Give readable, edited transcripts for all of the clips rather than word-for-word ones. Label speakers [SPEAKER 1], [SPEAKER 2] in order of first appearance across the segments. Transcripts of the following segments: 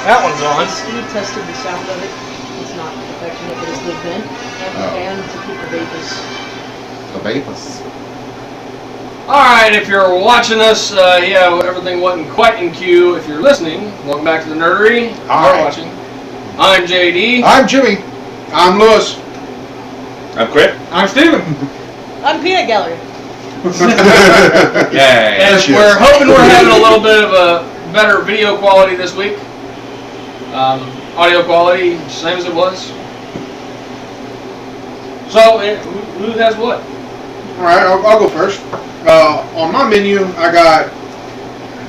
[SPEAKER 1] That one's on.
[SPEAKER 2] We tested the sound of it. It's not affecting it, but it's the vent and to keep the vapors.
[SPEAKER 3] The vapors.
[SPEAKER 1] Alright, if you're watching us, everything wasn't quite in queue. If you're listening, welcome back to the Nerdery.
[SPEAKER 3] Hi.
[SPEAKER 1] You're watching. I'm JD.
[SPEAKER 3] I'm Jimmy.
[SPEAKER 4] I'm Lewis.
[SPEAKER 5] I'm Crit.
[SPEAKER 4] I'm Steven.
[SPEAKER 2] I'm Peanut Gallery.
[SPEAKER 5] Yay.
[SPEAKER 1] And we're hoping we're having a little bit of a better video quality this week. Audio quality, same as it was. So, who has what?
[SPEAKER 4] Alright, I'll go first. On my menu, I got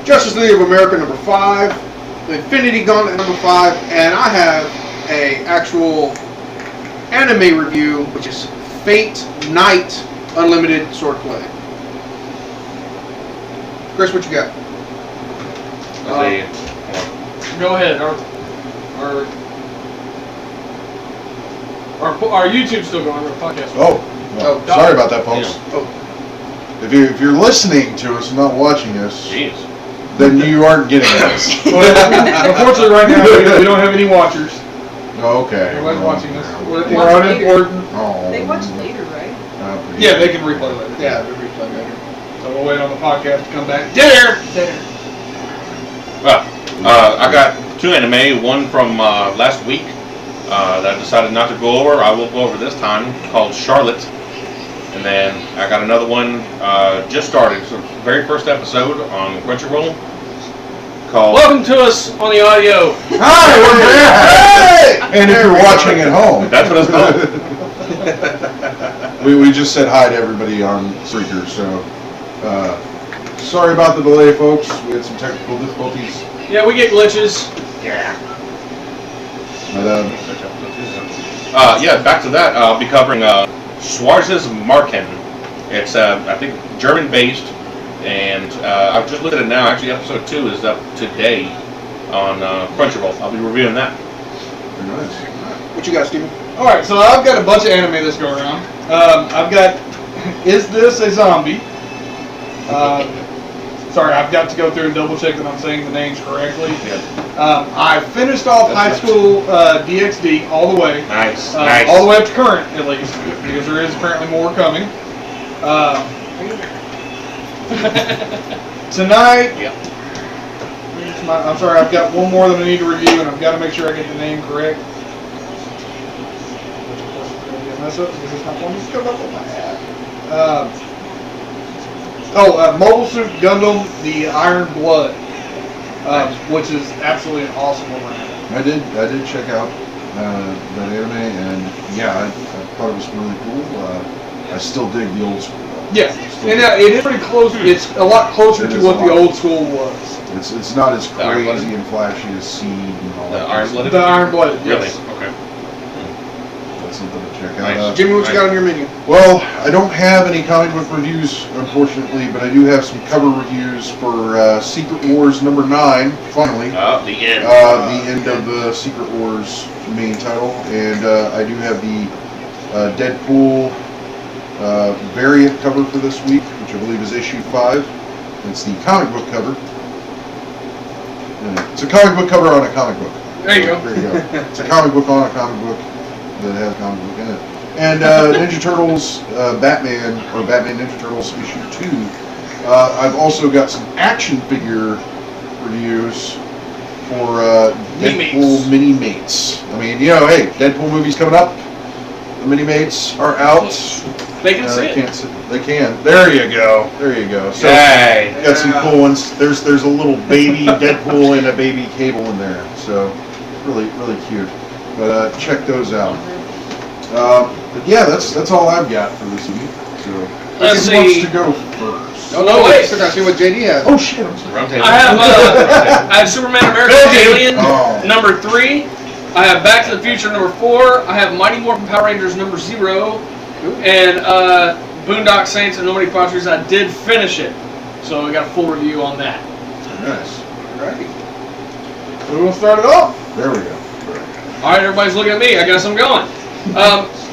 [SPEAKER 4] Justice League of America number 5, the Infinity Gauntlet number 5, and I have a actual anime review, which is Fate Night Unlimited Swordplay. Chris, what you got?
[SPEAKER 1] Go ahead. Our YouTube's still going, our podcast.
[SPEAKER 3] Oh, sorry about that, folks.
[SPEAKER 1] Yeah.
[SPEAKER 4] Oh.
[SPEAKER 3] If you're listening to us and not watching us,
[SPEAKER 5] Jeez.
[SPEAKER 3] then you aren't getting us.
[SPEAKER 4] Unfortunately, right now, we don't have any watchers.
[SPEAKER 3] Okay.
[SPEAKER 4] Everybody's watching us. We're
[SPEAKER 2] Watch
[SPEAKER 4] unimportant.
[SPEAKER 3] Oh.
[SPEAKER 2] They watch later, right?
[SPEAKER 4] Yeah, they can replay later. Yeah, they replay later. So we'll wait on the podcast to come back. Dinner!
[SPEAKER 5] Well, I got 2 anime, one from last week that I decided not to go over. I will go over this time, called Charlotte. And then I got another one just started, so very first episode on Crunchyroll called...
[SPEAKER 1] Welcome to us on the audio.
[SPEAKER 3] Hi, we're back! Hey! And if you're watching at home.
[SPEAKER 5] That's what it's called.
[SPEAKER 3] We just said hi to everybody on Spreaker, so sorry about the delay, folks. We had some technical difficulties.
[SPEAKER 1] Yeah, we get glitches.
[SPEAKER 5] Yeah.
[SPEAKER 3] But,
[SPEAKER 5] back to that. I'll be covering Schwarz's Marken. It's, I think, German-based, and I've just looked at it now. Actually, episode 2 is up today on Crunchyroll. I'll be reviewing that.
[SPEAKER 3] very nice.
[SPEAKER 4] What you got, Steven? Alright, so I've got a bunch of anime this go around. I've got Is This a Zombie? Sorry, I've got to go through and double check that I'm saying the names correctly. I finished off High School DxD all the way.
[SPEAKER 5] Nice.
[SPEAKER 4] All the way up to current, at least, because there is apparently more coming. Tonight, I'm sorry, I've got one more that I need to review, and I've got to make sure I get the name correct. Mess up because it's not one that's coming up on my ad. Mobile Suit Gundam: The Iron Blood, which is absolutely an awesome one.
[SPEAKER 3] I did check out that anime, and yeah, I thought it was really cool. I still dig the old school.
[SPEAKER 4] Yeah, and it is pretty close. It's a lot closer to what the old school was.
[SPEAKER 3] It's not as crazy and flashy as Seed and all that.
[SPEAKER 5] The Iron Blooded?
[SPEAKER 4] The Iron Blooded,
[SPEAKER 5] Really?
[SPEAKER 4] yes.
[SPEAKER 5] Okay.
[SPEAKER 3] That's something to check
[SPEAKER 5] Nice.
[SPEAKER 3] out.
[SPEAKER 4] Jimmy, what you got on your menu?
[SPEAKER 3] Well, I don't have any comic book reviews, unfortunately, but I do have some cover reviews for Secret Wars number 9, finally.
[SPEAKER 5] The end.
[SPEAKER 3] The end of the Secret Wars main title. And I do have the Deadpool variant cover for this week, which I believe is issue 5. It's the comic book cover. It's a comic book cover on a comic book.
[SPEAKER 1] There you go.
[SPEAKER 3] There you go. It's a comic book on a comic book that has a comic book in it. And Ninja Turtles Batman, or Batman Ninja Turtles issue 2. I've also got some action figure reviews for Deadpool Mini Mates. I mean, hey, Deadpool movie's coming up. The Mini Mates are out.
[SPEAKER 1] They can see it.
[SPEAKER 3] They can. There you go. There you go. So
[SPEAKER 5] Yay.
[SPEAKER 3] got some cool ones. There's a little baby Deadpool and a baby Cable in there. So really cute. But check those out. But yeah, that's all I've got for this week. So
[SPEAKER 1] Let's
[SPEAKER 3] who wants
[SPEAKER 1] see.
[SPEAKER 3] to go first?
[SPEAKER 4] Oh, no, wait. Still got to see what JD has.
[SPEAKER 3] Oh shit! I'm sorry.
[SPEAKER 5] Roundtable.
[SPEAKER 1] I have Superman American Alien number 3. I have Back to the Future number 4. I have Mighty Morphin Power Rangers number 0. And Boondock Saints and Nobody Properties. I did finish it. So I got a full review on that.
[SPEAKER 3] Nice.
[SPEAKER 4] Alrighty. So we'll start it off.
[SPEAKER 3] There we go.
[SPEAKER 1] Alright, everybody's looking at me. I guess I'm going.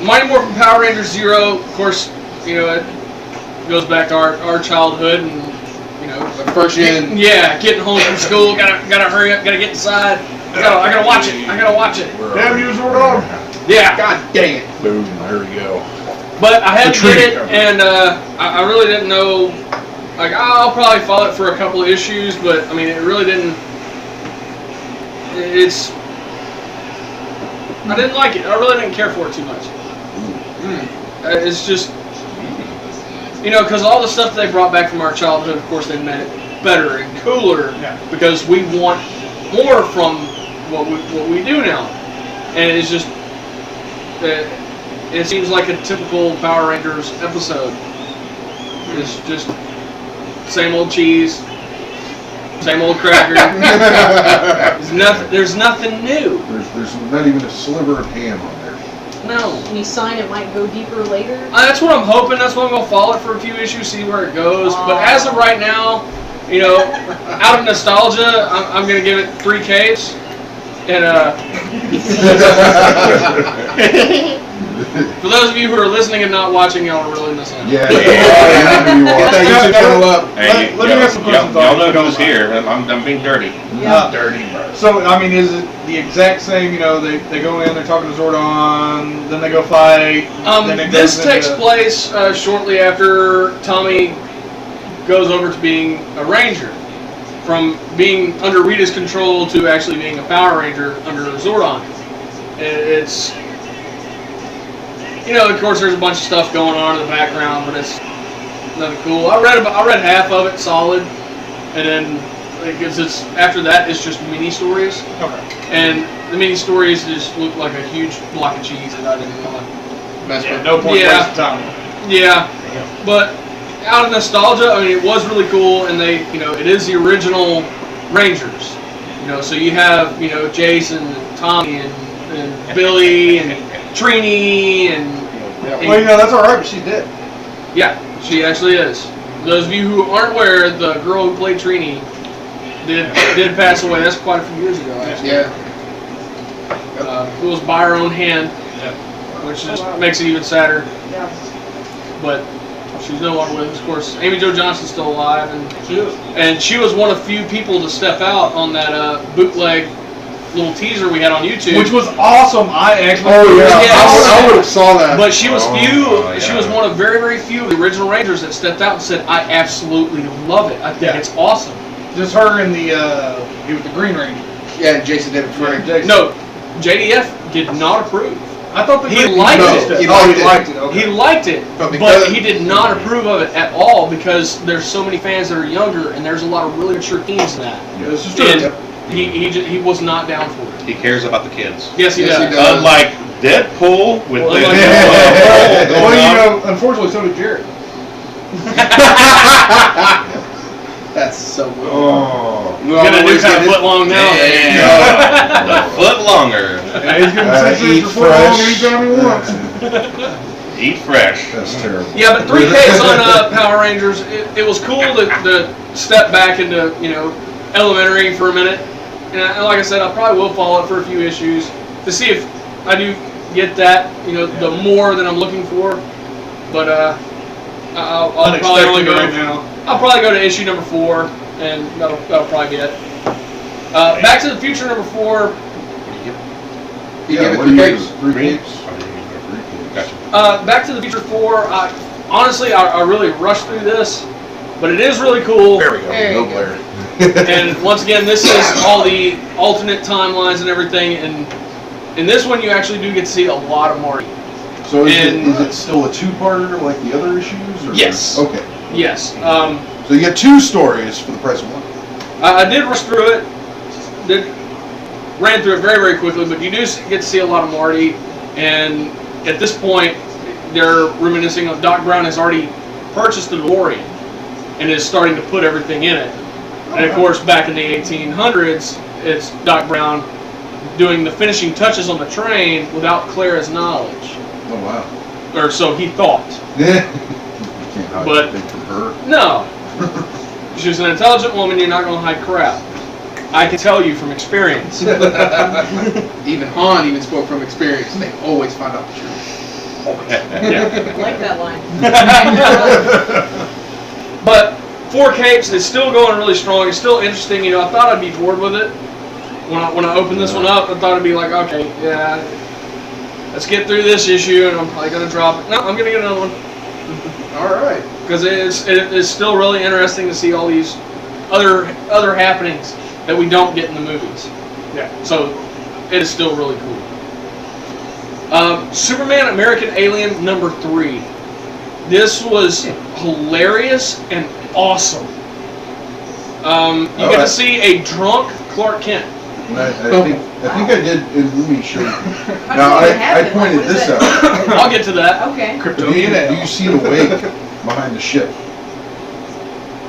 [SPEAKER 1] Mighty Morphin Power Rangers 0, of course, it goes back to our childhood, and
[SPEAKER 4] person.
[SPEAKER 1] Yeah, getting home from school, gotta hurry up, gotta get inside. I gotta watch it. I gotta watch it.
[SPEAKER 4] Damn you, Zordon.
[SPEAKER 1] Yeah.
[SPEAKER 4] God dang it.
[SPEAKER 3] Boom, there we go.
[SPEAKER 1] But I had to get it,
[SPEAKER 3] Retreat.
[SPEAKER 1] and I really didn't know. Like, I'll probably follow it for a couple of issues, but I mean, it really didn't. I didn't like it. I really didn't care for it too much. It's just, because all the stuff they brought back from our childhood, of course, they made it better and cooler because we want more from what we do now, and it's just. It seems like a typical Power Rangers episode. It's just same old cheese, same old cracker. There's nothing new.
[SPEAKER 3] There's not even a sliver of ham on there.
[SPEAKER 1] No.
[SPEAKER 2] Any sign it might go deeper later?
[SPEAKER 1] That's what I'm hoping. That's why I'm gonna follow it for a few issues, see where it goes. But as of right now, out of nostalgia, I'm gonna give it 3 Ks. And for those of you who are listening and not watching, y'all are really missing out.
[SPEAKER 3] Yeah.
[SPEAKER 4] Get that YouTube channel up.
[SPEAKER 5] Hey,
[SPEAKER 6] Let me ask some questions.
[SPEAKER 5] y'all know who's here. I'm being dirty.
[SPEAKER 2] Yeah.
[SPEAKER 3] Dirty, bro.
[SPEAKER 6] So, I mean, is it the exact same, they go in, they're talking to Zordon, then they go fight, then it
[SPEAKER 1] This
[SPEAKER 6] goes
[SPEAKER 1] takes
[SPEAKER 6] into-
[SPEAKER 1] place shortly after Tommy goes over to being a ranger. From being under Rita's control to actually being a Power Ranger under Zordon. It's, of course there's a bunch of stuff going on in the background, but it's nothing cool. I read half of it solid, and then it's after that it's just mini stories.
[SPEAKER 6] Okay.
[SPEAKER 1] And the mini stories just look like a huge block of cheese that I didn't want.
[SPEAKER 4] Mess
[SPEAKER 6] Yeah,
[SPEAKER 4] with.
[SPEAKER 6] no point
[SPEAKER 1] Yeah.
[SPEAKER 6] wasting time.
[SPEAKER 1] Yeah, but out of nostalgia, I mean, it was really cool, and they, it is the original Rangers. So you have, Jason and Tommy and Billy and Trini and
[SPEAKER 6] Well, that's alright, but she's dead.
[SPEAKER 1] yeah, she actually is. Those of you who aren't aware, the girl who played Trini did pass away. That's quite a few years ago, actually.
[SPEAKER 4] Yeah.
[SPEAKER 1] It was by her own hand, which just makes it even sadder.
[SPEAKER 2] Yeah.
[SPEAKER 1] But she's no longer with us, of course. Amy Jo Johnson's still alive, and she was one of few people to step out on that bootleg little teaser we had on YouTube.
[SPEAKER 6] Which was awesome. I actually.
[SPEAKER 4] Oh yeah.
[SPEAKER 1] Yes.
[SPEAKER 4] I would have saw that.
[SPEAKER 1] But she was She
[SPEAKER 5] yeah.
[SPEAKER 1] was one of very, very few of the original Rangers that stepped out and said, "I absolutely love it. I think
[SPEAKER 6] Yeah.
[SPEAKER 1] it's awesome."
[SPEAKER 6] Just her and the Green Ranger.
[SPEAKER 4] Yeah, Jason David Frank.
[SPEAKER 6] Jason.
[SPEAKER 1] No, JDF did not approve.
[SPEAKER 6] I thought the
[SPEAKER 1] He
[SPEAKER 6] Green-
[SPEAKER 1] liked
[SPEAKER 6] No,
[SPEAKER 1] it.
[SPEAKER 6] Oh,
[SPEAKER 4] He
[SPEAKER 6] he
[SPEAKER 4] liked
[SPEAKER 6] liked
[SPEAKER 4] it.
[SPEAKER 6] it. Okay.
[SPEAKER 1] He liked it,
[SPEAKER 4] But
[SPEAKER 1] but
[SPEAKER 4] because-
[SPEAKER 1] he did not approve of it at all because there's so many fans that are younger, and there's a lot of really mature teens in that.
[SPEAKER 6] This is
[SPEAKER 1] And
[SPEAKER 6] true.
[SPEAKER 1] he was not down for it.
[SPEAKER 5] He cares about the kids.
[SPEAKER 1] Yes, he
[SPEAKER 4] Yes,
[SPEAKER 1] does.
[SPEAKER 4] he does.
[SPEAKER 5] Unlike Deadpool with
[SPEAKER 1] Well,
[SPEAKER 5] the
[SPEAKER 1] like-
[SPEAKER 6] Well, unfortunately, so did Jared.
[SPEAKER 4] That's so weird.
[SPEAKER 3] Oh.
[SPEAKER 4] No,
[SPEAKER 1] Got a new
[SPEAKER 4] always
[SPEAKER 1] kind of
[SPEAKER 4] get it.
[SPEAKER 1] foot long now.
[SPEAKER 5] a foot longer.
[SPEAKER 6] Yeah, he's getting six
[SPEAKER 3] Eat
[SPEAKER 6] inches for long
[SPEAKER 3] fresh.
[SPEAKER 6] anytime he wants.
[SPEAKER 5] Eat fresh.
[SPEAKER 3] That's terrible.
[SPEAKER 1] Yeah, but 3Ks on Power Rangers, it was cool to step back into, elementary for a minute. And like I said, I probably will follow it for a few issues to see if I do get that, the more that I'm looking for. But I'll probably only
[SPEAKER 6] Unexpected
[SPEAKER 1] go.
[SPEAKER 6] right now.
[SPEAKER 1] I'll probably go to issue number 4, and that'll probably be it. Back to the Future number 4.
[SPEAKER 4] You
[SPEAKER 3] Yeah,
[SPEAKER 4] give it
[SPEAKER 3] what
[SPEAKER 4] three
[SPEAKER 3] do you
[SPEAKER 4] cakes.
[SPEAKER 3] give it? 3
[SPEAKER 5] Green?
[SPEAKER 3] cakes?
[SPEAKER 5] Gotcha.
[SPEAKER 1] Back to the Future 4. Honestly, I really rushed through this, but it is really cool.
[SPEAKER 3] There we go.
[SPEAKER 4] There
[SPEAKER 3] No
[SPEAKER 4] you go.
[SPEAKER 3] glare.
[SPEAKER 1] And once again, this is all the alternate timelines and everything. And in this one, you actually do get to see a lot of Marty.
[SPEAKER 3] So
[SPEAKER 1] And-
[SPEAKER 3] is it still a 2-parter like the other issues? Or?
[SPEAKER 1] Yes.
[SPEAKER 3] Okay.
[SPEAKER 1] Yes.
[SPEAKER 3] So you get 2 stories for the price of 1.
[SPEAKER 1] I did rush through it. Ran through it very, very quickly, but you do get to see a lot of Marty. And at this point, they're reminiscing of Doc Brown has already purchased the DeLorean and is starting to put everything in it. And of course, back in the 1800s, it's Doc Brown doing the finishing touches on the train without Clara's knowledge.
[SPEAKER 3] Oh wow.
[SPEAKER 1] Or so he thought.
[SPEAKER 3] You can't hide
[SPEAKER 1] But-
[SPEAKER 3] anything from her.
[SPEAKER 1] No. She's an intelligent woman, you're not going to hide crap. I can tell you from experience.
[SPEAKER 4] Even Han even spoke from experience. They always find out the truth.
[SPEAKER 1] Yeah.
[SPEAKER 2] I like that line.
[SPEAKER 1] But 4 capes. It's still going really strong. It's still interesting. You know, I thought I'd be bored with it when I opened this one up. I thought it'd be like, okay, yeah, let's get through this issue, and I'm probably gonna drop it. No, I'm gonna get another one.
[SPEAKER 4] All right.
[SPEAKER 1] Because it's still really interesting to see all these other happenings that we don't get in the movies.
[SPEAKER 6] Yeah.
[SPEAKER 1] So it is still really cool. Superman American Alien number 3. This was hilarious and awesome. You get to see a drunk Clark Kent.
[SPEAKER 3] And I think I did, and let me show you.
[SPEAKER 2] How
[SPEAKER 3] Now,
[SPEAKER 2] did it
[SPEAKER 3] I
[SPEAKER 2] happen?
[SPEAKER 3] pointed
[SPEAKER 2] What is
[SPEAKER 3] this
[SPEAKER 2] it?
[SPEAKER 3] out.
[SPEAKER 1] I'll get to that.
[SPEAKER 2] Okay.
[SPEAKER 3] Do you see the wake behind the ship?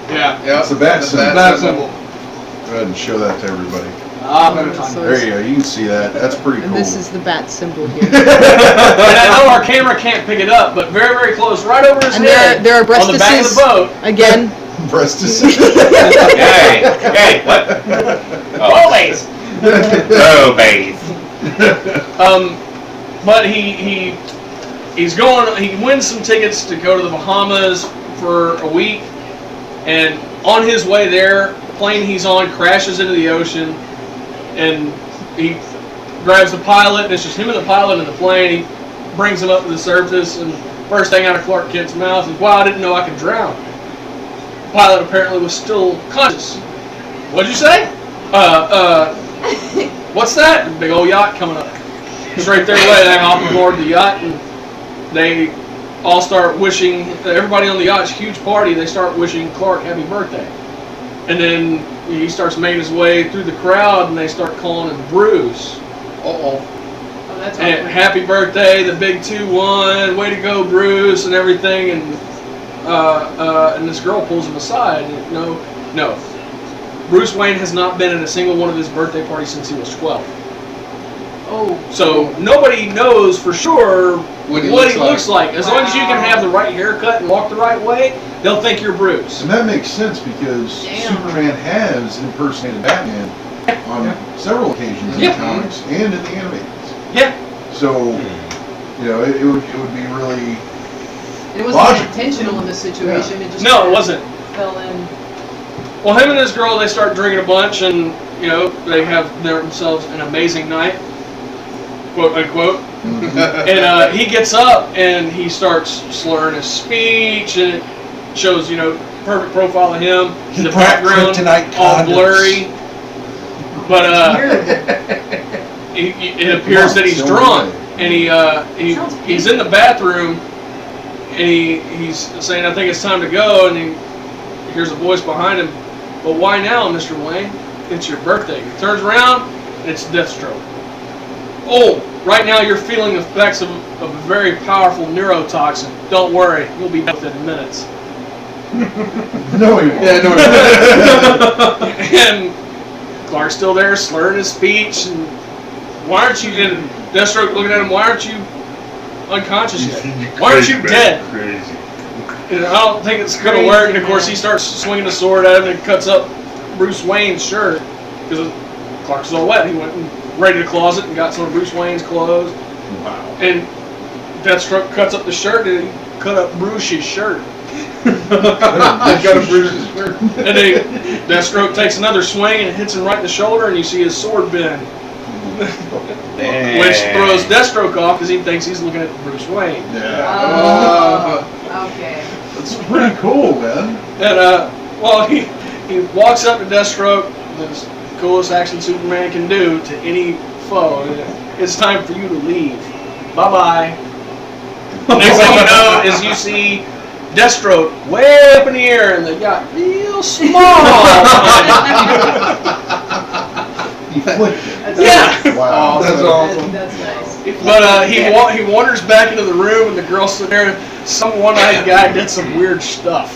[SPEAKER 6] Yeah.
[SPEAKER 4] Yeah.
[SPEAKER 3] It's the bat
[SPEAKER 4] the
[SPEAKER 3] symbol.
[SPEAKER 6] Bat symbol.
[SPEAKER 3] Go ahead and show that to everybody.
[SPEAKER 6] Better time.
[SPEAKER 2] So
[SPEAKER 3] There you go. You can see that. That's pretty cool.
[SPEAKER 2] And this is the bat symbol here.
[SPEAKER 1] And I know our camera can't pick it up, but very, very close, right over his
[SPEAKER 2] And
[SPEAKER 1] head.
[SPEAKER 2] there are
[SPEAKER 1] on the back of the boat.
[SPEAKER 2] Again.
[SPEAKER 3] breast is.
[SPEAKER 5] Hey, what?
[SPEAKER 1] Oh, base.
[SPEAKER 5] Oh, base.
[SPEAKER 1] But he's going. He wins some tickets to go to the Bahamas for a week, and on his way there, the plane he's on crashes into the ocean, and he grabs the pilot, and it's just him and the pilot in the plane. He brings him up to the surface, and first thing out of Clark Kent's mouth is, "Wow, I didn't know I could drown." The pilot apparently was still conscious. What'd you say? What's that? Big old yacht coming up. Straight their way, they hop aboard the yacht, and they all start wishing, everybody on the yacht's huge party, they start wishing Clark happy birthday. And then he starts making his way through the crowd, and they start calling him Bruce.
[SPEAKER 2] Oh, that's
[SPEAKER 1] And
[SPEAKER 2] awkward.
[SPEAKER 1] happy birthday, the big 2-1, way to go, Bruce, and everything. And this girl pulls him aside. And no. Bruce Wayne has not been at a single one of his birthday parties since he was 12.
[SPEAKER 2] Oh.
[SPEAKER 1] So nobody knows for sure
[SPEAKER 4] What he
[SPEAKER 1] looks like. As long as you can have the right haircut and walk the right way, they'll think you're Bruce.
[SPEAKER 3] And that makes sense because
[SPEAKER 2] Damn.
[SPEAKER 3] Superman has impersonated Batman on several occasions in
[SPEAKER 1] Yeah.
[SPEAKER 3] the comics and in the animated.
[SPEAKER 1] Yeah.
[SPEAKER 3] So, you know, it would be really.
[SPEAKER 2] It wasn't
[SPEAKER 3] Logical.
[SPEAKER 2] intentional in this situation. It just
[SPEAKER 1] No, it
[SPEAKER 2] kinda
[SPEAKER 1] wasn't.
[SPEAKER 2] fell in.
[SPEAKER 1] Well, him and this girl, they start drinking a bunch, and they have themselves an amazing night, quote unquote. And he gets up and he starts slurring his speech, and it shows perfect profile of him.
[SPEAKER 3] He
[SPEAKER 1] The
[SPEAKER 3] brought
[SPEAKER 1] background
[SPEAKER 3] kryptonite
[SPEAKER 1] all
[SPEAKER 3] condoms.
[SPEAKER 1] blurry, but it appears that he's drunk, and he's in the bathroom, and he's saying, "I think it's time to go," and he hears a voice behind him. "But why now, Mr. Wayne? It's your birthday." He turns around, and it's Deathstroke. "Oh, right now you're feeling the effects of a very powerful neurotoxin. Don't worry, you'll be dead within minutes."
[SPEAKER 3] No, he won't.
[SPEAKER 4] Yeah, no.
[SPEAKER 1] And Clark's still there, slurring his speech, and why aren't you? And Deathstroke looking at him, "Why aren't you unconscious yet? Why aren't you dead?" And I don't think it's going to work. And of course, he starts swinging the sword at him and cuts up Bruce Wayne's shirt because Clark's all wet. He went and raided a closet and got some of Bruce Wayne's clothes.
[SPEAKER 3] Wow.
[SPEAKER 1] And Deathstroke cuts up the shirt, and he cut up Bruce's shirt.
[SPEAKER 4] I've got a Bruce's shirt.
[SPEAKER 1] And then Deathstroke takes another swing and hits him right in the shoulder, and you see his sword bend. Which throws Deathstroke off because he thinks he's looking at Bruce Wayne.
[SPEAKER 3] Yeah.
[SPEAKER 2] Okay.
[SPEAKER 3] That's pretty cool, man.
[SPEAKER 1] And he walks up to Deathstroke, the coolest action Superman can do to any foe. "It's time for you to leave. Bye-bye." Next thing you know is you see Deathstroke way up in the air and the yacht real small.
[SPEAKER 3] He flicked it.
[SPEAKER 1] Yeah.
[SPEAKER 3] Wow.
[SPEAKER 4] That's awesome.
[SPEAKER 2] That's nice.
[SPEAKER 1] But he wanders back into the room, and the girl's sitting there, and some one-eyed guy did some weird stuff.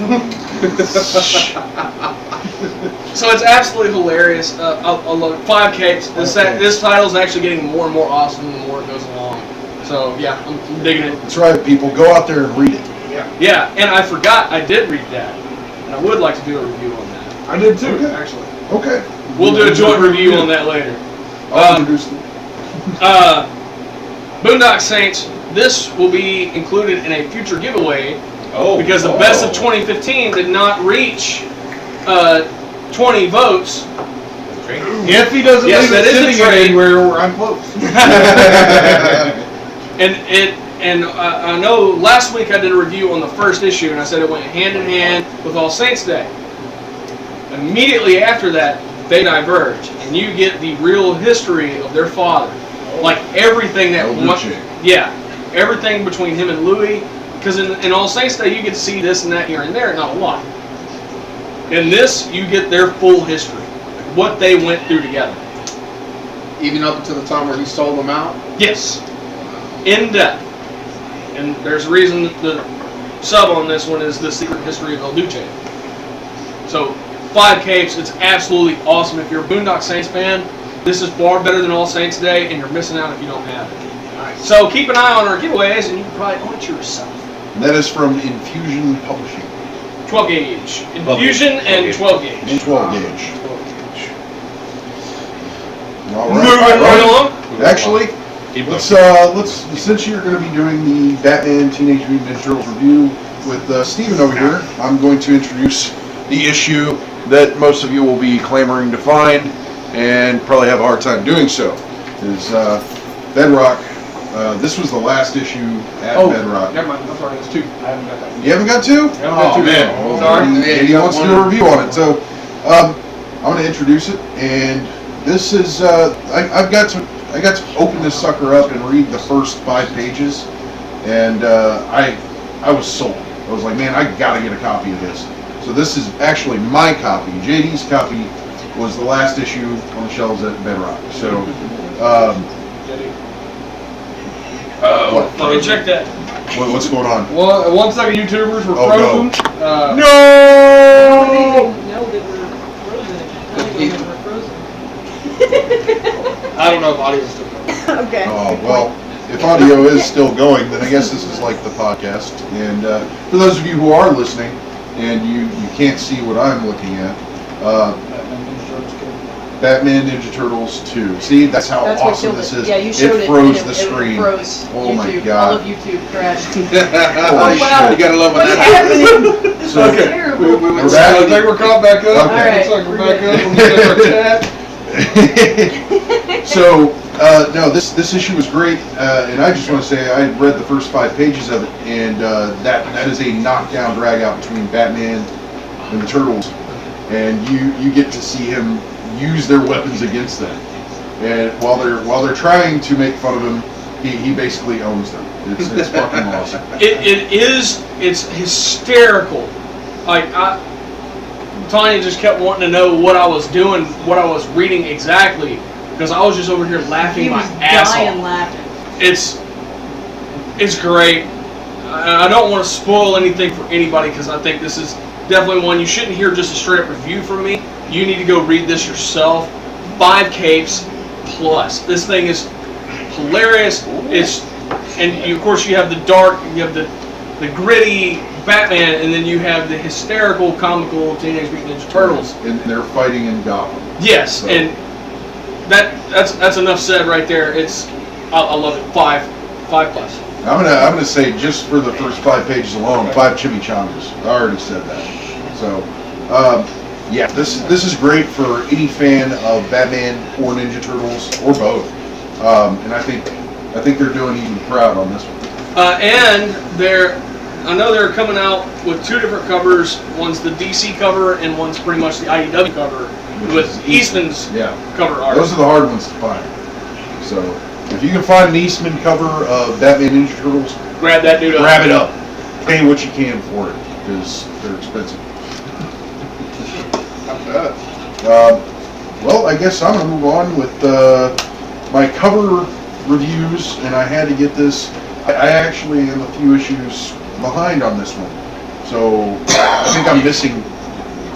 [SPEAKER 1] So it's absolutely hilarious. I love it. 5 capes. This title is actually getting more and more awesome the more it goes along. So yeah, I'm digging it.
[SPEAKER 3] That's right, people. Go out there and read it.
[SPEAKER 1] Yeah, and I forgot I did read that, and I would like to do a review on that.
[SPEAKER 6] I did too,
[SPEAKER 3] Okay.
[SPEAKER 6] actually.
[SPEAKER 3] Okay.
[SPEAKER 1] We'll do a joint review on that later.
[SPEAKER 3] I'll introduce them.
[SPEAKER 1] Boondock Saints. This will be included in a future giveaway
[SPEAKER 5] Oh.
[SPEAKER 1] Because the best of 2015 did not reach 20 votes.
[SPEAKER 6] If he doesn't
[SPEAKER 1] Yes,
[SPEAKER 6] leave
[SPEAKER 1] that
[SPEAKER 6] it
[SPEAKER 1] is a
[SPEAKER 6] sitting
[SPEAKER 1] trade.
[SPEAKER 6] anywhere where I'm close.
[SPEAKER 1] And I know last week I did a review on the first issue, and I said it went hand in hand with All Saints Day. Immediately after that, they diverge, and you get the real history of their father, like everything that everything between him and Louis. Because in All Saints Day, you get to see this and that here and there, not a lot. In this, you get their full history, what they went through together.
[SPEAKER 4] Even up until the time where he sold them out?
[SPEAKER 1] Yes. In depth. And there's a reason that the sub on this one is The Secret History of El Duce. So, 5 capes, it's absolutely awesome. If you're a Boondock Saints fan, this is far better than All Saints Day, and you're missing out if you don't have it.
[SPEAKER 4] Nice.
[SPEAKER 1] So, keep an eye on our giveaways, and you can probably own it yourself.
[SPEAKER 3] And that is from Infusion Publishing.
[SPEAKER 1] 12 gauge. Infusion and 12 gauge.
[SPEAKER 3] And 12 gauge.
[SPEAKER 1] 12 gauge.
[SPEAKER 3] All
[SPEAKER 1] Moving
[SPEAKER 3] right.
[SPEAKER 1] right along.
[SPEAKER 3] Actually, let's since you're going to be doing the Batman Teenage Mutant Ninja Turtles review with Steven over here, I'm going to introduce the issue that most of you will be clamoring to find and probably have a hard time doing so. Is Bedrock. This was the last issue at Bedrock.
[SPEAKER 6] Never mind. I'm sorry. It's 2. I haven't got that one.
[SPEAKER 3] You haven't got 2?
[SPEAKER 6] I haven't got 2.
[SPEAKER 3] Man.
[SPEAKER 6] Oh, sorry.
[SPEAKER 3] He wants to do a review on it. So I'm going to introduce it, and this is I got to open this sucker up and read the first 5 pages, and I was sold. I was like, man, I got to get a copy of this. So this is actually my copy. JD's copy was the last issue on the shelves at Bedrock. So.
[SPEAKER 1] Let me check that.
[SPEAKER 3] What's going on?
[SPEAKER 6] Well, 1 second, YouTubers were
[SPEAKER 3] Oh,
[SPEAKER 6] frozen.
[SPEAKER 3] no.
[SPEAKER 2] No! No, they were frozen. They were frozen.
[SPEAKER 6] I don't know if audio is still going.
[SPEAKER 2] Okay.
[SPEAKER 3] Oh, well, if audio is still going, then I guess this is like the podcast. And for those of you who are listening, and you can't see what I'm looking at, Batman Ninja Turtles 2. See, that's how
[SPEAKER 2] That's what
[SPEAKER 3] awesome
[SPEAKER 2] killed
[SPEAKER 3] this
[SPEAKER 2] it.
[SPEAKER 3] is.
[SPEAKER 2] Yeah, you showed it.
[SPEAKER 3] froze
[SPEAKER 2] and
[SPEAKER 3] the
[SPEAKER 2] it
[SPEAKER 3] screen.
[SPEAKER 2] Froze
[SPEAKER 3] Oh
[SPEAKER 2] YouTube.
[SPEAKER 3] my God.
[SPEAKER 2] All of YouTube crashed.
[SPEAKER 3] Holy
[SPEAKER 2] wow.
[SPEAKER 3] shit.
[SPEAKER 4] You gotta love when
[SPEAKER 2] What's
[SPEAKER 4] that happens.
[SPEAKER 2] happening? This
[SPEAKER 3] So,
[SPEAKER 2] is
[SPEAKER 6] okay.
[SPEAKER 2] terrible.
[SPEAKER 4] We
[SPEAKER 3] We're
[SPEAKER 4] went
[SPEAKER 3] back.
[SPEAKER 6] I think we're caught back up.
[SPEAKER 3] Okay.
[SPEAKER 6] Looks like we're back up.
[SPEAKER 2] We're
[SPEAKER 6] We'll get our chat.
[SPEAKER 3] So, no, this issue was great, and I just want to say I read the first 5 pages of it, and that is a knockdown drag out between Batman and the Turtles, and you get to see him use their weapons against them, and while they're trying to make fun of him, he basically owns them. It's fucking awesome.
[SPEAKER 1] It's hysterical. Like Tanya just kept wanting to know what I was doing, what I was reading exactly, because I was just over here laughing
[SPEAKER 2] He
[SPEAKER 1] my
[SPEAKER 2] was
[SPEAKER 1] ass
[SPEAKER 2] dying
[SPEAKER 1] off.
[SPEAKER 2] laughing.
[SPEAKER 1] It's great. I don't want to spoil anything for anybody because I think this is definitely one you shouldn't hear just a straight up review from me. You need to go read this yourself. 5 capes plus. This thing is hilarious. Of course you have the dark, you have the gritty Batman, and then you have the hysterical, comical Teenage Mutant Ninja Turtles.
[SPEAKER 3] And they're fighting in Gotham.
[SPEAKER 1] Yes,
[SPEAKER 3] So.
[SPEAKER 1] and that's enough said right there. I love it. 5 plus.
[SPEAKER 3] I'm gonna say just for the first 5 pages alone, 5 chimichangas. I already said that. So, yeah, this is great for any fan of Batman or Ninja Turtles or both. And I think they're doing Eden proud on this one.
[SPEAKER 1] And I know they're coming out with 2 different covers. One's the DC cover, and one's pretty much the IDW cover with Eastman's cover art.
[SPEAKER 3] Those are the hard ones to find. So, if you can find an Eastman cover of Batman Ninja Turtles,
[SPEAKER 1] Grab that dude up.
[SPEAKER 3] grab it up. Pay what you can for it, because they're expensive. Well, I guess I'm going to move on with my cover reviews, and I had to get this. I actually am a few issues behind on this one. So I think I'm missing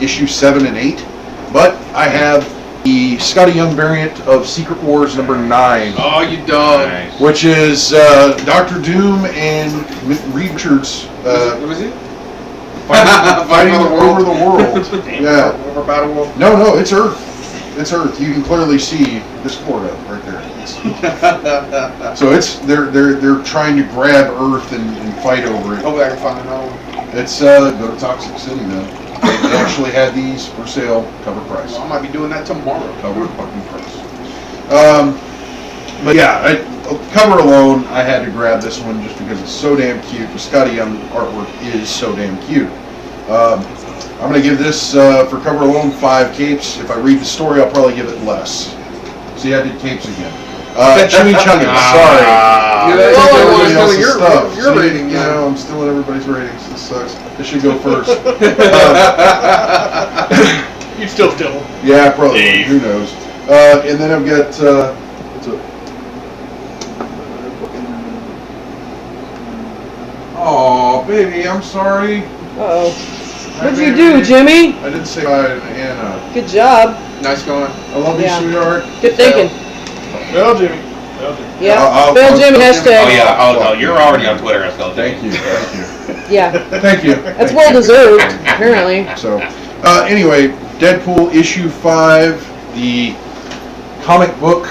[SPEAKER 3] issue 7 and 8, but I have the Scotty Young variant of Secret Wars number 9.
[SPEAKER 4] Oh, you dog.
[SPEAKER 5] Nice.
[SPEAKER 3] Which is Dr. Doom and Reed Richards
[SPEAKER 4] What is it?
[SPEAKER 3] fighting over the world. Yeah.
[SPEAKER 4] Over Battle Wolf.
[SPEAKER 3] No, it's Earth. It's Earth. You can clearly see this Florida right there. So they're trying to grab Earth and fight over it.
[SPEAKER 4] Hopefully I can find another one.
[SPEAKER 3] It's go to Toxic City though. They actually had these for sale, cover price.
[SPEAKER 4] Well, I might be doing that tomorrow.
[SPEAKER 3] Cover fucking price. But yeah, cover alone, I had to grab this one just because it's so damn cute. The Scotty Young artwork is so damn cute. I'm going to give this, for cover alone, 5 capes. If I read the story, I'll probably give it less. See, I did capes again. Chimichanga, sorry.
[SPEAKER 4] Your rating,
[SPEAKER 3] you know, I'm stealing everybody's ratings. This sucks. This should go first.
[SPEAKER 1] You'd still steal.
[SPEAKER 3] Yeah, probably.
[SPEAKER 5] Dave.
[SPEAKER 3] Who knows? And then I've got, what's up? Oh, baby, I'm sorry.
[SPEAKER 2] Uh-oh. What'd you do, Jimmy?
[SPEAKER 3] I didn't say hi to Anna.
[SPEAKER 2] Good job.
[SPEAKER 4] Nice going.
[SPEAKER 3] I love you,
[SPEAKER 2] Yeah.
[SPEAKER 3] sweetheart.
[SPEAKER 2] Good thinking.
[SPEAKER 6] Well, Jimmy. Well, Jimmy.
[SPEAKER 2] Yeah.
[SPEAKER 3] I'll-
[SPEAKER 2] Spell Jimmy
[SPEAKER 3] I'll-
[SPEAKER 2] hashtag.
[SPEAKER 5] Oh yeah, oh, you're already on Twitter. I spelled
[SPEAKER 3] Thank you.
[SPEAKER 2] Yeah.
[SPEAKER 3] Thank you.
[SPEAKER 2] That's well deserved, apparently.
[SPEAKER 3] So, anyway, Deadpool issue 5, the comic book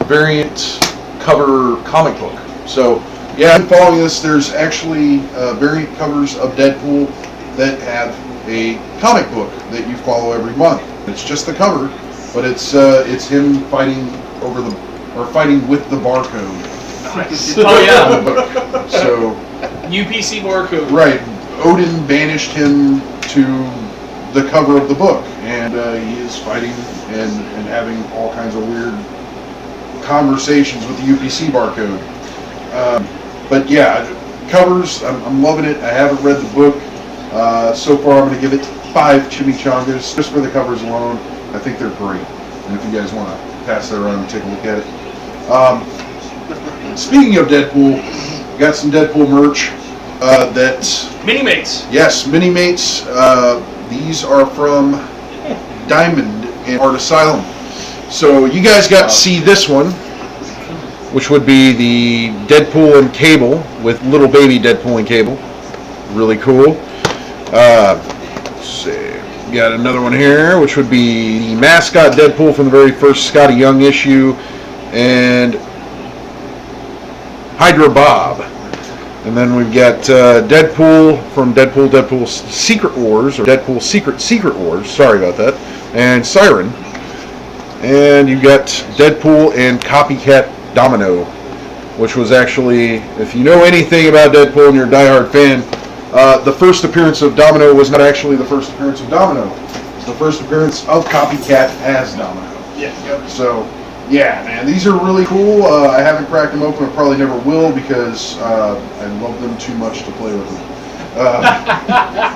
[SPEAKER 3] variant cover comic book. So, yeah, I'm following this. There's actually variant covers of Deadpool that have a comic book that you follow every month. It's just the cover, but it's him fighting fighting with the barcode.
[SPEAKER 1] Nice. Oh yeah.
[SPEAKER 3] So.
[SPEAKER 1] UPC barcode.
[SPEAKER 3] Right. Odin banished him to the cover of the book, and he is fighting and having all kinds of weird conversations with the UPC barcode. But yeah, covers, I'm loving it. I haven't read the book. So far, I'm going to give it 5 chimichangas just for the covers alone. I think they're great. And if you guys want to pass that around and take a look at it. Speaking of Deadpool, got some Deadpool merch.
[SPEAKER 1] Mini-mates.
[SPEAKER 3] Yes, Mini-Mates. These are from Diamond and Art Asylum. So you guys got to see this one, which would be the Deadpool and Cable with little baby Deadpool and Cable. Really cool. Let's see. Got another one here, which would be the mascot Deadpool from the very first Scotty Young issue, and Hydra Bob. And then we've got Deadpool from Deadpool Secret Wars, or Deadpool Secret Wars, sorry about that, and Siren. And you've got Deadpool and Copycat Domino, which was actually, if you know anything about Deadpool and you're a diehard fan, the first appearance of Domino was not actually the first appearance of Domino. It's the first appearance of Copycat as Domino.
[SPEAKER 6] Yeah. Yep.
[SPEAKER 3] So, yeah, man, these are really cool. I haven't cracked them open. I probably never will because I love them too much to play with them.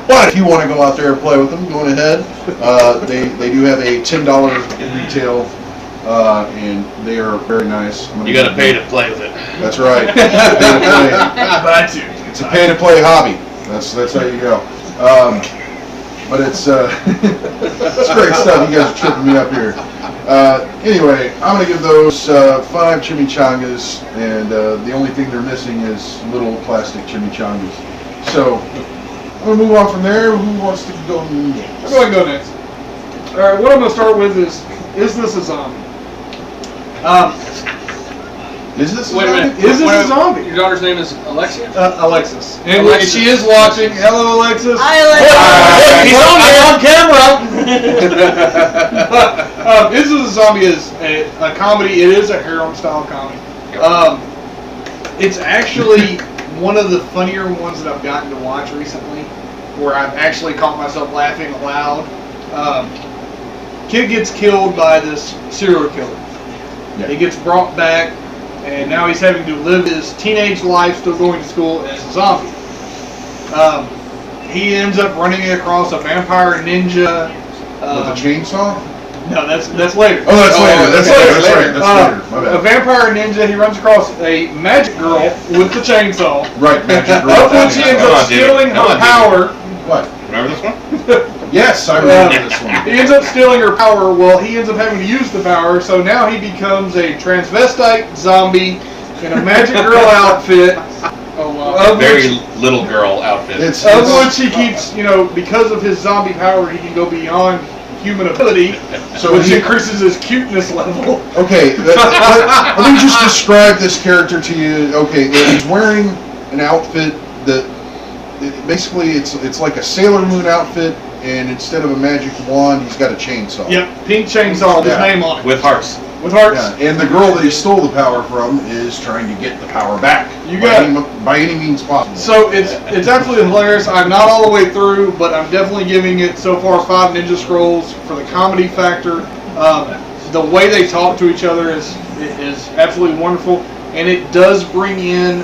[SPEAKER 3] But if you want to go out there and play with them, go on ahead. They do have a $10 in retail, and they are very nice.
[SPEAKER 5] You gotta pay to play with it.
[SPEAKER 3] That's right. Pay to play.
[SPEAKER 6] But too.
[SPEAKER 3] It's a pay to play hobby. That's how you go. But it's great stuff. You guys are tripping me up here. Anyway, I'm going to give those 5 chimichangas, and the only thing they're missing is little plastic chimichangas. So, I'm going to move on from there. Who wants to go next?
[SPEAKER 6] I'm going to go next. Alright, what I'm going to start with is this a zombie?
[SPEAKER 3] Is this
[SPEAKER 1] Wait a minute.
[SPEAKER 6] Is this a zombie?
[SPEAKER 1] Your daughter's name is Alexia?
[SPEAKER 6] Alexis. And
[SPEAKER 1] Alexis.
[SPEAKER 6] she is watching. Hello, Alexis.
[SPEAKER 2] Hi, Alexis.
[SPEAKER 6] He's on camera. This is a Zombie is a comedy. It is a harem-style comedy. It's actually one of the funnier ones that I've gotten to watch recently, where I've actually caught myself laughing aloud. Kid gets killed by this serial killer.
[SPEAKER 3] Yeah.
[SPEAKER 6] He gets brought back, and now he's having to live his teenage life still going to school as a zombie. He ends up running across a vampire ninja.
[SPEAKER 3] With a chainsaw?
[SPEAKER 6] No, that's later.
[SPEAKER 3] Oh, that's later. That's
[SPEAKER 6] later.
[SPEAKER 3] right. That's later. My
[SPEAKER 6] A
[SPEAKER 3] bad.
[SPEAKER 6] vampire ninja. He runs across a magic girl with the chainsaw.
[SPEAKER 3] Right, Magic Girl.
[SPEAKER 6] Of which he ends
[SPEAKER 5] Come
[SPEAKER 6] up
[SPEAKER 5] on, dude.
[SPEAKER 6] stealing
[SPEAKER 5] Come
[SPEAKER 6] her
[SPEAKER 5] on, dude.
[SPEAKER 6] power.
[SPEAKER 3] What?
[SPEAKER 5] Remember this one?
[SPEAKER 3] Yes, I remember this one.
[SPEAKER 6] He ends up stealing her power. Well, he ends up having to use the power, so now he becomes a transvestite zombie in a magic girl outfit.
[SPEAKER 1] Oh, wow.
[SPEAKER 6] Of
[SPEAKER 5] Very
[SPEAKER 6] which,
[SPEAKER 5] little girl outfit.
[SPEAKER 3] It's
[SPEAKER 6] he keeps, because of his zombie power, he can go beyond human ability,
[SPEAKER 3] So
[SPEAKER 6] which
[SPEAKER 3] he-
[SPEAKER 6] increases his cuteness level.
[SPEAKER 3] Okay, let me just describe this character to you. Okay, he's wearing an outfit that basically it's like a Sailor Moon outfit, and instead of a magic wand, he's got a chainsaw.
[SPEAKER 6] Yep, pink chainsaw with his
[SPEAKER 3] Yeah.
[SPEAKER 6] name on it.
[SPEAKER 5] With hearts.
[SPEAKER 6] With hearts.
[SPEAKER 3] Yeah, and the girl that he stole the power from is trying to get the power back.
[SPEAKER 6] You got
[SPEAKER 3] by any means possible.
[SPEAKER 6] So it's absolutely hilarious. I'm not all the way through, but I'm definitely giving it so far 5 Ninja Scrolls for the comedy factor. The way they talk to each other is absolutely wonderful, and it does bring in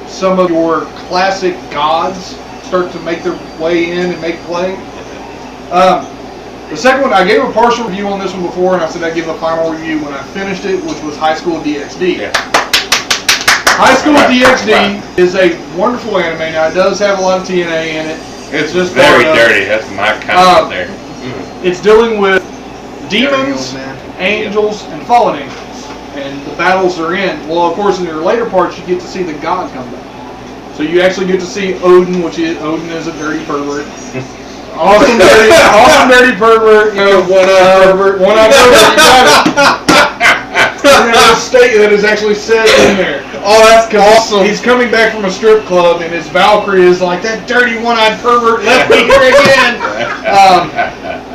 [SPEAKER 6] some of your classic gods start to make their way in and make play. The second one, I gave a partial review on this one before, and I said I'd give a final review when I finished it, which was High School DxD.
[SPEAKER 5] Yeah.
[SPEAKER 6] High School DxD is a wonderful anime. Now, it does have a lot of TNA in it.
[SPEAKER 5] It's
[SPEAKER 6] just
[SPEAKER 5] very
[SPEAKER 6] part of-
[SPEAKER 5] dirty. That's my comment there.
[SPEAKER 6] It's dealing with
[SPEAKER 4] Dirty
[SPEAKER 6] demons,
[SPEAKER 4] old man.
[SPEAKER 6] angels, and fallen angels. And the battles are in. Well, of course, in your later parts, you get to see the god come back. So you actually get to see Odin, Odin is a dirty pervert. Awesome dirty pervert. You know, one-eyed pervert. One-eyed pervert. You got it. And there's a state that is actually said in there.
[SPEAKER 4] Oh, that's awesome.
[SPEAKER 6] He's coming back from a strip club, and his Valkyrie is like, that dirty one-eyed pervert left me here again.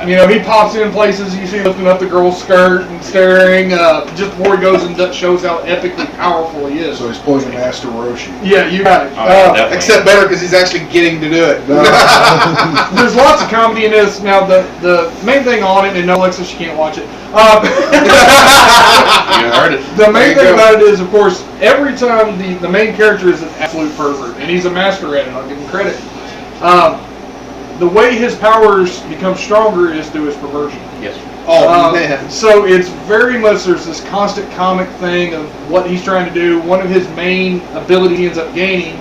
[SPEAKER 6] He pops in places. You see him lifting up the girl's skirt and staring just before he goes and shows how epically powerful he is.
[SPEAKER 3] So he's pulling a Master Roshi.
[SPEAKER 6] Yeah, you got it.
[SPEAKER 5] Definitely.
[SPEAKER 4] Except better because he's actually getting to do it.
[SPEAKER 6] There's lots of comedy in this. Now, the main thing on it, and no, Alexa, she can't watch it.
[SPEAKER 5] You heard it.
[SPEAKER 6] The main thing about it is, of course, every time the main character is an absolute pervert, and he's a master at it. I'll give him credit. The way his powers become stronger is through his perversion.
[SPEAKER 5] Yes.
[SPEAKER 4] Oh, man.
[SPEAKER 6] So it's very much, there's this constant comic thing of what he's trying to do. One of his main abilities he ends up gaining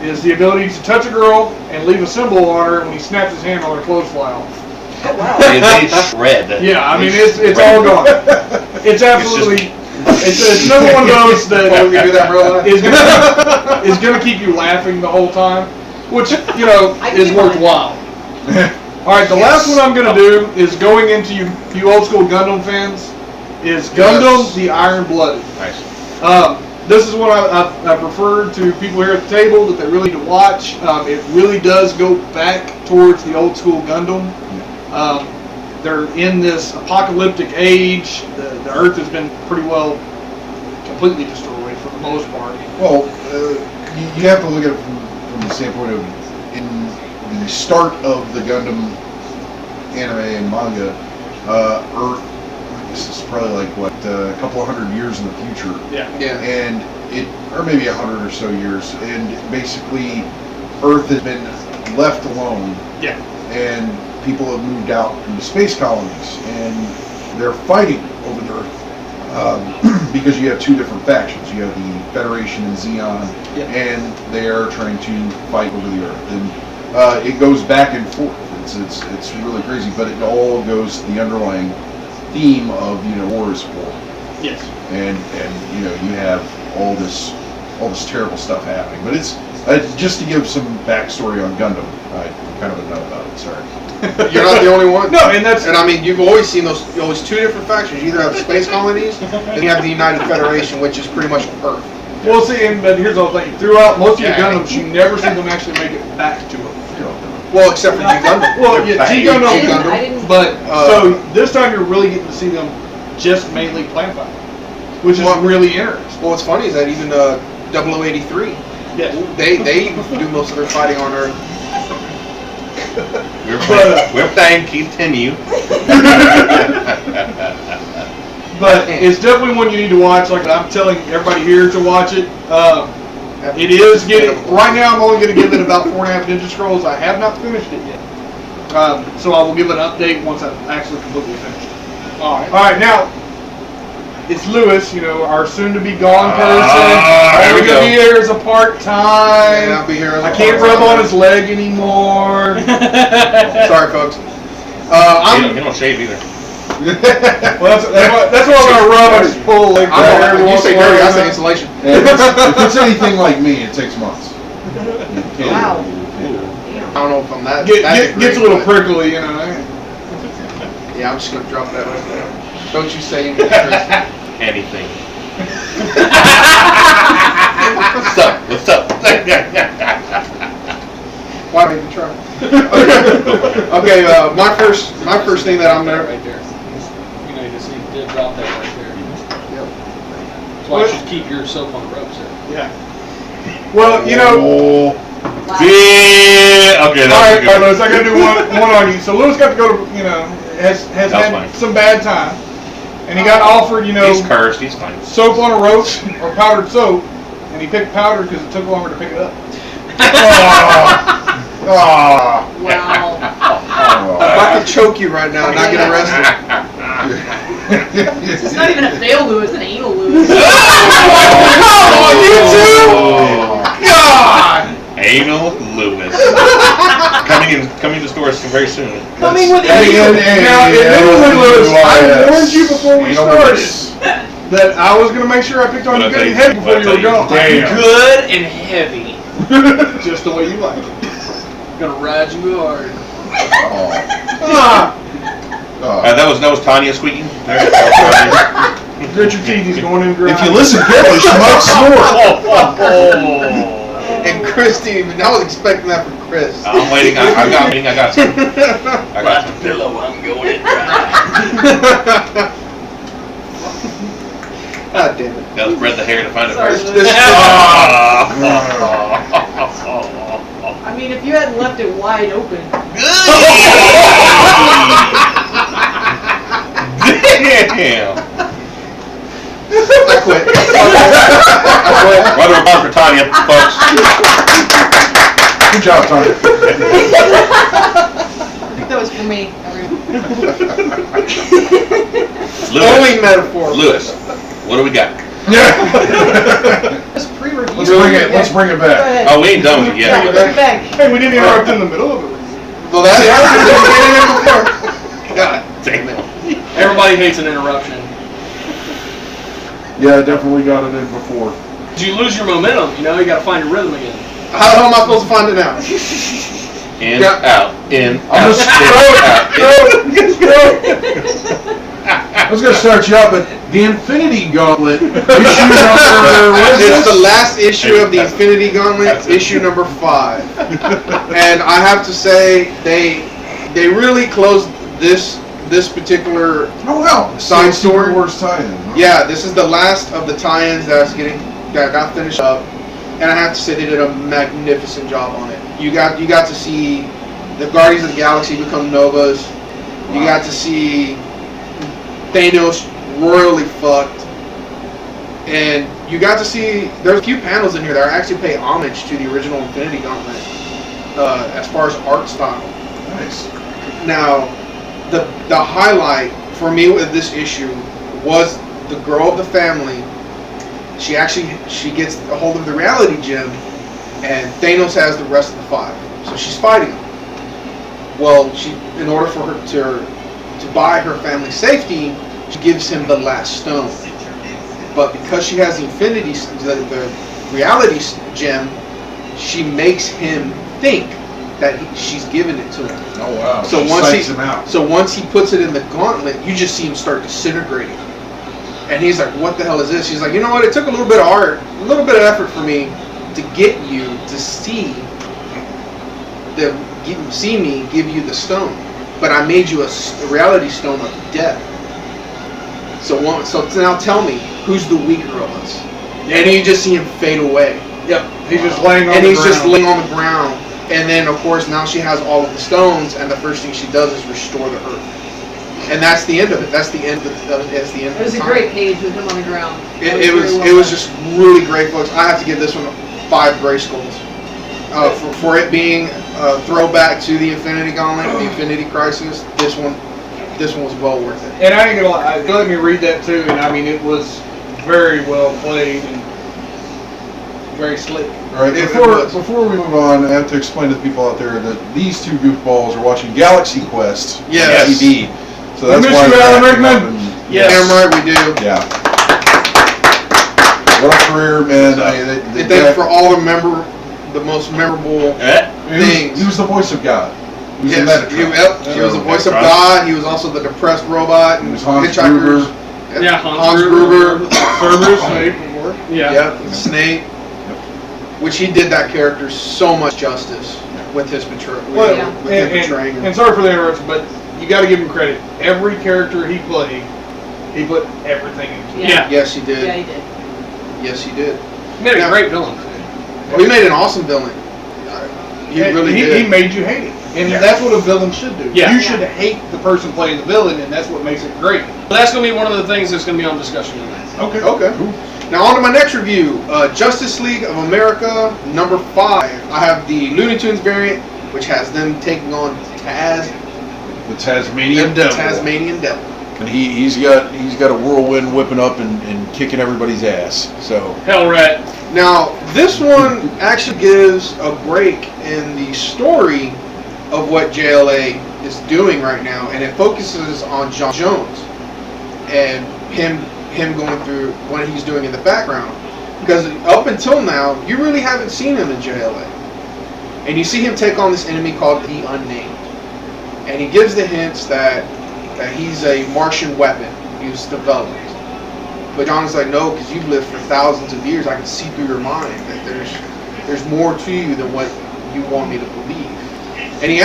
[SPEAKER 6] is the ability to touch a girl and leave a symbol on her, and when he snaps his hand on her clothes fly off.
[SPEAKER 2] Oh, wow.
[SPEAKER 5] They shred.
[SPEAKER 6] Yeah, I mean, it's all gone. It's absolutely, it's another one of those that
[SPEAKER 4] we do that real life?
[SPEAKER 6] is going to keep you laughing the whole time, which,
[SPEAKER 2] I
[SPEAKER 6] is
[SPEAKER 2] keep
[SPEAKER 6] worthwhile. All right, the last one I'm going to do is going into you old school Gundam fans, is Gundam
[SPEAKER 3] Yes.
[SPEAKER 6] the Iron Blooded.
[SPEAKER 5] Nice.
[SPEAKER 6] This is one I've referred to people here at the table that they really need to watch. It really does go back towards the old school Gundam. They're in this apocalyptic age. The Earth has been pretty well completely destroyed for the most part.
[SPEAKER 3] Well, you have to look at it from the standpoint of in the start of the Gundam anime and manga, Earth. This is probably like a couple of hundred years in the future.
[SPEAKER 6] Yeah.
[SPEAKER 3] And or maybe 100 or so years, and basically Earth has been left alone.
[SPEAKER 6] Yeah.
[SPEAKER 3] And people have moved out into space colonies, and they're fighting over the Earth because you have two different factions. You have the Federation and Xeon, and they are trying to fight over the Earth, and it goes back and forth. It's really crazy, but it all goes to the underlying theme of war is war.
[SPEAKER 6] Yes.
[SPEAKER 3] And you have all this terrible stuff happening. But it's just to give some backstory on Gundam. I'm kind of a nut about it. Sorry.
[SPEAKER 4] You're not the only one.
[SPEAKER 6] No, and
[SPEAKER 4] I mean, you've always seen those two different factions. You either have the space colonies, and you have the United Federation, which is pretty much Earth.
[SPEAKER 6] Well, see, but here's the whole thing. Throughout most of your Gundams, you never see them actually make it back to Earth.
[SPEAKER 4] Well, except for G Gundam.
[SPEAKER 6] Well, yeah, G Gundam.
[SPEAKER 2] I didn't.
[SPEAKER 6] But so this time you're really getting to see them just mainly plan fight, which is really interesting.
[SPEAKER 4] Well, what's funny is that even 0083,
[SPEAKER 6] Yes.
[SPEAKER 4] they do most of their fighting on Earth.
[SPEAKER 5] We're playing continue.
[SPEAKER 6] But it's definitely one you need to watch. Like I'm telling everybody here to watch it. It is getting, right now I'm only going to give it about 4.5 Ninja Scrolls. I have not finished it yet. So I will give an update once I've actually completely finished it. Alright, now, it's Lewis, our soon-to-be gone person.
[SPEAKER 5] Here we
[SPEAKER 6] Only
[SPEAKER 5] go.
[SPEAKER 6] going to be here as a part-time.
[SPEAKER 4] Yeah, I'll be here as a
[SPEAKER 6] I can't
[SPEAKER 4] part-time.
[SPEAKER 6] rub on his leg anymore.
[SPEAKER 4] Sorry, folks.
[SPEAKER 5] You don't shave either.
[SPEAKER 6] Well, that's what I'm going to rub. I just pull like that.
[SPEAKER 4] You say dirty, I say insulation.
[SPEAKER 3] If it's anything like me, it takes months.
[SPEAKER 2] Wow.
[SPEAKER 4] I don't know if I'm that.
[SPEAKER 6] Gets a little prickly,
[SPEAKER 4] Yeah, I'm just gonna drop that right there. Don't you say anything, Chris.
[SPEAKER 5] Anything. What's up?
[SPEAKER 4] Okay, my first thing that I'm gonna.
[SPEAKER 1] Right there. You know, you just need to drop that right there.
[SPEAKER 4] Yep.
[SPEAKER 1] That's why you should keep your soap on the ropes there.
[SPEAKER 6] Yeah. Well, you know.
[SPEAKER 3] Oh,
[SPEAKER 5] Yeah. Okay.
[SPEAKER 6] All right,
[SPEAKER 5] That's
[SPEAKER 6] Carlos, I gotta do one on you. So Lewis got to go to, has
[SPEAKER 5] That's
[SPEAKER 6] had
[SPEAKER 5] fine.
[SPEAKER 6] some bad time, and he got offered,
[SPEAKER 5] He's cursed. He's fine.
[SPEAKER 6] soap on a rope or powdered soap, and he picked powder because it took longer to pick it up.
[SPEAKER 3] ah,
[SPEAKER 2] Wow.
[SPEAKER 4] If I could choke you right now and not get arrested.
[SPEAKER 2] This is not even a fail Lewis, it's an anal Lewis.
[SPEAKER 4] You too? God!
[SPEAKER 5] Anal Lewis. coming to stores very soon.
[SPEAKER 2] Coming with
[SPEAKER 3] Hey,
[SPEAKER 2] anal.
[SPEAKER 6] Now, admittedly, Lewis, I warned you before we
[SPEAKER 3] Anal
[SPEAKER 6] started
[SPEAKER 3] Lewis.
[SPEAKER 6] that I was gonna make sure I picked on
[SPEAKER 5] But
[SPEAKER 6] you
[SPEAKER 5] I
[SPEAKER 6] good and
[SPEAKER 5] tell
[SPEAKER 6] heavy
[SPEAKER 5] you-
[SPEAKER 6] before
[SPEAKER 5] but I
[SPEAKER 6] you were
[SPEAKER 5] tell
[SPEAKER 6] gone.
[SPEAKER 3] Damn.
[SPEAKER 1] Good and heavy.
[SPEAKER 6] Just the way you like it.
[SPEAKER 1] Gonna ride you hard.
[SPEAKER 6] Ah,
[SPEAKER 5] That was Tanya squeaking.
[SPEAKER 6] grit your teeth, he's going in dry.
[SPEAKER 3] If you listen carefully, she might snore.
[SPEAKER 4] And Chris didn't even. I was expecting that from Chris.
[SPEAKER 5] I'm waiting. I got some. I got some.
[SPEAKER 1] Pillow, I'm going in.
[SPEAKER 4] God damn it.
[SPEAKER 5] Gotta spread the hair to find it
[SPEAKER 2] Sorry,
[SPEAKER 5] first.
[SPEAKER 2] Lewis.
[SPEAKER 5] Oh.
[SPEAKER 2] I mean, if you hadn't left it wide open.
[SPEAKER 5] Damn.
[SPEAKER 4] I quit.
[SPEAKER 5] Round of applause for Tanya, folks.
[SPEAKER 3] Good job, Tony.
[SPEAKER 2] That was for me, everyone.
[SPEAKER 4] Only metaphor.
[SPEAKER 5] Lewis, what do we got?
[SPEAKER 2] Just pre-review.
[SPEAKER 3] Let's bring it
[SPEAKER 2] Go
[SPEAKER 3] back.
[SPEAKER 2] ahead.
[SPEAKER 5] Oh, we ain't done with it
[SPEAKER 2] Yeah,
[SPEAKER 5] yet.
[SPEAKER 2] bring it back.
[SPEAKER 6] Hey, we didn't interrupt in the middle of it.
[SPEAKER 4] Well, that's before. God.
[SPEAKER 5] Damn it.
[SPEAKER 1] Everybody hates an interruption.
[SPEAKER 3] Yeah, I definitely got it in before.
[SPEAKER 1] Did you lose your momentum? You know, you gotta find your rhythm again.
[SPEAKER 4] How am I supposed to find it out?
[SPEAKER 5] In,
[SPEAKER 4] Yeah.
[SPEAKER 5] out, in,
[SPEAKER 3] I'm
[SPEAKER 5] out,
[SPEAKER 3] just
[SPEAKER 5] in, out,
[SPEAKER 3] I was gonna start you out, but the Infinity Gauntlet issue number. What is
[SPEAKER 4] It's the
[SPEAKER 3] this?
[SPEAKER 4] last issue of the Infinity Gauntlet, issue number 5. And I have to say, they really closed this particular.
[SPEAKER 3] Oh wow!
[SPEAKER 4] Side
[SPEAKER 3] Secret
[SPEAKER 4] story?
[SPEAKER 3] Wars tie-in. Huh?
[SPEAKER 4] Yeah, this is the last of the tie-ins that got finished up, and I have to say they did a magnificent job on it. You got to see the Guardians of the Galaxy become Novas. You got to see Thanos royally fucked, and you got to see there's a few panels in here that actually pay homage to the original Infinity Gauntlet as far as art style.
[SPEAKER 3] Nice.
[SPEAKER 4] Now, the highlight for me with this issue was the girl of the family. She gets a hold of the reality gem, and Thanos has the rest of the 5. So she's fighting him. Well, in order for her to buy her family's safety, she gives him the last stone. But because she has the the reality gem, she makes him think that she's giving it to him.
[SPEAKER 3] Oh wow!
[SPEAKER 4] So
[SPEAKER 3] She
[SPEAKER 4] once
[SPEAKER 3] psychs him out.
[SPEAKER 4] once he puts it in the gauntlet, you just see him start disintegrating. And he's like, "What the hell is this?" He's like, "You know what? It took a little bit of art, a little bit of effort for me to get you to see me give you the stone, but I made you a reality stone of death. So now tell me, who's the weaker of us?" And you just see him fade away.
[SPEAKER 6] Yep. He's just laying on
[SPEAKER 4] And
[SPEAKER 6] the
[SPEAKER 4] he's
[SPEAKER 6] ground.
[SPEAKER 4] just laying on the ground. And then, of course, now she has all of the stones, and the first thing she does is restore the earth. And that's the end of it. That's the end of the
[SPEAKER 2] It was a
[SPEAKER 4] time.
[SPEAKER 2] great page with him on the ground.
[SPEAKER 4] It was just really great, folks. I have to give this one 5 gray skulls. For it being a throwback to the Infinity Gauntlet, the Infinity Crisis, this one was well worth it.
[SPEAKER 6] And I ain't gonna lie, let me read that too, and I mean, it was very well played and very slick.
[SPEAKER 3] All right,
[SPEAKER 4] It
[SPEAKER 3] before
[SPEAKER 4] was.
[SPEAKER 3] we move on, I have to explain to the people out there that these two goofballs are watching Galaxy Quest
[SPEAKER 4] Yes.
[SPEAKER 3] TV. So
[SPEAKER 6] We
[SPEAKER 3] that's
[SPEAKER 6] miss
[SPEAKER 3] why
[SPEAKER 6] you,
[SPEAKER 3] they're
[SPEAKER 6] Alan
[SPEAKER 3] acting
[SPEAKER 6] Rickman.
[SPEAKER 3] up and-
[SPEAKER 1] Yes.
[SPEAKER 4] Damn right we do.
[SPEAKER 3] Yeah. What a career, man!
[SPEAKER 4] And thank you for all the most memorable things.
[SPEAKER 3] He was the voice of God. He was
[SPEAKER 4] Yes,
[SPEAKER 3] the Metatron.
[SPEAKER 4] he was the voice of
[SPEAKER 5] Metatron.
[SPEAKER 4] God. He was also the depressed robot
[SPEAKER 3] He
[SPEAKER 4] and
[SPEAKER 3] was Hans
[SPEAKER 4] Hitchhiker's.
[SPEAKER 3] Gruber.
[SPEAKER 1] Yeah,
[SPEAKER 4] Hans Gruber.
[SPEAKER 6] Cerberus, Snape, of course.
[SPEAKER 1] Yeah.
[SPEAKER 4] Yep, Snape. Which he did that character so much justice. with his portrayal.
[SPEAKER 6] Well,
[SPEAKER 2] Yeah.
[SPEAKER 4] With him portraying him.
[SPEAKER 6] and sorry for the interruption, but you got to give him credit. Every character he played, he put everything into it.
[SPEAKER 1] Yeah.
[SPEAKER 4] Yes, he did.
[SPEAKER 2] Yeah, he did.
[SPEAKER 4] Yes, he did.
[SPEAKER 1] He made a
[SPEAKER 4] Yeah.
[SPEAKER 1] great villain.
[SPEAKER 4] Well, he made an awesome villain. He really did.
[SPEAKER 6] He made you hate it, and
[SPEAKER 1] Yeah.
[SPEAKER 6] that's what a villain should do.
[SPEAKER 1] Yeah.
[SPEAKER 6] You should hate the person playing the villain, and that's what makes it great.
[SPEAKER 1] But that's going to be one of the things that's going to be on discussion tonight.
[SPEAKER 6] Okay.
[SPEAKER 4] Okay. Now on to my next review. Justice League of America number 5. I have the Looney Tunes variant, which has them taking on
[SPEAKER 3] The Tasmanian Devil.
[SPEAKER 4] Tasmanian Devil.
[SPEAKER 3] And he's got a whirlwind whipping up and kicking everybody's ass. So
[SPEAKER 1] Hellrat.
[SPEAKER 4] Now, this one actually gives a break in the story of what JLA is doing right now, and it focuses on John Jones and him going through what he's doing in the background. Because up until now, you really haven't seen him in JLA. And you see him take on this enemy called the Unnamed. And he gives the hints that he's a Martian weapon he's developed. But John is like, no, because you've lived for thousands of years. I can see through your mind that there's more to you than what you want me to believe. And he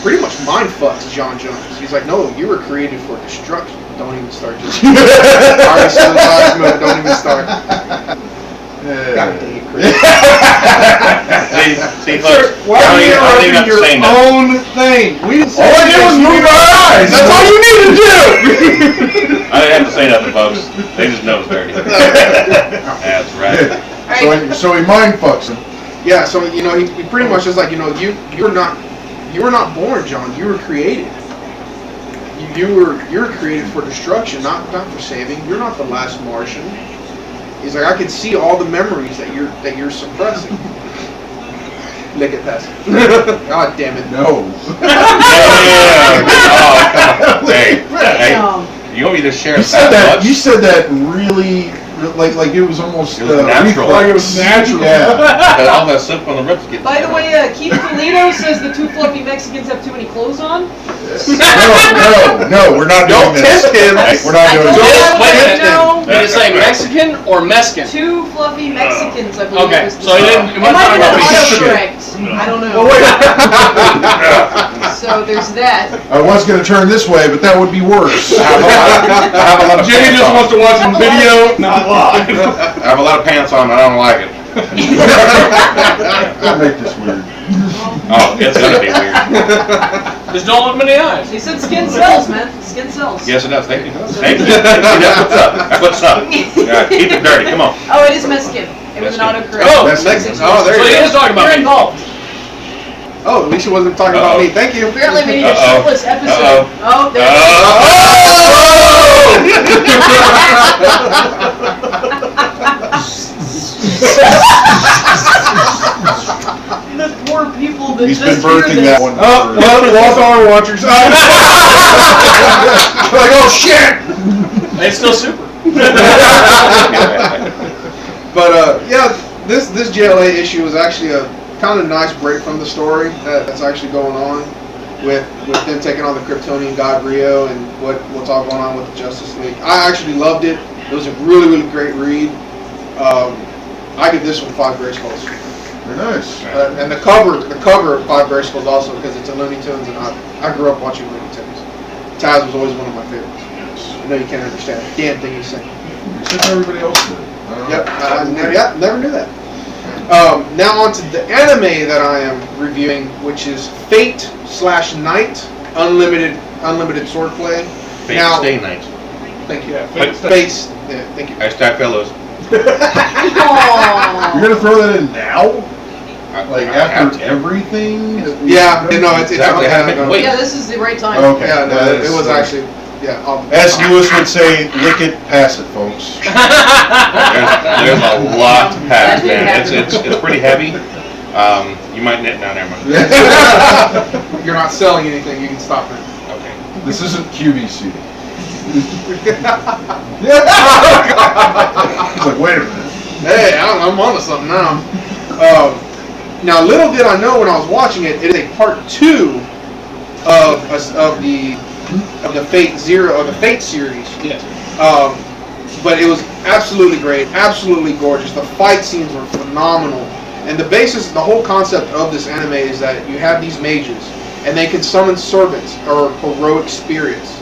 [SPEAKER 4] pretty much mind fucks John Jones. He's like, no, you were created for destruction. Don't even start just. Already said the last minute, don't even start. God damn it, Chris.
[SPEAKER 5] See,
[SPEAKER 6] Sir,
[SPEAKER 5] folks,
[SPEAKER 6] why are you
[SPEAKER 5] I don't even
[SPEAKER 6] interrupting
[SPEAKER 5] have to
[SPEAKER 6] your
[SPEAKER 5] say nothing.
[SPEAKER 6] own thing? We didn't say
[SPEAKER 3] all I did was move my eyes. That's all you need to do.
[SPEAKER 5] I didn't have to say nothing, folks. They just know it's dirty. That's right.
[SPEAKER 3] So he mind fucks him.
[SPEAKER 4] Yeah, so he pretty much is like, you're not born, John. You were created. You're created for destruction, not for saving. You're not the last Martian. He's like, I can see all the memories that you're suppressing. Lick it, pass it. God damn it.
[SPEAKER 3] No.
[SPEAKER 5] Hey, you want me to share
[SPEAKER 3] You said
[SPEAKER 5] that
[SPEAKER 3] that. You said that really, like it was almost
[SPEAKER 5] It was natural.
[SPEAKER 6] like it was natural.
[SPEAKER 3] Yeah.
[SPEAKER 5] much? All that slip on the rips get.
[SPEAKER 2] By the way, Keith Toledo says the two fluffy Mexicans have too many clothes on.
[SPEAKER 3] No, we're not
[SPEAKER 4] Don't
[SPEAKER 3] doing this.
[SPEAKER 4] tempt him.
[SPEAKER 3] We're not doing
[SPEAKER 2] I
[SPEAKER 3] this.
[SPEAKER 2] don't
[SPEAKER 1] Wait a minute.
[SPEAKER 2] know.
[SPEAKER 1] Did it say Mexican or Mescan?
[SPEAKER 2] Two fluffy Mexicans, I believe.
[SPEAKER 1] Okay,
[SPEAKER 2] was the
[SPEAKER 1] so he didn't.
[SPEAKER 2] it
[SPEAKER 1] It wasn't
[SPEAKER 2] might
[SPEAKER 1] talking
[SPEAKER 2] have
[SPEAKER 1] about
[SPEAKER 2] been
[SPEAKER 1] me.
[SPEAKER 2] autocorrect. I don't know.
[SPEAKER 6] Well, wait.
[SPEAKER 2] So there's that.
[SPEAKER 3] I was going to turn this way, but that would be worse.
[SPEAKER 5] I have a lot of
[SPEAKER 6] Jenny
[SPEAKER 5] pants
[SPEAKER 6] just
[SPEAKER 5] on.
[SPEAKER 6] wants to watch some video, not live.
[SPEAKER 5] I have a lot of pants on, and I don't like it.
[SPEAKER 3] Don't make this weird.
[SPEAKER 5] Oh, it's gonna be weird.
[SPEAKER 1] Just don't look him in the eyes.
[SPEAKER 2] He said skin cells, man. Skin cells.
[SPEAKER 5] Yes, it does. Thank you. Thank you. See, that's what's up. Yeah, keep it dirty. Come on.
[SPEAKER 2] Oh, it is Mexican. It was an autocorrect.
[SPEAKER 1] Oh,
[SPEAKER 3] That's
[SPEAKER 4] Mexican.
[SPEAKER 3] Mexican.
[SPEAKER 4] Oh, there
[SPEAKER 1] So he
[SPEAKER 4] you
[SPEAKER 1] is
[SPEAKER 4] go.
[SPEAKER 1] talking about
[SPEAKER 2] You're
[SPEAKER 1] me.
[SPEAKER 2] involved.
[SPEAKER 4] Oh, at least he wasn't talking about me. Thank you.
[SPEAKER 2] Apparently we need a
[SPEAKER 5] Uh-oh.
[SPEAKER 2] shirtless episode.
[SPEAKER 5] Uh-oh.
[SPEAKER 2] Oh, there it is. The poor people that
[SPEAKER 3] He's been
[SPEAKER 2] just hear
[SPEAKER 3] birthing
[SPEAKER 2] this.
[SPEAKER 3] that one.
[SPEAKER 6] Oh, well, lost all our watchers.
[SPEAKER 3] Like, oh shit!
[SPEAKER 1] It's still super.
[SPEAKER 4] But yeah, this JLA issue was actually a kind of nice break from the story that's actually going on with them taking on the Kryptonian god Rio and what's all going on with the Justice League. I actually loved it. It was a really, really great read. I give this one 5 gray skulls.
[SPEAKER 3] Very nice.
[SPEAKER 4] And the cover of 5 gray skulls also, because it's a Looney Tunes, and I grew up watching Looney Tunes. Taz was always one of my favorites. I know you can't understand a damn thing he's saying.
[SPEAKER 3] Except everybody else did. I don't know.
[SPEAKER 4] Yep, never knew that. Now on to the anime that I am reviewing, which is Fate/Night Unlimited Swordplay.
[SPEAKER 5] Fate
[SPEAKER 4] Now-
[SPEAKER 5] stay night.
[SPEAKER 4] Thank you.
[SPEAKER 6] Yeah,
[SPEAKER 4] Face. Yeah, thank you.
[SPEAKER 5] Hashtag fellows.
[SPEAKER 2] Aww.
[SPEAKER 3] You're gonna throw that in now? Like
[SPEAKER 5] I have
[SPEAKER 3] after
[SPEAKER 5] to.
[SPEAKER 3] everything? that we've
[SPEAKER 4] Yeah,
[SPEAKER 3] done?
[SPEAKER 4] no, it's
[SPEAKER 5] Exactly, I had to make
[SPEAKER 4] on-
[SPEAKER 5] them wait.
[SPEAKER 2] Yeah, this is the right time.
[SPEAKER 3] Okay.
[SPEAKER 4] Yeah, no,
[SPEAKER 3] that
[SPEAKER 4] it
[SPEAKER 3] is,
[SPEAKER 4] was actually. Yeah.
[SPEAKER 3] As Lewis would say, lick it, pass it, folks.
[SPEAKER 5] There's a lot to pass,
[SPEAKER 2] That did
[SPEAKER 5] man.
[SPEAKER 2] happen.
[SPEAKER 5] It's pretty heavy. You might net now, never mind.
[SPEAKER 4] You're not selling anything. You can stop it.
[SPEAKER 5] Okay.
[SPEAKER 3] This isn't QVC. He's like, wait a minute.
[SPEAKER 4] Hey, I'm onto something now. Now, little did I know when I was watching it, it is a part 2 of the Fate Zero of the Fate series.
[SPEAKER 6] Yes.
[SPEAKER 4] But it was absolutely great, absolutely gorgeous. The fight scenes were phenomenal. And the whole concept of this anime is that you have these mages, and they can summon servants or heroic spirits,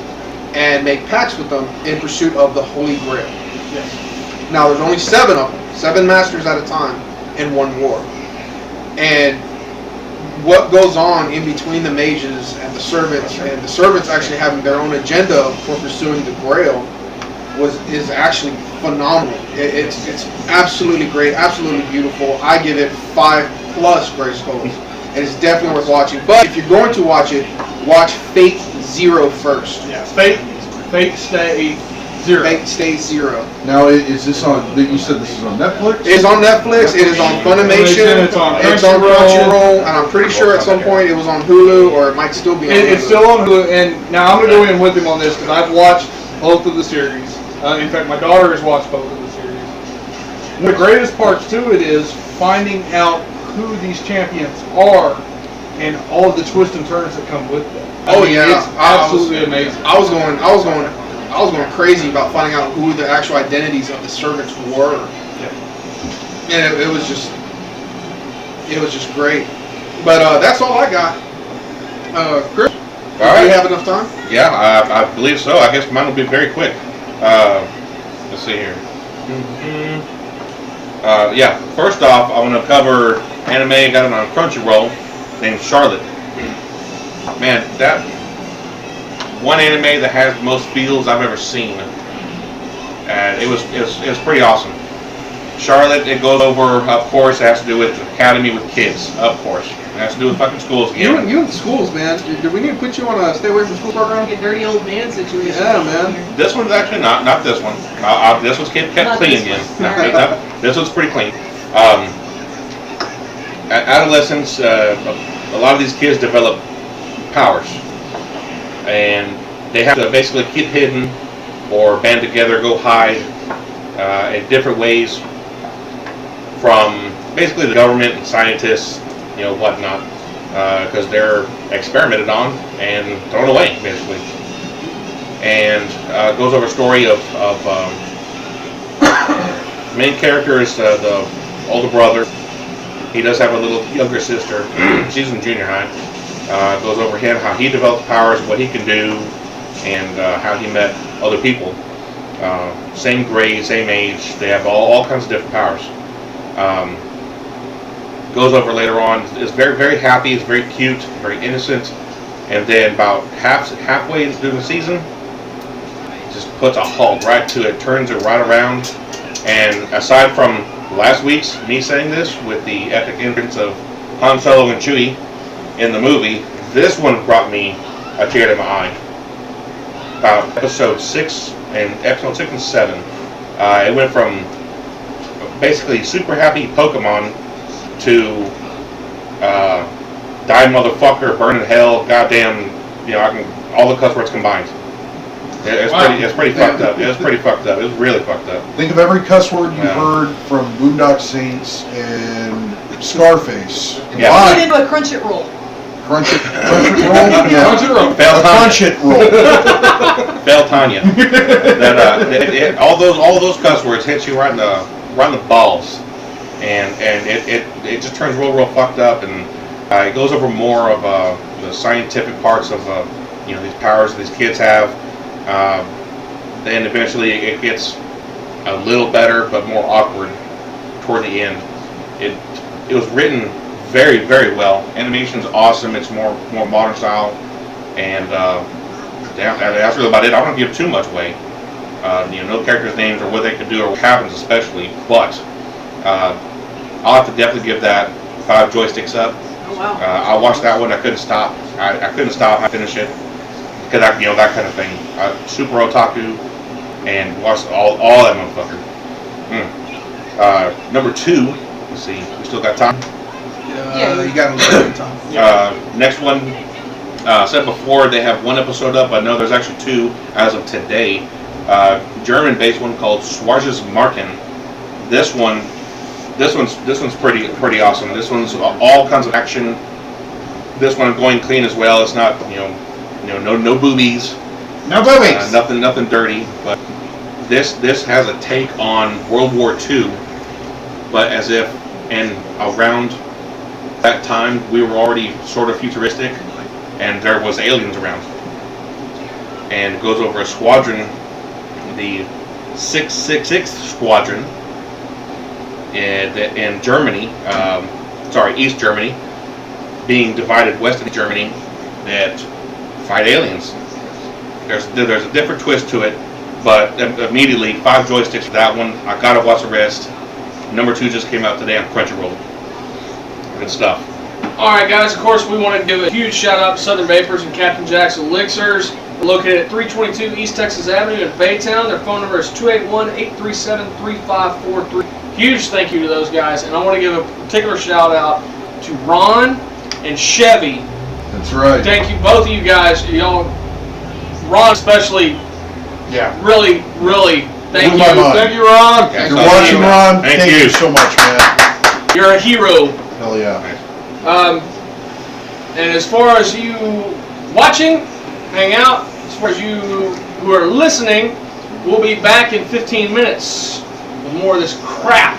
[SPEAKER 4] and make pacts with them in pursuit of the Holy Grail.
[SPEAKER 6] Yes.
[SPEAKER 4] Now, there's only 7 of them, 7 masters at a time in one war. And what goes on in between the mages and the servants actually having their own agenda for pursuing the Grail is actually phenomenal. It's absolutely great, absolutely beautiful. I give it 5+ gray skulls. It is definitely worth watching. But if you're going to watch it, watch Fate Zero first.
[SPEAKER 6] Yeah, Fate Stay Zero.
[SPEAKER 4] Fate Stay Zero.
[SPEAKER 3] Now, is this on? You said this is on Netflix?
[SPEAKER 4] It's on Netflix. It is on Funimation.
[SPEAKER 6] It's on
[SPEAKER 4] Crunchyroll, and I'm pretty sure at some point it was on Hulu, or it might still be on Hulu.
[SPEAKER 6] It's still on Hulu, and now I'm going to go in with him on this because I've watched both of the series. In fact, my daughter has watched both of the series. One of the greatest parts to it is finding out who these champions are and all of the twists and turns that come with them.
[SPEAKER 4] Oh yeah,
[SPEAKER 6] it's absolutely amazing.
[SPEAKER 4] I was going crazy about finding out who the actual identities of the servants were.
[SPEAKER 6] Yeah.
[SPEAKER 4] And it was just great. But that's all I got. Chris, do you have enough time?
[SPEAKER 5] Yeah, I believe so. I guess mine will be very quick. Let's see here. Yeah, first off, I want to cover anime. Got it on Crunchyroll, named Charlotte. Man, that one anime that has the most feels I've ever seen. And it was pretty awesome. Charlotte, it goes over, of course, it has to do with academy with kids, of course. It has to do with fucking schools again.
[SPEAKER 4] You in schools, man. Do we need to put you on a stay away from school program?
[SPEAKER 2] Like a dirty old man situation.
[SPEAKER 4] Yeah, man.
[SPEAKER 5] This one's actually not this one. This one's kept
[SPEAKER 2] Not
[SPEAKER 5] clean
[SPEAKER 2] this
[SPEAKER 5] again.
[SPEAKER 2] one.
[SPEAKER 5] No, this one's pretty clean. At adolescence, a lot of these kids develop powers, and they have to basically keep hidden or band together, go hide in different ways from basically the government and scientists, whatnot, because they're experimented on and thrown away, basically. And goes over a story of main character is the older brother. He does have a little younger sister. She's in junior high. Goes over him, how he developed powers, what he can do, and how he met other people. Same grade, same age. They have all kinds of different powers. Goes over later on. Is very, very happy. It's very cute, very innocent. And then about halfway through the season, just puts a halt right to it, turns it right around. And aside from last week's me saying this with the epic entrance of Han Solo and Chewie in the movie, this one brought me a tear to my eye. About episode 6 and 7, it went from basically super happy Pokemon to die motherfucker, burn in hell, goddamn, all the cuss words combined. It's pretty fucked up. It was pretty fucked up. It was really fucked up.
[SPEAKER 3] Think of every cuss word you heard from Boondock Saints and Scarface.
[SPEAKER 5] Yeah.
[SPEAKER 2] Put it into a crunch it roll.
[SPEAKER 3] Crunch it roll? Yeah.
[SPEAKER 6] Crunch it roll.
[SPEAKER 3] Crunch it roll.
[SPEAKER 5] Fail Tanya. All those cuss words hit you right in the balls, and it just turns real fucked up, and it goes over more of the scientific parts of these powers that these kids have. Then eventually it gets a little better, but more awkward toward the end. It was written very, very well. Animation's awesome. It's more modern style, and that's really about it. I don't want to give too much away. No characters' names or what they could do or what happens, especially. But I'll have to definitely give that 5 joysticks up.
[SPEAKER 2] Oh wow.
[SPEAKER 5] I watched that one. I couldn't stop. I couldn't stop. I finished it. Because that kind of thing. Super otaku, and watched all that motherfucker. Number 2. Let's see. We still got time.
[SPEAKER 4] You got a little bit of time.
[SPEAKER 5] Next one. Said before they have 1 episode up. I know there's actually 2 as of today. German-based one called Schwarzes Marken. This one's pretty awesome. This one's all kinds of action. This one going clean as well. It's not no boobies.
[SPEAKER 4] No boobies.
[SPEAKER 5] Nothing dirty. But this has a take on World War II, but as if and around that time we were already sort of futuristic, and there was aliens around. And it goes over a squadron, the 666 Squadron in Germany, East Germany, being divided west of Germany, that fight aliens. There's a different twist to it, but immediately 5 joysticks for that one. I gotta watch the rest. Number 2 just came out today on Crunchyroll. Good stuff.
[SPEAKER 1] Alright guys, of course we want to give a huge shout out to Southern Vapors and Captain Jack's Elixirs. We're located at 322 East Texas Avenue in Baytown. Their phone number is 281-837-3543. Huge thank you to those guys, and I want to give a particular shout out to Ron and Chevy.
[SPEAKER 3] That's right.
[SPEAKER 1] Thank you, both of you guys. Y'all, Ron especially, really, thank
[SPEAKER 3] Blew my
[SPEAKER 1] you.
[SPEAKER 3] mind.
[SPEAKER 6] Thank you, Ron.
[SPEAKER 5] Yeah,
[SPEAKER 3] You're watching, Ron.
[SPEAKER 5] Thank you
[SPEAKER 3] so much, man.
[SPEAKER 1] You're a hero.
[SPEAKER 3] Hell yeah.
[SPEAKER 1] And as far as you watching, hang out, as far as you who are listening, we'll be back in 15 minutes with more of this crap.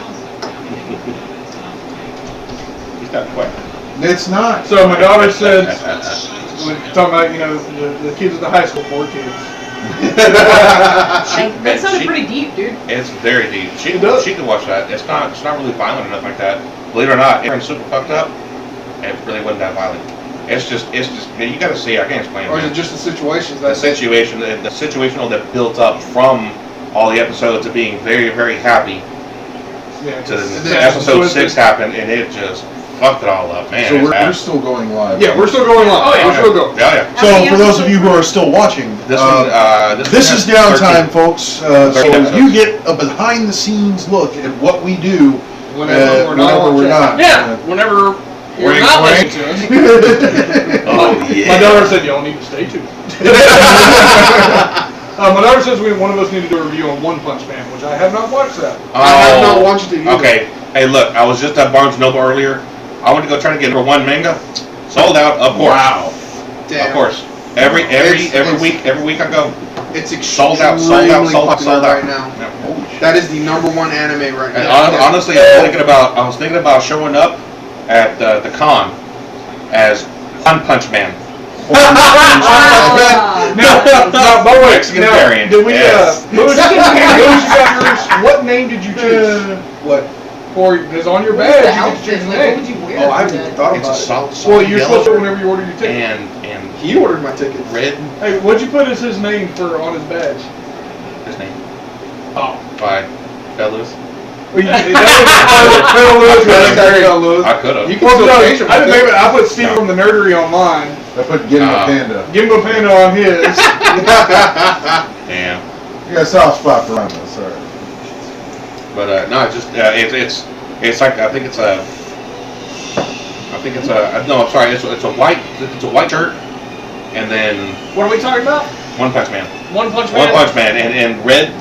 [SPEAKER 5] He's not quick.
[SPEAKER 3] It's not.
[SPEAKER 6] So my daughter said, we're talking about, the kids at the high school, 4 kids.
[SPEAKER 2] That sounded pretty deep, dude.
[SPEAKER 5] It's very deep. She
[SPEAKER 6] It does.
[SPEAKER 5] can watch that. It's not really violent or nothing like that. Believe it or not, it's super fucked up. It really wasn't that violent. It's just man, you gotta see. I can't explain.
[SPEAKER 4] Or is
[SPEAKER 5] Man.
[SPEAKER 4] it just the situations
[SPEAKER 5] The situational that built up from all the episodes of being very, very happy
[SPEAKER 6] Yeah,
[SPEAKER 5] to
[SPEAKER 6] just-
[SPEAKER 5] the episode 6 happened, and it just fucked it all up, man.
[SPEAKER 3] So
[SPEAKER 5] it's
[SPEAKER 3] we're
[SPEAKER 5] bad.
[SPEAKER 3] still going live.
[SPEAKER 6] Yeah, we're still going live.
[SPEAKER 1] Oh, yeah.
[SPEAKER 6] We're still going.
[SPEAKER 5] Yeah.
[SPEAKER 3] So for those of you who are still watching,
[SPEAKER 5] This one,
[SPEAKER 3] this is downtime,
[SPEAKER 5] 13.
[SPEAKER 3] folks. So
[SPEAKER 5] 13 episodes.
[SPEAKER 3] you get a behind-the-scenes look at what we do
[SPEAKER 6] Whenever we're not on chat.
[SPEAKER 1] Yeah, whenever you're
[SPEAKER 3] Wink,
[SPEAKER 1] not
[SPEAKER 3] wink.
[SPEAKER 1] listening to us.
[SPEAKER 5] Oh yeah.
[SPEAKER 6] My daughter said y'all need to stay tuned. My daughter says one of us need to do a review on One Punch Man, which I have not watched that.
[SPEAKER 4] I have not watched it either.
[SPEAKER 5] Okay. Hey, look, I was just at Barnes & Noble earlier. I went to go try to get number 1 manga. Sold out, of course.
[SPEAKER 3] Wow.
[SPEAKER 4] Damn.
[SPEAKER 5] Of course. Every
[SPEAKER 4] It's-
[SPEAKER 5] week I go.
[SPEAKER 4] It's
[SPEAKER 5] Sold
[SPEAKER 4] extremely
[SPEAKER 5] out, sold out,
[SPEAKER 4] popular
[SPEAKER 5] sold out.
[SPEAKER 4] right now.
[SPEAKER 5] Yeah.
[SPEAKER 4] That is the #1 anime right
[SPEAKER 5] And
[SPEAKER 4] now.
[SPEAKER 5] honestly, I was thinking about showing up at the con as One Punch Man.
[SPEAKER 6] Now, by the way,
[SPEAKER 5] Mexican variant,
[SPEAKER 6] did we,
[SPEAKER 5] yes.
[SPEAKER 6] what name did you choose?
[SPEAKER 4] What?
[SPEAKER 6] Because on your
[SPEAKER 2] What is the
[SPEAKER 6] badge, you
[SPEAKER 2] outfit?
[SPEAKER 6] get to choose a
[SPEAKER 2] Like, what
[SPEAKER 6] name.
[SPEAKER 2] would you wear?
[SPEAKER 4] Oh, I
[SPEAKER 2] for
[SPEAKER 4] haven't
[SPEAKER 2] that?
[SPEAKER 4] even thought
[SPEAKER 5] It's a
[SPEAKER 4] about it.
[SPEAKER 5] salt.
[SPEAKER 6] Well, you're supposed to
[SPEAKER 5] yellow
[SPEAKER 6] whenever you order your ticket.
[SPEAKER 5] and
[SPEAKER 4] He ordered my ticket.
[SPEAKER 5] red.
[SPEAKER 6] Hey, what'd you put as his name on his badge?
[SPEAKER 5] His name
[SPEAKER 6] Oh.
[SPEAKER 5] by fellas.
[SPEAKER 6] Well, I
[SPEAKER 5] I could have.
[SPEAKER 4] You can still change it.
[SPEAKER 6] I didn't name it. I put Steve from the Nerdery on mine.
[SPEAKER 3] I put Get him a Panda.
[SPEAKER 6] Give him a panda on his.
[SPEAKER 5] Damn.
[SPEAKER 3] You got a soft spot for Rhino, sorry.
[SPEAKER 5] But no, it's just it's like I think it's a no, I'm sorry, it's a white shirt, and then
[SPEAKER 1] What are we talking about?
[SPEAKER 5] One Punch Man.
[SPEAKER 1] One Punch Man?
[SPEAKER 5] One Punch Man, and red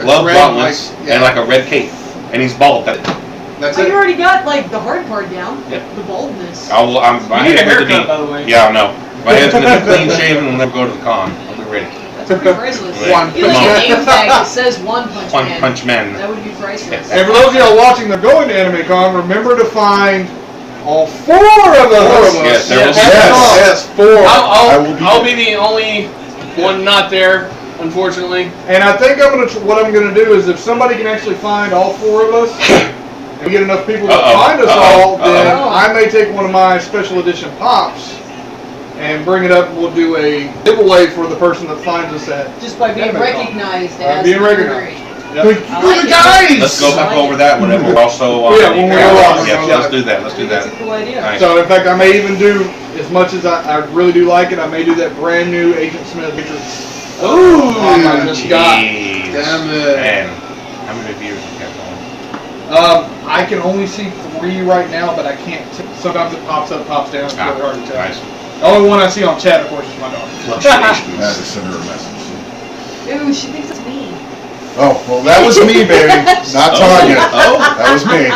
[SPEAKER 5] glove
[SPEAKER 4] red,
[SPEAKER 5] gauntlets,
[SPEAKER 4] like, yeah.
[SPEAKER 5] and like a red cape, and he's bald.
[SPEAKER 4] That's
[SPEAKER 2] Oh, you
[SPEAKER 4] it.
[SPEAKER 2] already got like the hard part down.
[SPEAKER 5] Yeah.
[SPEAKER 2] The baldness.
[SPEAKER 5] My
[SPEAKER 1] You need a
[SPEAKER 5] head's gonna
[SPEAKER 1] haircut,
[SPEAKER 5] be,
[SPEAKER 1] by the way.
[SPEAKER 5] Yeah, I know. My head's gonna be clean shaven and we'll never go to the con. I'll be ready.
[SPEAKER 2] That's pretty priceless.
[SPEAKER 5] One
[SPEAKER 2] You like a name tag that says One Punch
[SPEAKER 5] One
[SPEAKER 2] Man.
[SPEAKER 5] Punch Man.
[SPEAKER 2] That would be priceless.
[SPEAKER 6] And for those of y'all watching that are going to AnimeCon, remember to find all 4 of us.
[SPEAKER 5] Yes, there will be.
[SPEAKER 3] Yes.
[SPEAKER 4] 4.
[SPEAKER 1] I'll be the only one not there, unfortunately.
[SPEAKER 6] And I think what I'm gonna do is if somebody can actually find all 4 of us, and we get enough people to find us all, then I may take one of my special edition pops and bring it up. We'll do a giveaway for the person that finds us at.
[SPEAKER 2] Just by being
[SPEAKER 6] AnimeCon.
[SPEAKER 2] recognized as
[SPEAKER 6] Being
[SPEAKER 2] the
[SPEAKER 6] recognized.
[SPEAKER 2] Nerdery.
[SPEAKER 6] Yep.
[SPEAKER 2] I like it.
[SPEAKER 3] guys!
[SPEAKER 5] Let's go back over that whenever we're also
[SPEAKER 6] Yeah, when we're all on.
[SPEAKER 5] Yeah, let's do that.
[SPEAKER 2] I
[SPEAKER 5] Let's
[SPEAKER 2] think
[SPEAKER 5] do
[SPEAKER 2] that's
[SPEAKER 5] that.
[SPEAKER 2] a cool idea.
[SPEAKER 5] Nice.
[SPEAKER 6] So in fact, I may even do, as much as I really do like it, I may do that brand new Agent Smith Matrix.
[SPEAKER 1] Ooh,
[SPEAKER 6] I just got.
[SPEAKER 5] Jeez.
[SPEAKER 4] Damn it.
[SPEAKER 5] Man, how many viewers we got going?
[SPEAKER 6] I can only see 3 right now, but I can't. Sometimes it pops up, pops down. It's really hard to tell.
[SPEAKER 5] Nice.
[SPEAKER 6] The only one I see on chat, of course, is my daughter.
[SPEAKER 5] Fluctuations.
[SPEAKER 3] I had to send her a message.
[SPEAKER 2] Ooh, she thinks it's me.
[SPEAKER 3] Oh, well, that was me, baby. Not Tanya.
[SPEAKER 5] Oh.
[SPEAKER 3] That was me.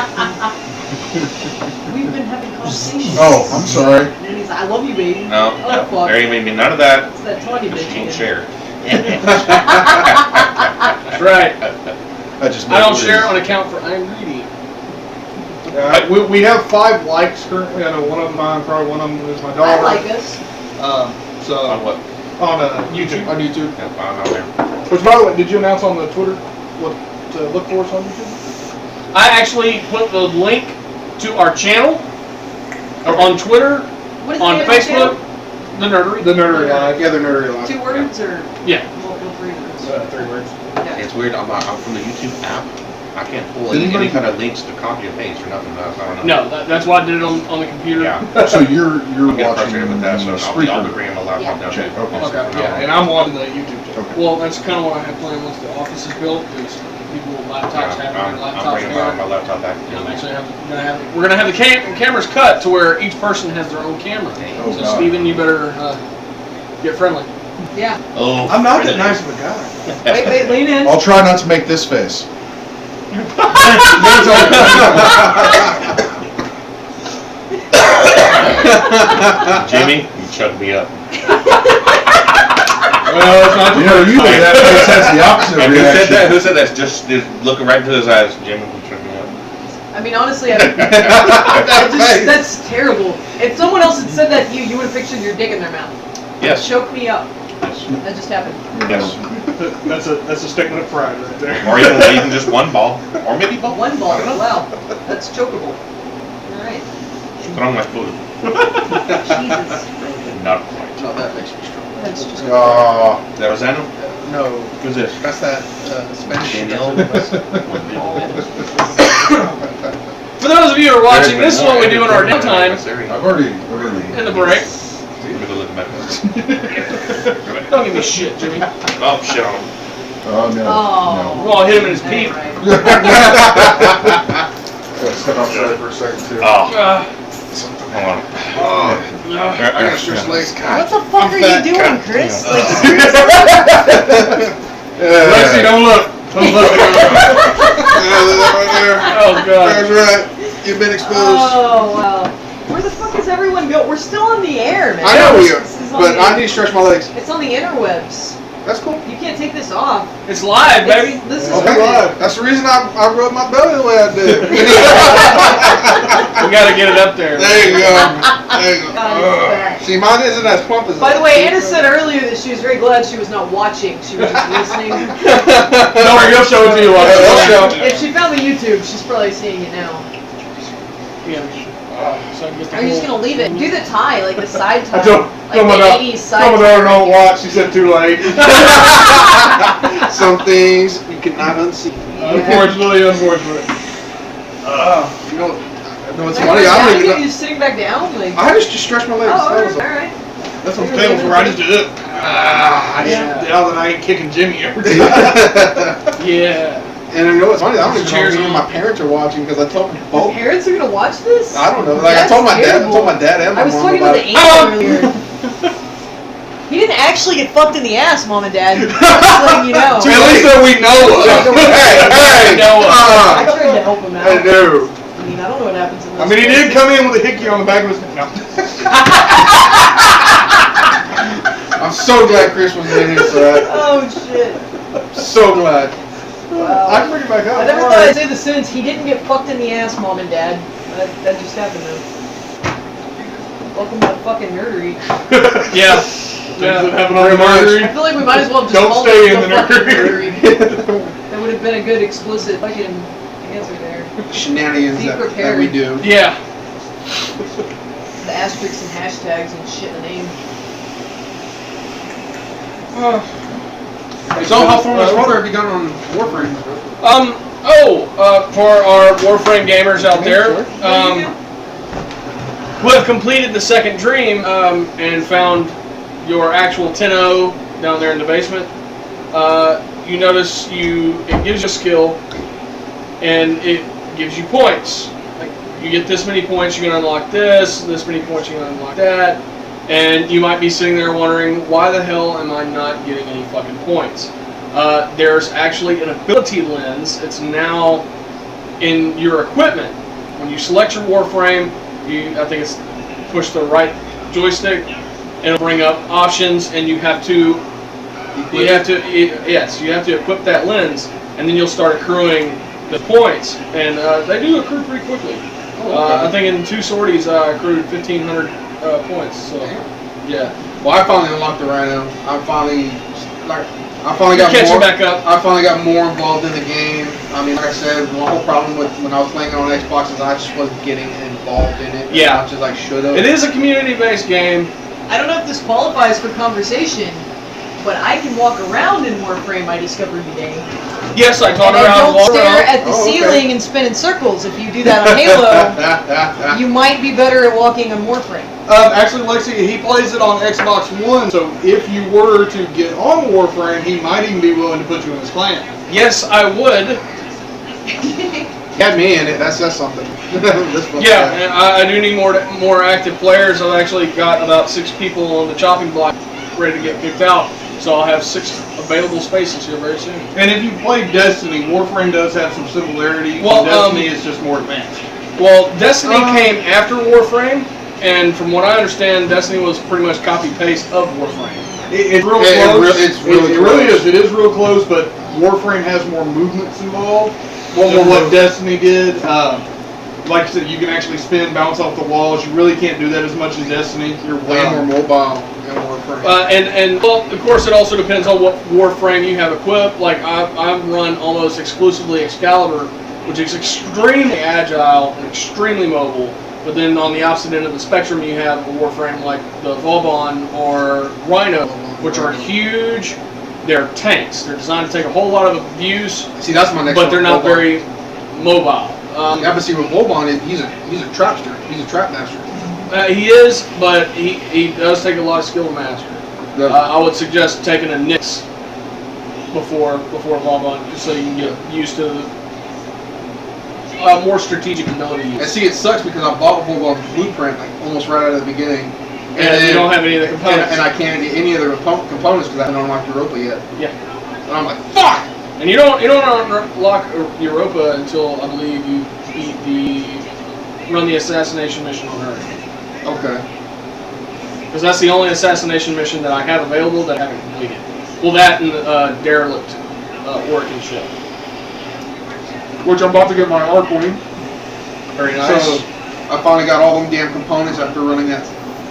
[SPEAKER 2] We've been having conversations.
[SPEAKER 3] Oh, I'm sorry.
[SPEAKER 2] And then he's like, I love you, baby.
[SPEAKER 5] No,
[SPEAKER 2] Oh, fuck.
[SPEAKER 5] there ain't maybe none of that.
[SPEAKER 2] It's that Tanya bitch.
[SPEAKER 5] She ain't
[SPEAKER 2] again.
[SPEAKER 5] share.
[SPEAKER 1] That's right.
[SPEAKER 3] I just
[SPEAKER 1] I don't share on account for I'm greedy.
[SPEAKER 6] We have 5 likes currently. I know one of them mine, probably one of them is my
[SPEAKER 2] I
[SPEAKER 6] daughter.
[SPEAKER 2] like us.
[SPEAKER 6] So
[SPEAKER 5] On what?
[SPEAKER 6] on YouTube.
[SPEAKER 4] On YouTube.
[SPEAKER 5] Yeah, I'm on there.
[SPEAKER 6] Which, by the way, did you announce on the Twitter what to look for us on YouTube?
[SPEAKER 1] I actually put the link to our channel on Twitter,
[SPEAKER 2] What is
[SPEAKER 1] on
[SPEAKER 2] the name of the
[SPEAKER 1] Facebook,
[SPEAKER 2] channel?
[SPEAKER 1] the Nerdery.
[SPEAKER 6] The Nerdery Live.
[SPEAKER 4] Yeah, they're nerdy live.
[SPEAKER 2] 2 words or
[SPEAKER 1] Yeah.
[SPEAKER 2] multiple 3 words?
[SPEAKER 6] 3 words.
[SPEAKER 2] Yeah.
[SPEAKER 5] It's weird. I'm from the YouTube app. I can't pull
[SPEAKER 3] Did
[SPEAKER 5] any
[SPEAKER 3] anybody-
[SPEAKER 5] kind of links to copy or paste or nothing. I don't know.
[SPEAKER 1] No, that's why I did it on the computer.
[SPEAKER 5] Yeah.
[SPEAKER 3] So you're
[SPEAKER 5] I'm getting
[SPEAKER 3] watching
[SPEAKER 5] frustrated with that, so I'll
[SPEAKER 3] Spreaker.
[SPEAKER 5] be bringing my laptop down.
[SPEAKER 3] Okay, okay.
[SPEAKER 6] Okay. Yeah, and I'm watching the YouTube channel.
[SPEAKER 3] Okay.
[SPEAKER 1] Well, that's kind of what I had planned once the office is built, because people with laptops have their
[SPEAKER 5] I'm
[SPEAKER 1] laptops
[SPEAKER 5] bringing
[SPEAKER 1] there.
[SPEAKER 5] my laptop back.
[SPEAKER 1] And I'm actually we're gonna have the cameras cut to where each person has their own camera.
[SPEAKER 3] Oh,
[SPEAKER 1] So
[SPEAKER 3] God.
[SPEAKER 1] Steven, you better get friendly.
[SPEAKER 2] Yeah.
[SPEAKER 5] Oh,
[SPEAKER 4] I'm not that
[SPEAKER 5] really?
[SPEAKER 4] nice of a guy.
[SPEAKER 2] Wait, lean in.
[SPEAKER 3] I'll try not to make this face.
[SPEAKER 5] Jimmy, you chug me up.
[SPEAKER 6] Well, it's not
[SPEAKER 3] You know, usually that face has the opposite
[SPEAKER 5] And who said
[SPEAKER 3] reaction.
[SPEAKER 5] that? Who said that? Just looking right into his eyes. Jimmy, you chug me up.
[SPEAKER 2] I mean, honestly,
[SPEAKER 4] That face.
[SPEAKER 2] that's terrible. If someone else had said that to you, you would have pictured your dick in their mouth.
[SPEAKER 5] Yes.
[SPEAKER 2] Choke me up.
[SPEAKER 5] Yes.
[SPEAKER 2] That just happened.
[SPEAKER 5] Yes.
[SPEAKER 6] that's a statement of pride right there.
[SPEAKER 5] Or even just one ball, or maybe both.
[SPEAKER 2] One ball. Wow. That's chokeable. All right.
[SPEAKER 5] Put on my food.
[SPEAKER 2] Jesus.
[SPEAKER 5] Not quite.
[SPEAKER 4] No, that makes me strong.
[SPEAKER 2] That's just.
[SPEAKER 5] Is that Rosano?
[SPEAKER 4] No,
[SPEAKER 5] Who's this?
[SPEAKER 4] that's that Spanish.
[SPEAKER 5] Danielle.
[SPEAKER 1] For those of you who are watching, this is what we do in our downtime
[SPEAKER 3] I've already.
[SPEAKER 1] in the break.
[SPEAKER 5] Let me go look at my notes.
[SPEAKER 1] Don't give me shit, Jimmy.
[SPEAKER 5] Oh, shit on him.
[SPEAKER 3] Oh, no.
[SPEAKER 2] Oh.
[SPEAKER 1] Well, I'll hit him in his peep.
[SPEAKER 2] Right.
[SPEAKER 3] No. Step outside for a second, too.
[SPEAKER 5] Oh,
[SPEAKER 1] Uh,
[SPEAKER 5] hold on.
[SPEAKER 4] I gotta stretch legs.
[SPEAKER 2] What the fuck are you doing, Chris? Like,
[SPEAKER 6] Lexi, don't look. Don't look.
[SPEAKER 4] Right there.
[SPEAKER 1] oh god.
[SPEAKER 4] That's right. You've been exposed.
[SPEAKER 2] oh wow. Where the fuck is everyone go? We're still on the air, man.
[SPEAKER 4] I know we are,
[SPEAKER 2] This is on
[SPEAKER 4] but
[SPEAKER 2] the-
[SPEAKER 4] I need to stretch my legs.
[SPEAKER 2] It's on the interwebs.
[SPEAKER 4] That's cool.
[SPEAKER 2] You can't take this off.
[SPEAKER 1] It's live, baby.
[SPEAKER 2] This is
[SPEAKER 4] Okay.
[SPEAKER 6] live.
[SPEAKER 4] That's the reason I rub my belly the way I do.
[SPEAKER 1] We gotta get it up there.
[SPEAKER 4] There you go. There you go.
[SPEAKER 2] God, it's back.
[SPEAKER 4] See, mine isn't as plump as
[SPEAKER 2] By the
[SPEAKER 4] that.
[SPEAKER 2] way, Anna said earlier that she was very glad she was not watching. She was just listening.
[SPEAKER 1] Don't worry, he'll show it to you.
[SPEAKER 4] Yeah,
[SPEAKER 1] Watch
[SPEAKER 4] he'll
[SPEAKER 1] it.
[SPEAKER 4] show.
[SPEAKER 2] If she found the YouTube, she's probably seeing it now.
[SPEAKER 1] Yeah. So I can get the
[SPEAKER 2] Are you just
[SPEAKER 1] whole-
[SPEAKER 2] gonna leave it? Do the tie, like the side tie.
[SPEAKER 6] I told
[SPEAKER 2] like
[SPEAKER 6] my
[SPEAKER 2] the
[SPEAKER 6] daughter,
[SPEAKER 2] 80s side
[SPEAKER 6] told my daughter
[SPEAKER 2] tie.
[SPEAKER 6] don't watch. She said too late.
[SPEAKER 4] Some things you cannot unsee.
[SPEAKER 2] Yeah.
[SPEAKER 6] Unfortunately.
[SPEAKER 4] You know, it's
[SPEAKER 2] Like,
[SPEAKER 4] funny. I
[SPEAKER 2] now
[SPEAKER 4] don't
[SPEAKER 2] you
[SPEAKER 4] even know.
[SPEAKER 2] just sitting back down? Like,
[SPEAKER 4] I just stretch my legs.
[SPEAKER 2] oh,
[SPEAKER 4] That was all.
[SPEAKER 2] alright.
[SPEAKER 6] That's what fails where I just did it.
[SPEAKER 1] Yeah.
[SPEAKER 6] Now that I ain't kicking Jimmy every time.
[SPEAKER 1] Yeah.
[SPEAKER 4] And you know what's funny? I don't even
[SPEAKER 1] Cheers.
[SPEAKER 4] know if my parents are watching because I told them
[SPEAKER 2] Your
[SPEAKER 4] both.
[SPEAKER 2] parents are gonna watch this?
[SPEAKER 4] I don't know. Like
[SPEAKER 2] That's
[SPEAKER 4] I told my dad. I
[SPEAKER 2] terrible.
[SPEAKER 4] told my dad and my
[SPEAKER 2] I was
[SPEAKER 4] mom
[SPEAKER 2] talking
[SPEAKER 4] about
[SPEAKER 2] about the
[SPEAKER 4] it.
[SPEAKER 2] angel earlier. He didn't actually get fucked in the ass, Mom and Dad. Just letting you know.
[SPEAKER 6] At least that we know of.
[SPEAKER 4] Hey,
[SPEAKER 2] I tried to help him out.
[SPEAKER 4] I know.
[SPEAKER 2] I mean, I don't know what happens in
[SPEAKER 6] I
[SPEAKER 2] those
[SPEAKER 6] mean, he did
[SPEAKER 2] places.
[SPEAKER 6] come in with a hickey on the back of his neck. No.
[SPEAKER 4] I'm so glad Chris was in here for that.
[SPEAKER 2] Oh shit.
[SPEAKER 4] So glad.
[SPEAKER 2] Wow.
[SPEAKER 6] I can bring it back up.
[SPEAKER 2] I never thought I'd say the sentence, he didn't get fucked in the ass, Mom and Dad. That just happened though. Welcome to fucking nerdery.
[SPEAKER 1] Yeah.
[SPEAKER 6] Things that
[SPEAKER 1] Yeah.
[SPEAKER 6] happen on the
[SPEAKER 4] Very much.
[SPEAKER 6] nerdery.
[SPEAKER 2] I feel like we might as well just
[SPEAKER 6] Don't
[SPEAKER 2] call
[SPEAKER 6] stay
[SPEAKER 2] it
[SPEAKER 6] in the
[SPEAKER 2] fucking
[SPEAKER 6] nerdery.
[SPEAKER 2] That would have been a good explicit fucking answer there.
[SPEAKER 4] Shenanigans
[SPEAKER 2] Be
[SPEAKER 4] that
[SPEAKER 2] prepared.
[SPEAKER 4] we do.
[SPEAKER 1] Yeah.
[SPEAKER 2] The asterisks and hashtags and shit in the name.
[SPEAKER 4] So how far much water have you got on Warframe?
[SPEAKER 1] For our Warframe gamers out there, who have completed the second dream and found your actual 10-0 down there in the basement, you notice it gives you a skill and it gives you points. Like you get this many points, you can unlock this many points, you can unlock that, and you might be sitting there wondering, why the hell am I not getting any fucking points? There's actually an ability lens. It's now in your equipment. When you select your Warframe, I think it's push the right joystick, and it'll bring up options, and you have to equip that lens, and then you'll start accruing the points, and they do accrue pretty quickly. I think in 2 sorties I accrued 1,500 points. So yeah.
[SPEAKER 4] Well, I finally unlocked the Rhino. I finally got
[SPEAKER 1] Catching
[SPEAKER 4] more.
[SPEAKER 1] back up.
[SPEAKER 4] I finally got more involved in the game. I mean, like I said, my whole problem with when I was playing it on Xbox is I just wasn't getting involved in it
[SPEAKER 1] Yeah.
[SPEAKER 4] as much as I should have.
[SPEAKER 1] It is a community-based game.
[SPEAKER 2] I don't know if this qualifies for conversation, but I can walk around in Warframe, I discovered today.
[SPEAKER 1] Yes, I taught
[SPEAKER 2] And I
[SPEAKER 1] around
[SPEAKER 2] don't
[SPEAKER 1] walk
[SPEAKER 2] stare
[SPEAKER 1] around.
[SPEAKER 2] at the ceiling and spin in circles. If you do that on Halo, you might be better at walking on Warframe.
[SPEAKER 6] Actually, Lexi, he plays it on Xbox One, so if you were to get on Warframe, he might even be willing to put you in his clan.
[SPEAKER 1] Yes, I would.
[SPEAKER 4] Had me in it. That's something.
[SPEAKER 1] Yeah, and I do need more active players. I've actually got about 6 people on the chopping block ready to get kicked out. So I'll have 6 available spaces here very soon.
[SPEAKER 6] And if you play Destiny, Warframe does have some similarities.
[SPEAKER 1] Well,
[SPEAKER 6] Destiny is just more advanced.
[SPEAKER 1] Well, Destiny came after Warframe, and from what I understand, Destiny was pretty much copy-paste of Warframe.
[SPEAKER 6] It's real
[SPEAKER 4] Yeah,
[SPEAKER 6] close.
[SPEAKER 4] it's really
[SPEAKER 6] it really
[SPEAKER 4] close.
[SPEAKER 6] is. It is real close, but Warframe has more movements involved.
[SPEAKER 4] Well,
[SPEAKER 6] than what Destiny did. Like I said, you can actually spin, bounce off the walls. You really can't do that as much in Destiny.
[SPEAKER 4] You're way more mobile in Warframe.
[SPEAKER 1] And well, of course, it also depends on what Warframe you have equipped. Like I run almost exclusively Excalibur, which is extremely agile and extremely mobile. But then on the opposite end of the spectrum, you have a Warframe like the Vauban or Rhino, which are huge. They're tanks. They're designed to take a whole lot of abuse.
[SPEAKER 4] See, that's my next
[SPEAKER 1] But
[SPEAKER 4] one,
[SPEAKER 1] they're not
[SPEAKER 4] Vauban.
[SPEAKER 1] very mobile.
[SPEAKER 4] Yeah, but see, with Vauban, he's a trapster. He's a trap master.
[SPEAKER 1] He is, but he does take a lot of skill to master. I would suggest taking a Nyx before Vauban, just so you can get used to more strategic ability
[SPEAKER 4] And
[SPEAKER 1] use.
[SPEAKER 4] see, it sucks because I bought Vauban's blueprint like almost right out of the beginning.
[SPEAKER 1] And you don't have any of the components.
[SPEAKER 4] And I can't get any of the components because I haven't unlocked Europa yet.
[SPEAKER 1] Yeah.
[SPEAKER 4] And I'm like, fuck!
[SPEAKER 1] And you don't unlock Europa until I believe you run the assassination mission on Earth.
[SPEAKER 4] Okay.
[SPEAKER 1] Because that's the only assassination mission that I have available that I haven't completed. Well, that and derelict Oregon ship.
[SPEAKER 4] Which I'm about to get my Archwing.
[SPEAKER 1] Very nice.
[SPEAKER 4] So I finally got all them damn components after running that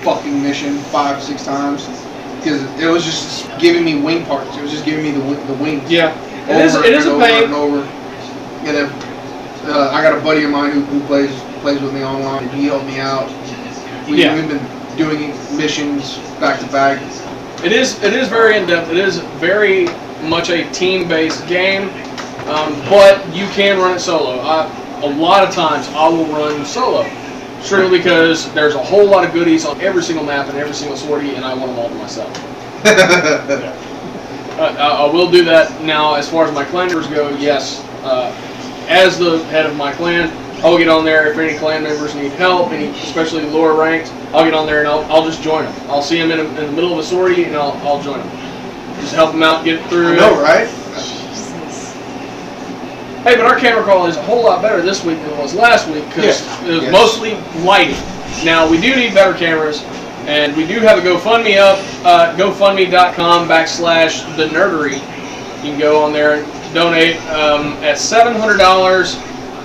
[SPEAKER 4] fucking mission 5-6 times. Because it was just giving me wing parts. It was just giving me the wings.
[SPEAKER 1] Yeah. It is a
[SPEAKER 4] over
[SPEAKER 1] pain.
[SPEAKER 4] and over. And then I got a buddy of mine who plays with me online, and he helped me out. We've been doing missions back to back.
[SPEAKER 1] It is very in depth. It is very much a team-based game, but you can run it solo. A lot of times I will run solo, strictly because there's a whole lot of goodies on every single map and every single sortie, and I want them all to myself. I will do that now. As far as my clan members go, yes. As the head of my clan, I'll get on there if any clan members need help, especially lower ranked. I'll get on there and I'll just join them. I'll see them in the middle of a sortie and I'll join them. Just help them out, get through.
[SPEAKER 4] I know, right?
[SPEAKER 1] Hey, but our camera call is a whole lot better this week than it was last week because it was mostly lighting. Now we do need better cameras, and we do have a GoFundMe up, GoFundMe.com/thenerdery. You can go on there and donate. At $700,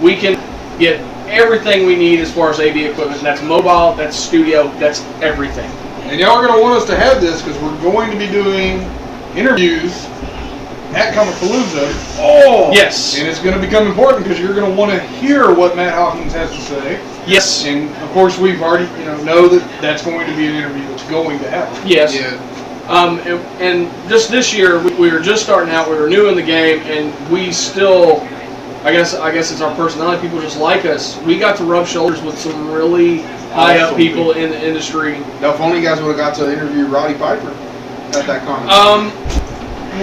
[SPEAKER 1] we can get everything we need as far as AV equipment. That's mobile, that's studio, that's everything.
[SPEAKER 6] And y'all are going to want us to have this because we're going to be doing interviews at Comicpalooza.
[SPEAKER 1] Oh! Yes.
[SPEAKER 6] And it's going to become important because you're going to want to hear what Matt Hawkins has to say.
[SPEAKER 1] Yes.
[SPEAKER 6] And of course, we've already know that that's going to be an interview that's going to happen.
[SPEAKER 1] Yes.
[SPEAKER 4] Yeah.
[SPEAKER 1] And just this year, we were just starting out. We were new in the game, and we still, I guess it's our personality. People just like us. We got to rub shoulders with some really high up people in the industry.
[SPEAKER 4] Now, if only you guys would have got to interview Roddy Piper at that comic.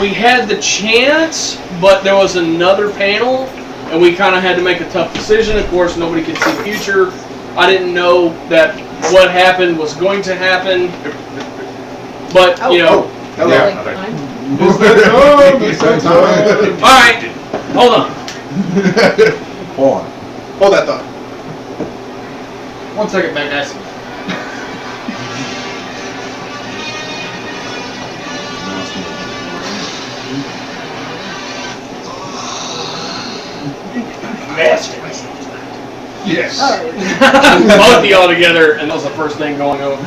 [SPEAKER 1] We had the chance, but there was another panel, and we kind of had to make a tough decision. Of course, nobody could see the future. I didn't know that what happened was going to happen. But,
[SPEAKER 4] Hello.
[SPEAKER 1] Yeah.
[SPEAKER 6] Is that time? Is that time?
[SPEAKER 1] All right. Hold on.
[SPEAKER 3] Hold on.
[SPEAKER 4] Hold that thought.
[SPEAKER 1] 1 second, back guys.
[SPEAKER 3] Yes.
[SPEAKER 1] Both of y'all together, and that was the first thing going over.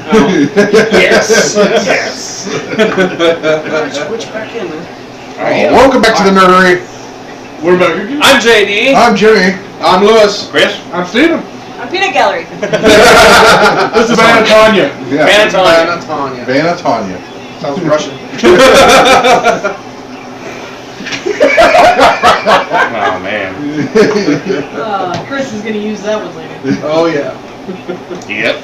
[SPEAKER 3] Yes. Yes.
[SPEAKER 1] Switch back in there.
[SPEAKER 3] Welcome back to the nerdery.
[SPEAKER 6] What about you?
[SPEAKER 1] I'm JD.
[SPEAKER 3] I'm Jimmy.
[SPEAKER 4] I'm Lewis.
[SPEAKER 5] Chris?
[SPEAKER 6] I'm Steven.
[SPEAKER 2] I'm Peanut Gallery.
[SPEAKER 6] This is Tanya.
[SPEAKER 3] Yeah.
[SPEAKER 1] Vanatanya.
[SPEAKER 3] Vanatanya.
[SPEAKER 4] Sounds Russian.
[SPEAKER 5] Oh, man.
[SPEAKER 2] Chris is gonna use that one later.
[SPEAKER 4] Oh yeah.
[SPEAKER 5] Yep.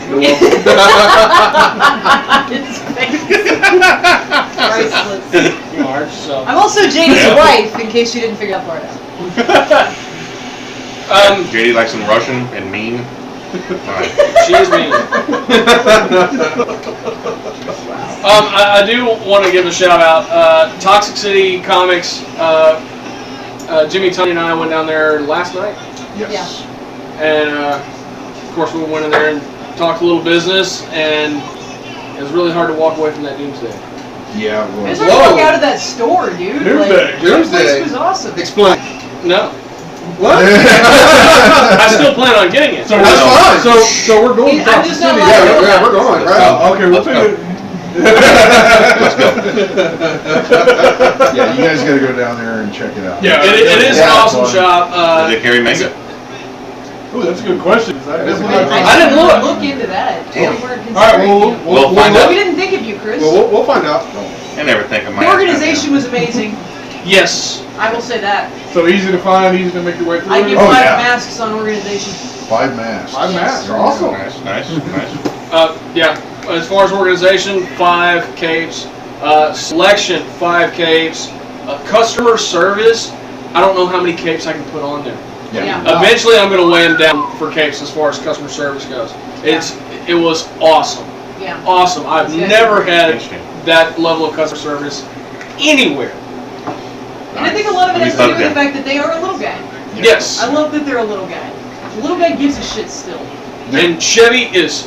[SPEAKER 2] His face. Priceless.
[SPEAKER 1] You are so.
[SPEAKER 2] I'm also JD's
[SPEAKER 5] Yeah.
[SPEAKER 2] wife, in case you didn't figure that part out.
[SPEAKER 5] JD likes some Russian and mean. Alright.
[SPEAKER 1] She is mean. I do want to give a shout out. Toxic City Comics. Jimmy, Tony, and I went down there last night,
[SPEAKER 3] Yes.
[SPEAKER 1] and of course we went in there and talked a little business, and it was really hard to walk away from that Doomsday.
[SPEAKER 3] Yeah.
[SPEAKER 2] It
[SPEAKER 3] Well.
[SPEAKER 2] was hard to walk out of that store, dude.
[SPEAKER 6] Doomsday.
[SPEAKER 2] Like, that place was awesome.
[SPEAKER 4] Explain.
[SPEAKER 1] No,
[SPEAKER 4] What?
[SPEAKER 1] I still plan on getting it.
[SPEAKER 6] So
[SPEAKER 4] That's fine.
[SPEAKER 6] So we're going to
[SPEAKER 2] I'm
[SPEAKER 6] Toxic
[SPEAKER 2] just not
[SPEAKER 6] City.
[SPEAKER 2] like-
[SPEAKER 4] Yeah, we're going, right?
[SPEAKER 6] Okay, we'll
[SPEAKER 5] Let's go.
[SPEAKER 6] take it.
[SPEAKER 5] Let's go.
[SPEAKER 3] Yeah, you guys got to go down there and check it out.
[SPEAKER 6] Yeah.
[SPEAKER 1] It is an
[SPEAKER 3] Yeah,
[SPEAKER 1] awesome
[SPEAKER 3] fun.
[SPEAKER 1] shop.
[SPEAKER 5] Do they carry manga?
[SPEAKER 6] Ooh, that's a good question. I definitely
[SPEAKER 1] I didn't look.
[SPEAKER 2] Look into that.
[SPEAKER 4] Damn.
[SPEAKER 2] We weren't
[SPEAKER 6] All right,
[SPEAKER 2] considering
[SPEAKER 6] we'll
[SPEAKER 5] We'll find
[SPEAKER 2] you.
[SPEAKER 5] out.
[SPEAKER 2] We didn't think of you, Chris.
[SPEAKER 4] Well, we'll find out.
[SPEAKER 5] I never think of my
[SPEAKER 2] The organization was amazing.
[SPEAKER 1] Yes.
[SPEAKER 2] I will say that.
[SPEAKER 6] So easy to find, easy to make your way through.
[SPEAKER 2] I give
[SPEAKER 3] Oh,
[SPEAKER 2] 5
[SPEAKER 3] yeah.
[SPEAKER 2] masks on organization.
[SPEAKER 3] 5 masks.
[SPEAKER 6] 5 masks.
[SPEAKER 3] There you
[SPEAKER 6] Awesome.
[SPEAKER 5] Nice, nice, nice.
[SPEAKER 1] Yeah. As far as organization, 5 capes. Selection, 5 capes. Customer service, I don't know how many capes I can put on there.
[SPEAKER 2] Yeah.
[SPEAKER 1] Eventually, I'm going to weigh them down for capes as far as customer service goes. It was awesome.
[SPEAKER 2] Yeah.
[SPEAKER 1] Awesome. I've
[SPEAKER 2] That's good.
[SPEAKER 1] never had
[SPEAKER 5] Interesting.
[SPEAKER 1] that level of customer service anywhere.
[SPEAKER 2] And I think a lot of it
[SPEAKER 5] We
[SPEAKER 2] has to do
[SPEAKER 5] thought
[SPEAKER 2] with the
[SPEAKER 5] that.
[SPEAKER 2] fact that they are a little guy.
[SPEAKER 1] Yes.
[SPEAKER 2] I love that they're a little guy. The little guy gives a shit still.
[SPEAKER 1] And Chevy is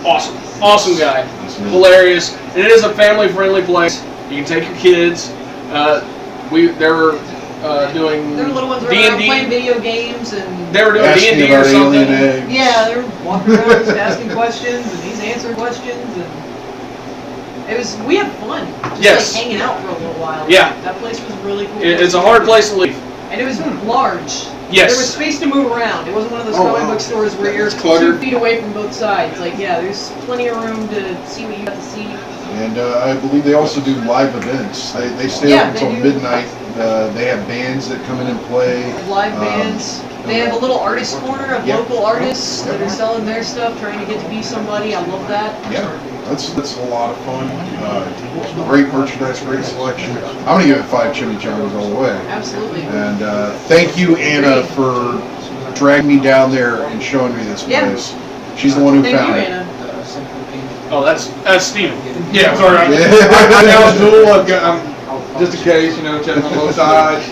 [SPEAKER 1] awesome. Awesome guy.
[SPEAKER 3] Yes, it is.
[SPEAKER 1] Hilarious. And it is a family-friendly place. You can take your kids. They were doing
[SPEAKER 2] Their little ones are around playing
[SPEAKER 1] D&D.
[SPEAKER 2] video games and
[SPEAKER 1] They were doing
[SPEAKER 3] Asking
[SPEAKER 1] D&D or
[SPEAKER 3] about alien
[SPEAKER 1] something.
[SPEAKER 3] eggs.
[SPEAKER 2] yeah, they're walking around just asking questions and he's answering questions and we had fun. Just
[SPEAKER 1] Yes.
[SPEAKER 2] like hanging out for a little while.
[SPEAKER 1] Yeah.
[SPEAKER 2] That place was really cool.
[SPEAKER 1] It's a hard place to leave.
[SPEAKER 2] And it was large.
[SPEAKER 1] Yes.
[SPEAKER 2] There was space to move around. It wasn't one of those
[SPEAKER 4] Oh,
[SPEAKER 2] comic
[SPEAKER 4] wow.
[SPEAKER 2] book stores where
[SPEAKER 4] Yeah,
[SPEAKER 2] you're
[SPEAKER 4] it's cluttered.
[SPEAKER 2] 2 feet away from both sides. Like, yeah, there's plenty of room to see what you got to see.
[SPEAKER 3] And I believe they also do live events. They stay
[SPEAKER 2] Yeah,
[SPEAKER 3] up
[SPEAKER 2] they
[SPEAKER 3] until
[SPEAKER 2] do.
[SPEAKER 3] midnight. They have bands that come in and play.
[SPEAKER 2] Live bands. They have a little artist corner of
[SPEAKER 3] Yep.
[SPEAKER 2] local artists that are selling their stuff, trying to get to be somebody. I love that.
[SPEAKER 3] Yeah, that's a lot of fun. Great merchandise, great selection. I'm gonna give it 5 chimichangas all the way.
[SPEAKER 2] Absolutely.
[SPEAKER 3] And thank you, Anna, for dragging me down there and showing me this
[SPEAKER 2] Yeah.
[SPEAKER 3] place. She's the one who
[SPEAKER 2] Thank you,
[SPEAKER 3] found it.
[SPEAKER 2] Anna.
[SPEAKER 1] Oh, that's Steven.
[SPEAKER 6] Yeah, sorry. I now it's dual. I've got, just in case, checking on both sides.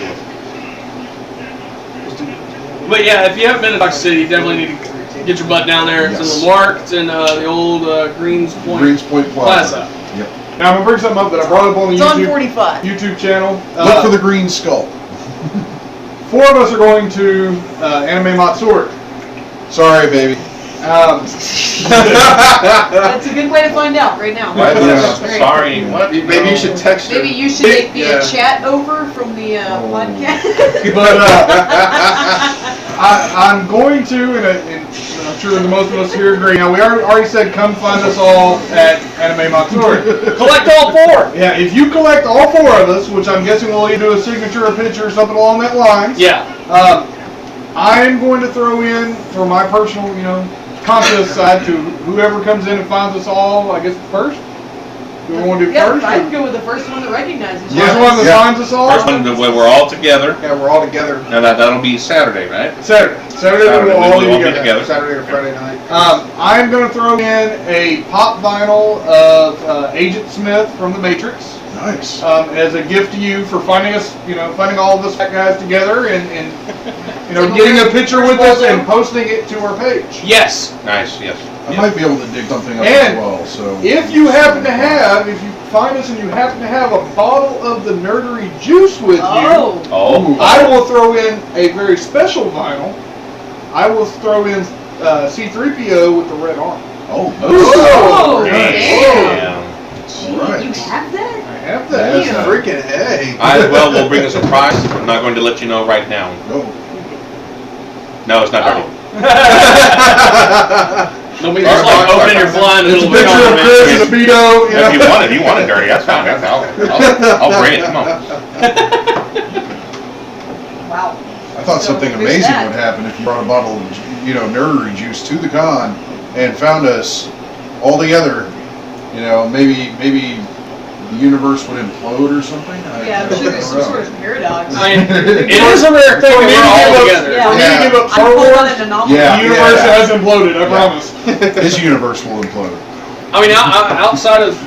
[SPEAKER 1] But yeah, if you haven't been to Toxic City, you definitely need to get your butt down there. It's
[SPEAKER 3] Yes.
[SPEAKER 1] in the Lark. It's in the old Greens Point
[SPEAKER 3] Greens Point Plaza. Yep.
[SPEAKER 6] Now I'm gonna bring something up that I brought up on the
[SPEAKER 2] It's on
[SPEAKER 6] YouTube
[SPEAKER 2] 45.
[SPEAKER 6] channel.
[SPEAKER 3] Look for the green skull.
[SPEAKER 6] 4 of us are going to Anime Matsuri.
[SPEAKER 3] Sorry, baby.
[SPEAKER 2] That's a good way to find out right now.
[SPEAKER 3] Right, yeah.
[SPEAKER 2] That's great.
[SPEAKER 5] Sorry, what?
[SPEAKER 4] Maybe you should text her.
[SPEAKER 2] Maybe you should make me
[SPEAKER 4] Yeah.
[SPEAKER 2] a chat over from the podcast.
[SPEAKER 6] But I'm going to, and I'm sure that most of us here agree. Now we already said come find us all at Anime Matsuri.
[SPEAKER 1] Collect all 4.
[SPEAKER 6] Yeah, if you collect all 4 of us, which I'm guessing we'll either do a signature, a picture, or something along that line.
[SPEAKER 1] Yeah.
[SPEAKER 6] I'm going to throw in for my personal, contest side to whoever comes in and finds us all. I guess first. Do we want to do
[SPEAKER 2] Yeah,
[SPEAKER 6] first?
[SPEAKER 2] I'd go with the first one that recognizes you.
[SPEAKER 6] First one that
[SPEAKER 3] Yeah.
[SPEAKER 6] finds us all.
[SPEAKER 5] First one where we're all together.
[SPEAKER 4] Yeah, we're all together.
[SPEAKER 5] Now that'll be Saturday, right?
[SPEAKER 6] Saturday
[SPEAKER 5] Saturday,
[SPEAKER 6] we'll all be
[SPEAKER 5] we'll all be
[SPEAKER 6] together.
[SPEAKER 5] together.
[SPEAKER 4] Saturday or Friday night.
[SPEAKER 6] I'm going to throw in a pop vinyl of Agent Smith from The Matrix
[SPEAKER 3] Nice.
[SPEAKER 6] as a gift to you for finding us, finding all of us fat guys together and
[SPEAKER 2] So
[SPEAKER 6] getting a
[SPEAKER 2] where's-
[SPEAKER 6] picture
[SPEAKER 2] where's
[SPEAKER 6] with us
[SPEAKER 2] Waldo?
[SPEAKER 6] and posting it to our page.
[SPEAKER 1] Yes.
[SPEAKER 5] Nice, yes.
[SPEAKER 3] I might be able to dig something up
[SPEAKER 6] And
[SPEAKER 3] as well. So
[SPEAKER 6] if you happen to have, if you find us and you happen to have a bottle of the Nerdery juice with you,
[SPEAKER 2] Oh.
[SPEAKER 5] Oh.
[SPEAKER 6] I will throw in a very special vinyl. I will throw in C-3PO with the red arm.
[SPEAKER 3] Oh,
[SPEAKER 2] Oh,
[SPEAKER 5] Damn.
[SPEAKER 2] Gee,
[SPEAKER 3] Right.
[SPEAKER 2] you have that?
[SPEAKER 6] I have that.
[SPEAKER 3] Yes,
[SPEAKER 4] Freaking hey.
[SPEAKER 5] I as well will bring a surprise. I'm not going to let you know right now.
[SPEAKER 3] No.
[SPEAKER 5] No, it's not dirty.
[SPEAKER 1] Don't be just like opening your fly in the
[SPEAKER 3] It's a
[SPEAKER 1] middle of
[SPEAKER 3] picture of Chris in a Speedo.
[SPEAKER 5] If you want it dirty, that's fine. I'll bring it. Come on.
[SPEAKER 2] Wow.
[SPEAKER 3] I thought
[SPEAKER 2] So,
[SPEAKER 3] something
[SPEAKER 2] there's
[SPEAKER 3] amazing
[SPEAKER 2] that.
[SPEAKER 3] would happen if you brought a bottle of, nerdery juice to the con and found us all together. Maybe the universe would implode or something.
[SPEAKER 2] Yeah, I'm sure there's some sort of paradox.
[SPEAKER 1] I mean, it is a rare thing that we're all together.
[SPEAKER 2] Yeah,
[SPEAKER 6] For me to give up
[SPEAKER 2] I'm
[SPEAKER 6] Star
[SPEAKER 2] calling
[SPEAKER 6] Wars,
[SPEAKER 2] that an anomaly.
[SPEAKER 3] Yeah.
[SPEAKER 6] the universe
[SPEAKER 3] Yeah.
[SPEAKER 6] has imploded, I promise.
[SPEAKER 3] This universe will implode.
[SPEAKER 1] I mean, outside of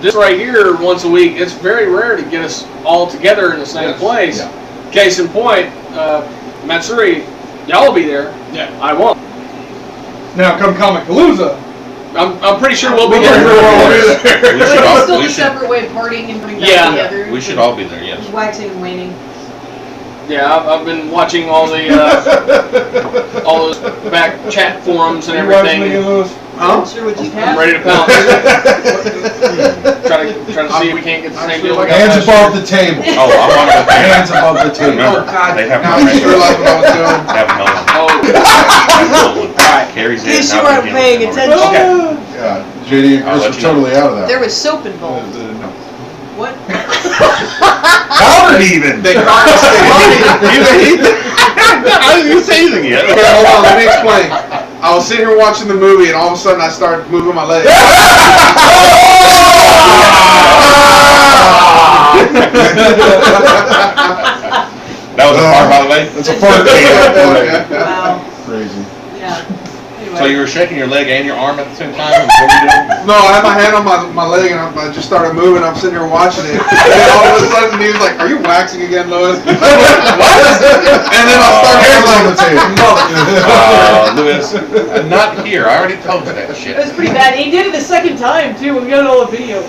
[SPEAKER 1] this right here, once a week, it's very rare to get us all together in the same
[SPEAKER 6] Yes.
[SPEAKER 1] place.
[SPEAKER 3] Yeah.
[SPEAKER 1] Case in point, Matsuri, y'all will be there.
[SPEAKER 6] Yeah.
[SPEAKER 1] I won't.
[SPEAKER 6] Now come Comic Palooza.
[SPEAKER 1] I'm pretty sure we'll be
[SPEAKER 6] We'll
[SPEAKER 1] there.
[SPEAKER 6] be there.
[SPEAKER 5] We
[SPEAKER 2] But
[SPEAKER 5] should
[SPEAKER 2] it's
[SPEAKER 5] all,
[SPEAKER 2] still
[SPEAKER 5] we
[SPEAKER 2] a
[SPEAKER 5] should,
[SPEAKER 2] separate way of partying and putting
[SPEAKER 1] Yeah.
[SPEAKER 2] back together.
[SPEAKER 5] we should all be there, yes.
[SPEAKER 2] Waxing and waning.
[SPEAKER 1] Yeah, I've been watching all the all those back chat forums and
[SPEAKER 6] You watch me and
[SPEAKER 1] everything.
[SPEAKER 6] Lewis?
[SPEAKER 2] I'm sure what just
[SPEAKER 1] I'm
[SPEAKER 2] happened.
[SPEAKER 1] ready to pounce. try to see if we can't get the same deal. we got
[SPEAKER 3] Hands
[SPEAKER 1] last year.
[SPEAKER 3] above the table.
[SPEAKER 5] Oh, I'm on the
[SPEAKER 3] Hands above the table.
[SPEAKER 5] Remember,
[SPEAKER 4] God,
[SPEAKER 5] they have
[SPEAKER 4] now
[SPEAKER 5] no
[SPEAKER 4] you sure like what I was doing.
[SPEAKER 5] Have no one.
[SPEAKER 1] Oh,
[SPEAKER 5] Alright. Carries
[SPEAKER 2] In case
[SPEAKER 5] it.
[SPEAKER 2] you
[SPEAKER 5] now
[SPEAKER 2] weren't
[SPEAKER 5] we
[SPEAKER 2] paying
[SPEAKER 5] can-
[SPEAKER 2] attention.
[SPEAKER 5] Okay.
[SPEAKER 3] Yeah, JD and
[SPEAKER 5] I'll
[SPEAKER 3] Chris
[SPEAKER 5] let
[SPEAKER 3] were
[SPEAKER 5] you know.
[SPEAKER 3] totally out of that.
[SPEAKER 2] There was soap involved.
[SPEAKER 3] No.
[SPEAKER 2] What?
[SPEAKER 3] Powdered even.
[SPEAKER 4] They confiscated.
[SPEAKER 5] I didn't even say anything yet.
[SPEAKER 4] Okay, hold on, let me explain. I was sitting here watching the movie and all of a sudden I started moving my legs.
[SPEAKER 5] That was a fart, by the way.
[SPEAKER 3] That's a fart game.
[SPEAKER 2] Wow.
[SPEAKER 3] Crazy.
[SPEAKER 2] Yeah. Anyway.
[SPEAKER 5] So you were shaking your leg and your arm at the same time? What were you doing?
[SPEAKER 4] No, I had my hand on my leg and I just started moving. I'm sitting here watching it. And all of a sudden he was like, "Are you waxing again, Lois?" I'm like, "What?" And then I started
[SPEAKER 3] Hands on the
[SPEAKER 4] like,
[SPEAKER 3] table.
[SPEAKER 5] Lewis, not here. I already told you that
[SPEAKER 2] It
[SPEAKER 5] shit.
[SPEAKER 2] was pretty bad. He did it the second time too. We got it all on video.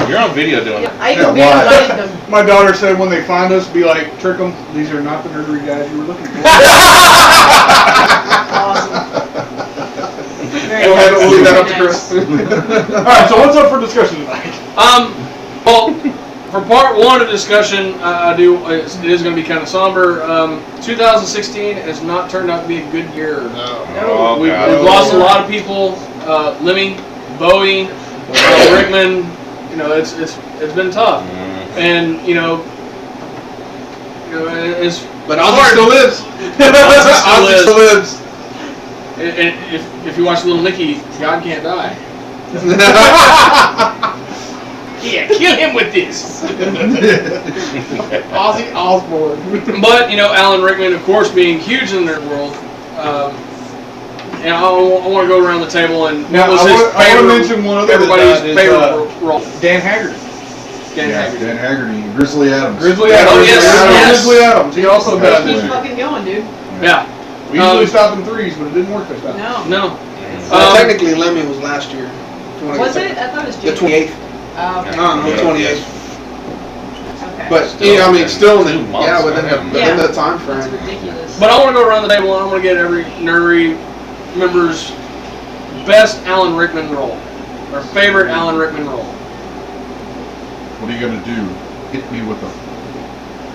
[SPEAKER 5] You're on video doing it.
[SPEAKER 2] I even
[SPEAKER 3] Yeah, why?
[SPEAKER 2] invited them.
[SPEAKER 6] My daughter said when they find us, be like, trick them. These are not the nerdery guys you were looking for.
[SPEAKER 2] Awesome. Very
[SPEAKER 4] Go ahead,
[SPEAKER 2] nice.
[SPEAKER 4] we'll leave that up
[SPEAKER 2] Very
[SPEAKER 4] to Chris.
[SPEAKER 6] All right, so what's up for discussion tonight?
[SPEAKER 1] Well, for part one of discussion, it is going to be kind of somber. 2016 has not turned out to be a good year.
[SPEAKER 5] Oh,
[SPEAKER 1] We've
[SPEAKER 5] God.
[SPEAKER 1] lost a lot of people. Lemmy, Bowie, Rickman. It's been tough, and it's
[SPEAKER 4] But
[SPEAKER 1] hard.
[SPEAKER 4] Ozzy still lives.
[SPEAKER 1] Ozzy still
[SPEAKER 4] lives.
[SPEAKER 1] And if you watch Little Nicky, God can't die. Yeah, kill him with this.
[SPEAKER 6] Ozzy Osbourne.
[SPEAKER 1] But Alan Rickman, of course, being huge in their world. And I want to go around the table and
[SPEAKER 6] Now,
[SPEAKER 1] what was
[SPEAKER 6] I
[SPEAKER 1] his
[SPEAKER 6] want to
[SPEAKER 1] favorite,
[SPEAKER 6] mention one other
[SPEAKER 1] everybody's
[SPEAKER 6] that is,
[SPEAKER 1] favorite role.
[SPEAKER 6] Dan Haggerty.
[SPEAKER 1] Dan
[SPEAKER 3] Yeah,
[SPEAKER 1] Haggerty.
[SPEAKER 3] Dan Haggerty, Grizzly Adams.
[SPEAKER 6] Grizzly
[SPEAKER 1] Oh,
[SPEAKER 6] Adams.
[SPEAKER 1] yes.
[SPEAKER 6] Grizzly Adams. He also
[SPEAKER 2] Just
[SPEAKER 6] does
[SPEAKER 2] keep
[SPEAKER 6] it.
[SPEAKER 2] fucking going, dude.
[SPEAKER 1] Yeah.
[SPEAKER 6] We usually stop in threes, but it didn't work this time.
[SPEAKER 2] No.
[SPEAKER 1] No.
[SPEAKER 4] Technically, Lemmy was last year.
[SPEAKER 2] Was it? I thought it was
[SPEAKER 4] The
[SPEAKER 2] January.
[SPEAKER 4] 28th.
[SPEAKER 2] Oh, okay.
[SPEAKER 4] No,
[SPEAKER 5] Yeah.
[SPEAKER 4] 28th.
[SPEAKER 2] Okay.
[SPEAKER 4] But
[SPEAKER 5] Still,
[SPEAKER 4] I mean, still in the,
[SPEAKER 5] 2 months,
[SPEAKER 4] yeah, within
[SPEAKER 5] man.
[SPEAKER 4] the time
[SPEAKER 2] That's
[SPEAKER 4] frame.
[SPEAKER 2] ridiculous.
[SPEAKER 1] But I want to go around the table and I want to get every nerdery member's best Alan Rickman role. Or favorite Alan Rickman role.
[SPEAKER 3] What are you gonna do? Hit me with a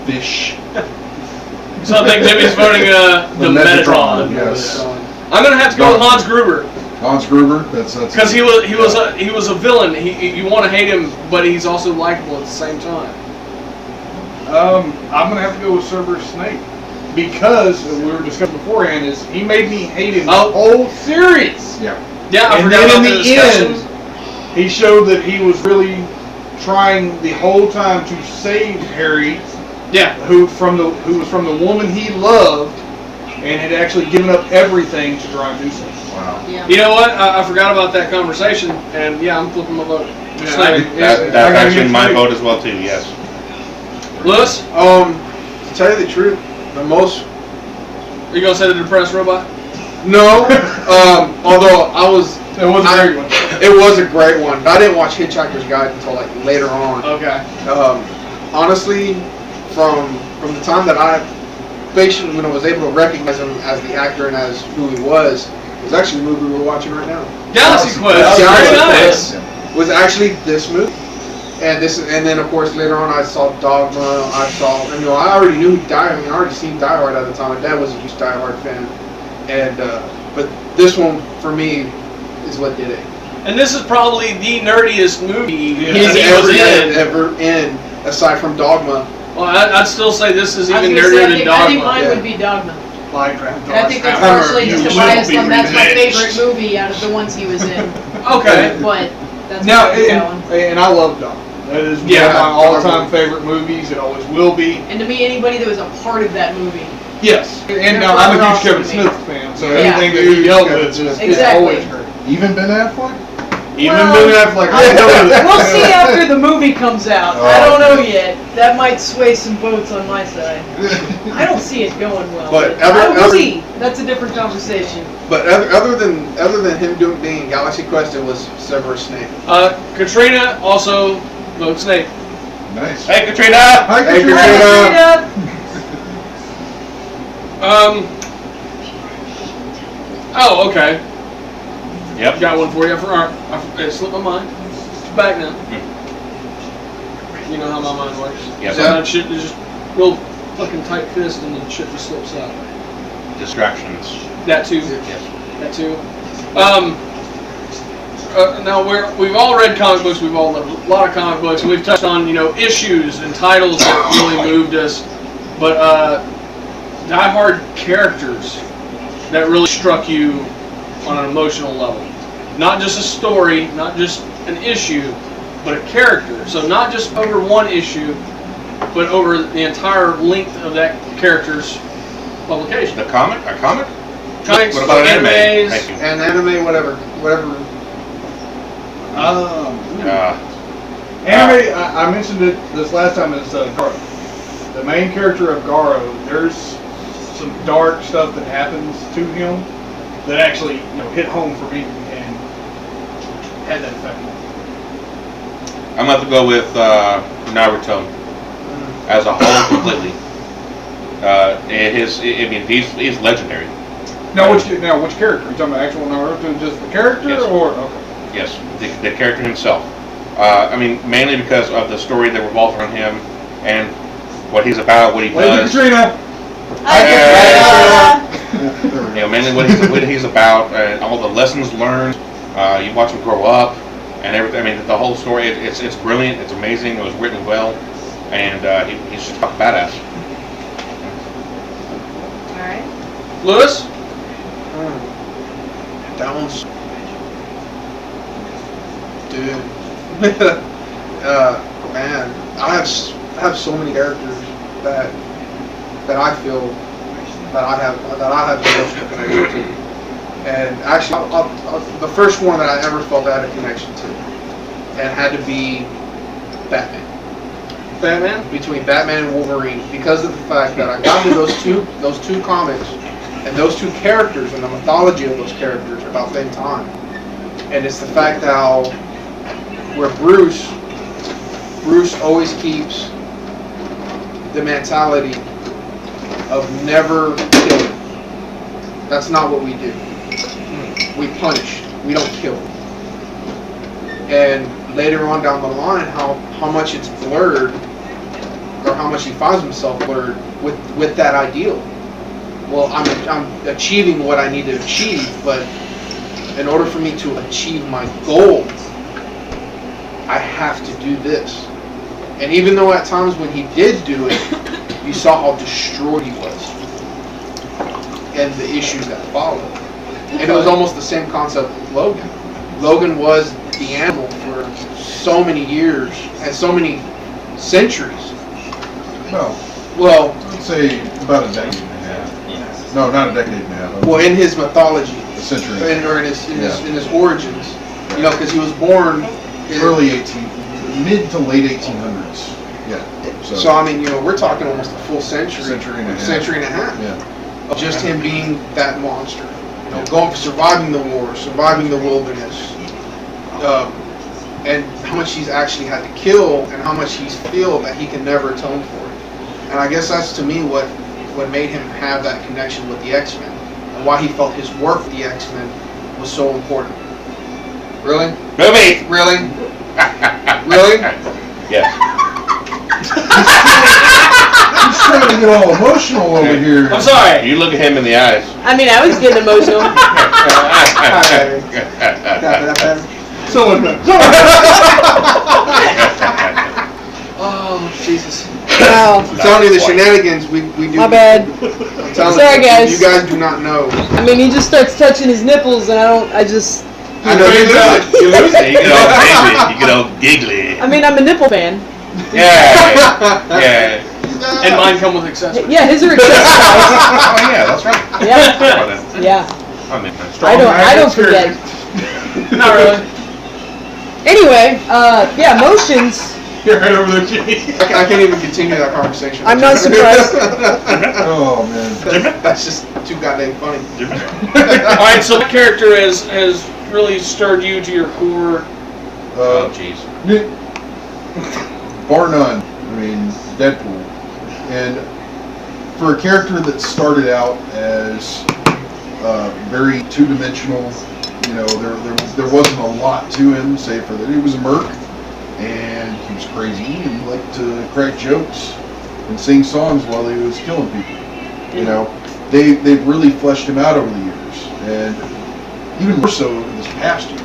[SPEAKER 3] fish?
[SPEAKER 1] So I think Jimmy's voting the Metatron.
[SPEAKER 3] Yes.
[SPEAKER 1] I'm gonna have to go with Hans Gruber.
[SPEAKER 3] Hans Gruber. That's
[SPEAKER 1] Because he was a villain. You want to hate him, but he's also likable at the same time.
[SPEAKER 6] I'm gonna have to go with Cerberus Snake because we were discussing beforehand. Is he made me hate him the whole series?
[SPEAKER 3] Yeah.
[SPEAKER 1] Yeah, I
[SPEAKER 6] And
[SPEAKER 1] forgot
[SPEAKER 6] then
[SPEAKER 1] about
[SPEAKER 6] in
[SPEAKER 1] the
[SPEAKER 6] the
[SPEAKER 1] discussion.
[SPEAKER 6] end, he showed that he was really trying the whole time to save Harry,
[SPEAKER 1] Yeah,
[SPEAKER 6] who was from the woman he loved, and had actually given up everything to try and do so.
[SPEAKER 3] Wow.
[SPEAKER 2] Yeah.
[SPEAKER 1] you know what? I forgot about that conversation, and yeah, I'm flipping my vote.
[SPEAKER 6] Yeah,
[SPEAKER 1] Snake.
[SPEAKER 5] That's actually my vote as well, too, yes.
[SPEAKER 1] Lewis,
[SPEAKER 4] To tell you the truth, the most
[SPEAKER 1] are you gonna say the depressed robot?
[SPEAKER 4] no. Although
[SPEAKER 6] It was a great one.
[SPEAKER 4] it was a great one. I didn't watch Hitchhiker's Guide until like later on.
[SPEAKER 1] Okay.
[SPEAKER 4] Honestly, from the time that I basically when I was able to recognize him as the actor and as who he was actually the movie we're watching right now.
[SPEAKER 1] Galaxy Quest.
[SPEAKER 4] Galaxy
[SPEAKER 1] Very
[SPEAKER 4] Quest.
[SPEAKER 1] nice.
[SPEAKER 4] Was actually this movie. And then of course later on I saw Dogma. I already knew he died. I mean, I already seen Die Hard at the time. My dad was a huge Die Hard fan, and but this one for me is what did it.
[SPEAKER 1] And this is probably the nerdiest movie
[SPEAKER 4] He's ever in, aside from Dogma.
[SPEAKER 1] Well, I'd still say this is
[SPEAKER 2] I was
[SPEAKER 1] even
[SPEAKER 2] gonna say,
[SPEAKER 1] nerdier
[SPEAKER 2] I
[SPEAKER 1] than
[SPEAKER 2] think, I think
[SPEAKER 1] Dogma.
[SPEAKER 2] mine
[SPEAKER 4] Yeah.
[SPEAKER 2] would be Dogma.
[SPEAKER 6] Minecraft.
[SPEAKER 2] And I think that's
[SPEAKER 6] Hammer,
[SPEAKER 2] partially
[SPEAKER 6] you
[SPEAKER 2] just a
[SPEAKER 6] will
[SPEAKER 2] bias
[SPEAKER 6] be
[SPEAKER 2] on that's my
[SPEAKER 6] revenged.
[SPEAKER 2] favorite movie out of the ones he was in.
[SPEAKER 1] Okay.
[SPEAKER 2] But that's
[SPEAKER 6] Now,
[SPEAKER 2] where I'm going.
[SPEAKER 6] and I love Dogma. That is one
[SPEAKER 1] Yeah.
[SPEAKER 6] of my all-time favorite movies. It always will be.
[SPEAKER 2] And to me, anybody that was a part of that movie.
[SPEAKER 6] Yes. And
[SPEAKER 2] They're
[SPEAKER 6] now I'm a huge
[SPEAKER 2] awesome
[SPEAKER 6] Kevin
[SPEAKER 2] to me.
[SPEAKER 6] Smith fan, so
[SPEAKER 2] Yeah.
[SPEAKER 6] anything that he dealt with is
[SPEAKER 2] Exactly.
[SPEAKER 6] always great.
[SPEAKER 3] Even Ben Affleck?
[SPEAKER 6] Even
[SPEAKER 2] Well,
[SPEAKER 6] Ben Affleck, I know that.
[SPEAKER 2] We'll see after the movie comes out.
[SPEAKER 3] Oh,
[SPEAKER 2] I don't know
[SPEAKER 3] okay.
[SPEAKER 2] yet. That might sway some votes on my side. I don't see it going well.
[SPEAKER 4] But
[SPEAKER 2] we'll see. That's a different conversation.
[SPEAKER 4] But other than him being in Galaxy Quest, it was Severus Snape.
[SPEAKER 1] Katrina also votes Snape.
[SPEAKER 3] Nice.
[SPEAKER 5] Hey, Katrina!
[SPEAKER 3] Hi,
[SPEAKER 4] Hey,
[SPEAKER 3] Katrina.
[SPEAKER 4] Katrina.
[SPEAKER 1] Oh, okay.
[SPEAKER 5] Yep.
[SPEAKER 1] Got one for you. It slipped my mind. It's back now. You know how my mind works.
[SPEAKER 5] Yep.
[SPEAKER 1] Sometimes shit is just real fucking tight fist and then shit just slips out.
[SPEAKER 5] Distractions.
[SPEAKER 1] That too.
[SPEAKER 5] Yes.
[SPEAKER 1] That too. Now we've all read comic books. We've all read a lot of comic books, and we've touched on issues and titles that really moved us. But Die Hard characters that really struck you on an emotional level. Not just a story, not just an issue, but a character. So not just over one issue, but over the entire length of that character's publication.
[SPEAKER 5] The comic? A comic?
[SPEAKER 1] Comics,
[SPEAKER 5] What about anime?
[SPEAKER 1] animes.
[SPEAKER 5] Thank you.
[SPEAKER 4] And anime, whatever.
[SPEAKER 6] Anime, I mentioned it this last time, is Garo. The main character of Garo, there's some dark stuff that happens to him that actually hit home for me and had that effect on me.
[SPEAKER 5] I'm about to go with Naruto as a whole completely. He's legendary.
[SPEAKER 6] Now, which character? Are you talking about actual Naruto, just the character,
[SPEAKER 5] Yes.
[SPEAKER 6] or okay?
[SPEAKER 5] Yes, the character himself. Mainly because of the story that revolves around him and what he's about, what he does.
[SPEAKER 6] Katrina.
[SPEAKER 5] Mainly what he's about, and all the lessons learned. You watch him grow up, and everything. I mean, the whole story. It's brilliant. It's amazing. It was written well, and he's just a badass.
[SPEAKER 2] Alright.
[SPEAKER 1] Lewis?
[SPEAKER 4] That one's dude. Man, I have so many characters that I feel that I have an emotional connection to. And actually, the first one that I ever felt I had a connection to, and had to be Batman.
[SPEAKER 1] Batman?
[SPEAKER 4] Between Batman and Wolverine, because of the fact that I got into those two comics and those two characters and the mythology of those characters about the same time. And it's the fact that how where Bruce always keeps the mentality of never killing. That's not what we do. We punish. We don't kill. And later on down the line, how much it's blurred, or how much he finds himself blurred with that ideal. Well, I'm achieving what I need to achieve, but in order for me to achieve my goal, I have to do this. And even though at times when he did do it, you saw how destroyed he was and the issues that followed. And it was almost the same concept with Logan. Logan was the animal for so many years and so many centuries. Well,
[SPEAKER 3] I'd say about a decade and a half. No, not a decade and a half.
[SPEAKER 4] well, in his mythology,
[SPEAKER 3] A century.
[SPEAKER 4] or in his origins, because he was born in,
[SPEAKER 3] Early mid to late 1800s. Yeah.
[SPEAKER 4] So I mean, we're talking almost a full century,
[SPEAKER 3] Century and a half.
[SPEAKER 4] century and a half
[SPEAKER 3] Yeah.
[SPEAKER 4] of just him being that monster. Going, surviving the war, surviving the wilderness, and how much he's actually had to kill, and how much he's feel that he can never atone for it. And I guess that's to me what what made him have that connection with the X-Men, and why he felt his work with the X-Men was so important.
[SPEAKER 7] Really?
[SPEAKER 5] Movie.
[SPEAKER 7] Really? Really?
[SPEAKER 5] Yes.
[SPEAKER 3] He's trying to get all emotional over here.
[SPEAKER 1] I'm sorry.
[SPEAKER 5] You look at him in the eyes.
[SPEAKER 2] I mean, I was getting emotional.
[SPEAKER 6] So much better.
[SPEAKER 4] Oh, Jesus.
[SPEAKER 2] Wow.
[SPEAKER 4] I'm telling you, the shenanigans we do.
[SPEAKER 2] My bad.
[SPEAKER 4] I'm telling
[SPEAKER 2] Sorry,
[SPEAKER 4] you,
[SPEAKER 2] guys.
[SPEAKER 4] You guys do not know.
[SPEAKER 2] I mean, he just starts touching his nipples, and I just.
[SPEAKER 4] I know you lose it.
[SPEAKER 5] You lose it. You get all giggly. You get all giggly.
[SPEAKER 2] I mean, I'm a nipple fan.
[SPEAKER 5] Yeah.
[SPEAKER 1] And mine come with accessories.
[SPEAKER 2] Yeah, his are accessorized.
[SPEAKER 5] Oh yeah, that's right.
[SPEAKER 2] Yeah. Yeah.
[SPEAKER 5] I mean,
[SPEAKER 2] I don't forget.
[SPEAKER 1] Not really.
[SPEAKER 2] Anyway, yeah, motions.
[SPEAKER 6] You're right over there, Jimmy.
[SPEAKER 4] I can't even continue that conversation.
[SPEAKER 2] I'm not surprised.
[SPEAKER 3] Oh man.
[SPEAKER 4] That's just too goddamn funny.
[SPEAKER 1] All right, so what character has really stirred you to your core?
[SPEAKER 5] Oh jeez.
[SPEAKER 3] Bar none. I mean, Deadpool. And for a character that started out as very two-dimensional, you know, there wasn't a lot to him, save for that he was a merc, and he was crazy and liked to crack jokes and sing songs while he was killing people. You know, they've really fleshed him out over the years, and even more so this past year.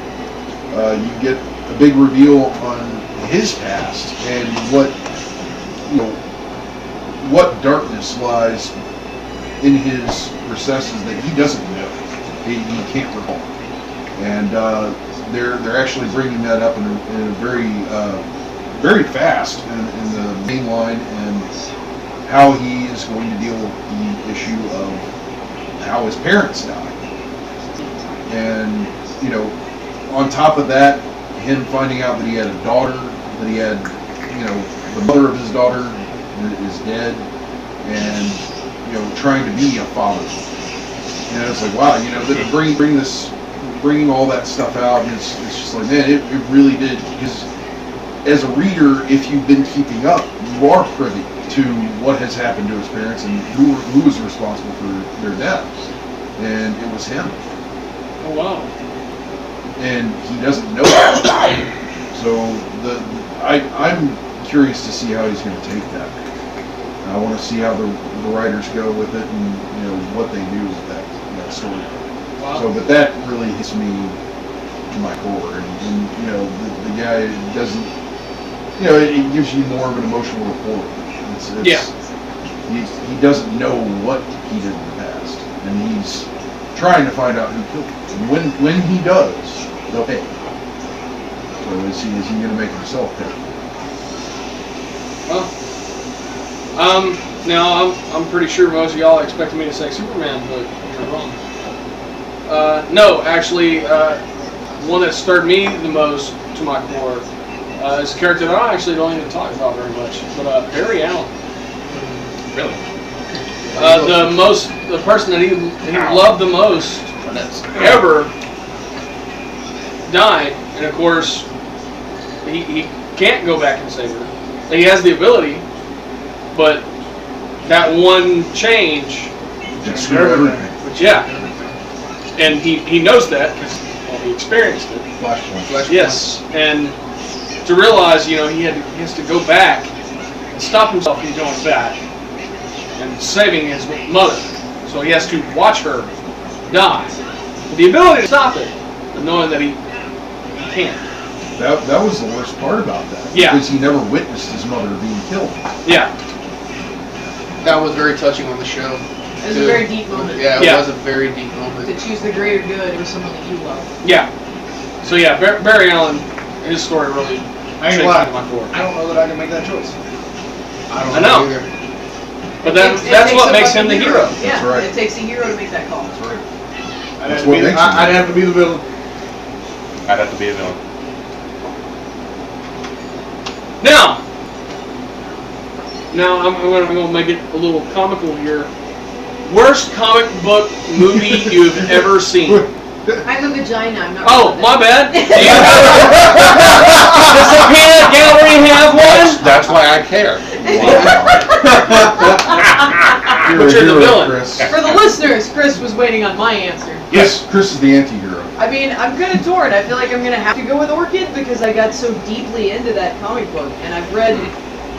[SPEAKER 3] You get a big reveal on his past and what darkness lies in his recesses that he doesn't know, he can't recall, and they're actually bringing that up in a very fast in the main line, and how he is going to deal with the issue of how his parents died, and you know, on top of that, him finding out that he had a daughter, that he had, you know, the mother of his daughter is dead, and you know, trying to be a father. You know, it's like, wow, you know, bringing all that stuff out, and it's just like, man, it really did. Because as a reader, if you've been keeping up, you are privy to what has happened to his parents and who was responsible for their deaths, and it was him.
[SPEAKER 1] Oh wow.
[SPEAKER 3] And he doesn't know that. So I'm curious to see how he's going to take that. I want to see how the writers go with it, and you know what they do with that story.
[SPEAKER 1] Wow.
[SPEAKER 3] So, but that really hits me to my core, and you know the guy doesn't, you know, it gives you more of an emotional rapport. He doesnn't know what he did in the past, and he's trying to find out who killed him. And when he does, they'll pay. So is he going to make himself pay?
[SPEAKER 1] Well, now I'm pretty sure most of y'all expected me to say Superman, but you're wrong. No, actually, one that stirred me the most to my core is a character that I actually don't even talk about very much, but Barry Allen.
[SPEAKER 5] Really?
[SPEAKER 1] The person that he loved the most ever died, and of course he can't go back and save her. He has the ability, but that one change, yeah, and he knows that because he experienced it.
[SPEAKER 3] Flashpoint.
[SPEAKER 1] Yes, and to realize, you know, he has to go back and stop himself from going back and saving his mother. So he has to watch her die. The ability to stop it, but knowing that he can't.
[SPEAKER 3] That was the worst part about that.
[SPEAKER 1] Yeah.
[SPEAKER 3] Because he never witnessed his mother being killed.
[SPEAKER 1] Yeah.
[SPEAKER 4] That was very touching on the show.
[SPEAKER 2] It was a very deep moment.
[SPEAKER 4] Yeah, it was a very deep moment.
[SPEAKER 2] To choose the greater good over someone that you love.
[SPEAKER 1] Yeah. So yeah, Barry Allen, his story really
[SPEAKER 6] I ain't
[SPEAKER 1] shakes
[SPEAKER 6] lying.
[SPEAKER 1] me to my core.
[SPEAKER 6] I don't know that I can make that choice.
[SPEAKER 4] I
[SPEAKER 1] I know.
[SPEAKER 4] either.
[SPEAKER 1] But
[SPEAKER 2] It
[SPEAKER 1] that's
[SPEAKER 2] takes
[SPEAKER 1] what
[SPEAKER 2] a
[SPEAKER 1] makes him
[SPEAKER 2] fucking
[SPEAKER 1] the hero.
[SPEAKER 2] Yeah,
[SPEAKER 3] That's right.
[SPEAKER 2] it takes a hero to make that call.
[SPEAKER 3] That's right.
[SPEAKER 6] I'd
[SPEAKER 3] That's
[SPEAKER 6] have,
[SPEAKER 3] what
[SPEAKER 6] to be,
[SPEAKER 3] makes
[SPEAKER 6] I'd have to be the villain.
[SPEAKER 5] I'd have to be a villain.
[SPEAKER 1] Now I'm going to make it a little comical here. Worst comic book movie you've ever seen?
[SPEAKER 2] I'm a vagina. I'm not.
[SPEAKER 1] Oh, my bad. Do you does the peanut gallery have one?
[SPEAKER 5] That's why I care.
[SPEAKER 1] But you're the
[SPEAKER 3] hero,
[SPEAKER 1] villain.
[SPEAKER 3] Chris.
[SPEAKER 2] For the listeners, Chris was waiting on my answer.
[SPEAKER 3] Yes, Chris is the anti-hero.
[SPEAKER 2] I mean, I'm kind of torn. I feel like I'm going to have to go with Orchid because I got so deeply into that comic book. And I've read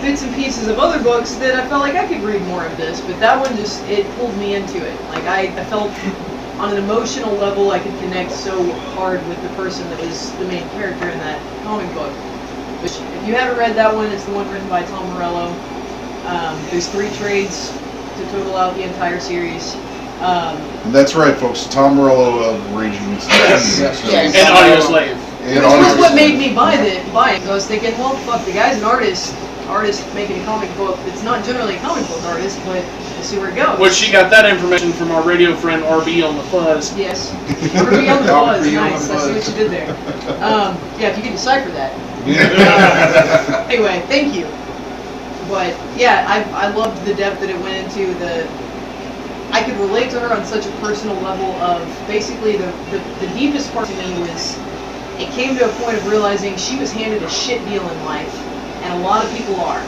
[SPEAKER 2] bits and pieces of other books that I felt like I could read more of this. But that one just, it pulled me into it. Like, I felt on an emotional level I could connect so hard with the person that was the main character in that comic book. Which, if you haven't read that one, it's the one written by Tom Morello. There's 3 trades to total out the entire series.
[SPEAKER 3] And that's right, folks. Tom Morello of Raging Against the
[SPEAKER 2] Yes.
[SPEAKER 3] Machine. So-
[SPEAKER 2] Yes.
[SPEAKER 1] And Audio Slave.
[SPEAKER 3] And
[SPEAKER 2] Which
[SPEAKER 3] Audio
[SPEAKER 2] was what
[SPEAKER 3] Slave.
[SPEAKER 2] made me buy it. So I was thinking, well, fuck, the guy's an artist making a comic book that's not generally a comic book artist, but we'll see where it goes.
[SPEAKER 1] Which she got that information from our radio friend RB on the Fuzz.
[SPEAKER 2] Yes. Ruby on the Buzz.
[SPEAKER 7] Ruby on
[SPEAKER 2] Nice.
[SPEAKER 7] the
[SPEAKER 2] I see what
[SPEAKER 7] Buzz.
[SPEAKER 2] you did there. Yeah, if you can decipher that. Anyway, thank you. But yeah, I loved the depth that it went into. I could relate to her on such a personal level of basically the deepest part to me was it came to a point of realizing she was handed a shit deal in life, and a lot of people are.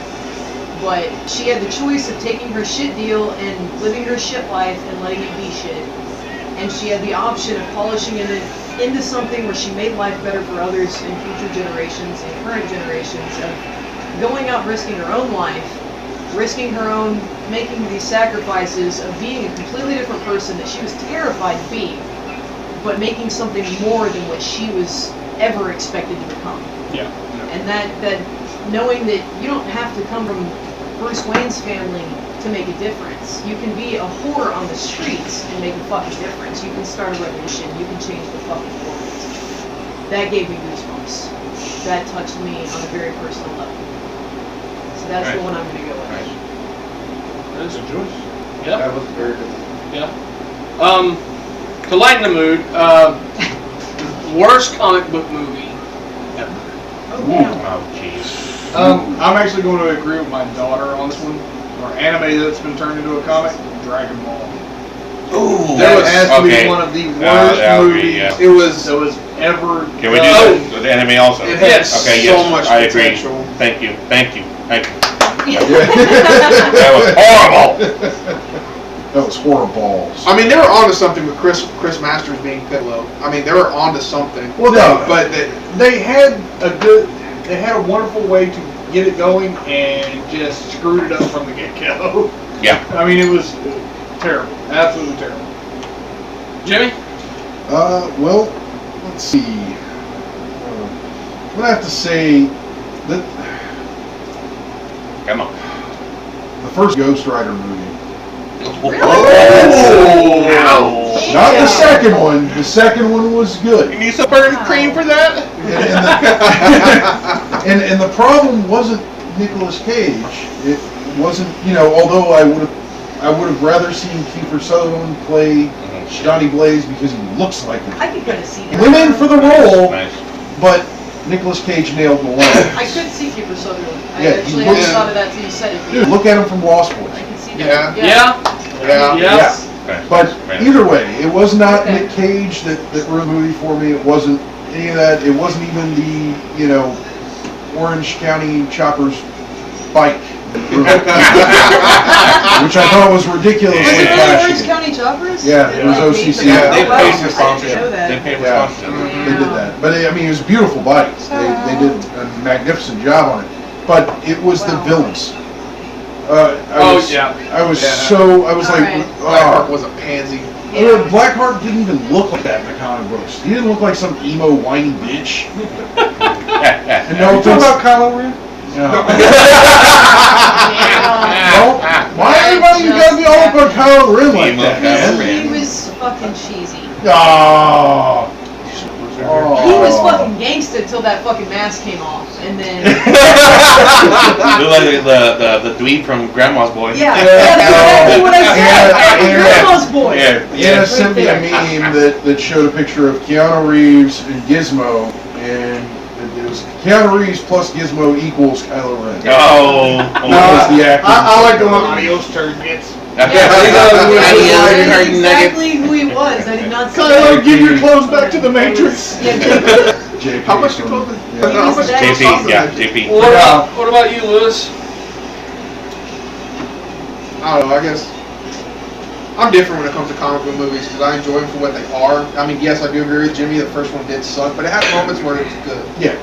[SPEAKER 2] But she had the choice of taking her shit deal and living her shit life and letting it be shit. And she had the option of polishing it into something where she made life better for others in future generations and current generations, of going out risking her own life, risking her own, making these sacrifices of being a completely different person that she was terrified to be, but making something more than what she was ever expected to become.
[SPEAKER 1] Yeah.
[SPEAKER 2] And that knowing that you don't have to come from Bruce Wayne's family to make a difference. You can be a whore on the streets and make a fucking difference. You can start a revolution. You can change the fucking world. That gave me goosebumps. That touched me on a very personal level. So that's the one I'm going to go with.
[SPEAKER 1] That is a choice.
[SPEAKER 7] That
[SPEAKER 1] Yeah.
[SPEAKER 7] was very good.
[SPEAKER 1] Yeah. To lighten the mood, worst comic book movie ever.
[SPEAKER 2] Oh, damn.
[SPEAKER 5] Oh, jeez.
[SPEAKER 6] I'm actually going to agree with my daughter on this one. Or anime that's been turned into a comic, Dragon Ball.
[SPEAKER 5] Ooh,
[SPEAKER 6] That has to
[SPEAKER 5] okay.
[SPEAKER 6] be one of the worst
[SPEAKER 5] that would be,
[SPEAKER 6] movies
[SPEAKER 5] yeah.
[SPEAKER 4] It was.
[SPEAKER 6] that was ever
[SPEAKER 5] Can we do
[SPEAKER 6] done.
[SPEAKER 5] that with the anime also?
[SPEAKER 4] It had so
[SPEAKER 5] Okay, yes,
[SPEAKER 4] much
[SPEAKER 5] I agree.
[SPEAKER 4] potential.
[SPEAKER 5] Thank you.
[SPEAKER 3] That
[SPEAKER 5] That was horrible.
[SPEAKER 3] That was horribles.
[SPEAKER 4] I mean, they were onto something with Chris Masters being Piccolo. I mean, they were onto something.
[SPEAKER 3] Well, no,
[SPEAKER 4] But
[SPEAKER 6] They had a wonderful way to get it going and just screwed it up from the get-go.
[SPEAKER 5] Yeah.
[SPEAKER 6] I mean, it was terrible. Absolutely terrible.
[SPEAKER 1] Jimmy?
[SPEAKER 3] Well, let's see. I'm gonna have to say that
[SPEAKER 5] Come on.
[SPEAKER 3] the first Ghost Rider movie.
[SPEAKER 2] Really?
[SPEAKER 5] Oh.
[SPEAKER 3] Not the second one. The second one was good.
[SPEAKER 5] You need some burnt cream for that?
[SPEAKER 3] And the problem wasn't Nicolas Cage. It wasn't, although I would have rather seen Kiefer Sutherland play Johnny Blaze because he looks like him.
[SPEAKER 2] I could kind of see that.
[SPEAKER 3] Went in for the role,
[SPEAKER 5] Nice.
[SPEAKER 3] but Nicolas Cage nailed the line.
[SPEAKER 2] I could see Kiefer Sutherland. I
[SPEAKER 3] Yeah,
[SPEAKER 2] actually
[SPEAKER 3] he
[SPEAKER 2] hadn't
[SPEAKER 3] looks-
[SPEAKER 2] thought of that till you said it.
[SPEAKER 3] Dude, look at him from Lost Boys.
[SPEAKER 2] I could see
[SPEAKER 4] Yeah.
[SPEAKER 2] that.
[SPEAKER 1] Yeah.
[SPEAKER 4] Yeah.
[SPEAKER 1] Yeah.
[SPEAKER 5] Okay.
[SPEAKER 3] But either way, it was not
[SPEAKER 2] Okay.
[SPEAKER 3] Nick Cage that ruined the movie for me. It wasn't any of that. It wasn't even the, Orange County Chopper's bike. Which I thought was ridiculously
[SPEAKER 2] Was it really
[SPEAKER 3] flashy.
[SPEAKER 2] Orange County Choppers?
[SPEAKER 3] Yeah,
[SPEAKER 2] That,
[SPEAKER 3] it was
[SPEAKER 2] like, made
[SPEAKER 3] OCC.
[SPEAKER 2] the-
[SPEAKER 5] Yeah,
[SPEAKER 2] Oh,
[SPEAKER 5] they
[SPEAKER 2] wow.
[SPEAKER 5] paid
[SPEAKER 2] I
[SPEAKER 5] for
[SPEAKER 2] didn't
[SPEAKER 5] sponsorship.
[SPEAKER 2] know that.
[SPEAKER 5] They paid for
[SPEAKER 3] Yeah.
[SPEAKER 5] sponsorship.
[SPEAKER 3] They did that. But it was a beautiful bike. They did a magnificent job on it. But it was the
[SPEAKER 2] Wow.
[SPEAKER 3] villains. I was
[SPEAKER 1] yeah.
[SPEAKER 3] like,
[SPEAKER 4] Blackheart was a pansy.
[SPEAKER 2] Yeah.
[SPEAKER 3] Blackheart didn't even look like that in the comic books. He didn't look like some emo whiny bitch. And no,
[SPEAKER 6] You talking about Kylo Ren?
[SPEAKER 3] no.
[SPEAKER 2] Yeah.
[SPEAKER 3] Well, why everybody you gotta be all up on Kylo Ren like
[SPEAKER 5] Emo
[SPEAKER 3] that,
[SPEAKER 5] Kylo
[SPEAKER 3] man?
[SPEAKER 5] Ren.
[SPEAKER 2] He was fucking cheesy.
[SPEAKER 3] Oh.
[SPEAKER 2] He was fucking gangsta until that fucking mask came off, and then
[SPEAKER 5] Look like the dweeb from Grandma's Boy.
[SPEAKER 2] yeah, that's exactly what I said.
[SPEAKER 3] Yeah.
[SPEAKER 2] Grandma's boy.
[SPEAKER 3] Yeah, sent me a meme that showed a picture of Keanu Reeves and Gizmo, and it was Keanu Reeves plus Gizmo equals Kylo Ren.
[SPEAKER 5] Oh.
[SPEAKER 3] That was the actor.
[SPEAKER 6] I like the one Adios turd gets.
[SPEAKER 2] Yeah,
[SPEAKER 5] Adios,
[SPEAKER 2] that's exactly who he was. I did not say
[SPEAKER 6] Kylo,
[SPEAKER 2] that.
[SPEAKER 6] give your clothes back to the Matrix.
[SPEAKER 2] Yeah,
[SPEAKER 3] JP
[SPEAKER 4] How much you
[SPEAKER 3] from-
[SPEAKER 4] close
[SPEAKER 3] yeah.
[SPEAKER 4] How much
[SPEAKER 5] JP, yeah, JP.
[SPEAKER 1] What about you, Lewis?
[SPEAKER 4] I don't know. I guess I'm different when it comes to comic book movies because I enjoy them for what they are. I mean, yes, I do agree with Jimmy. The first one did suck, but it had moments where it was good.
[SPEAKER 3] Yeah.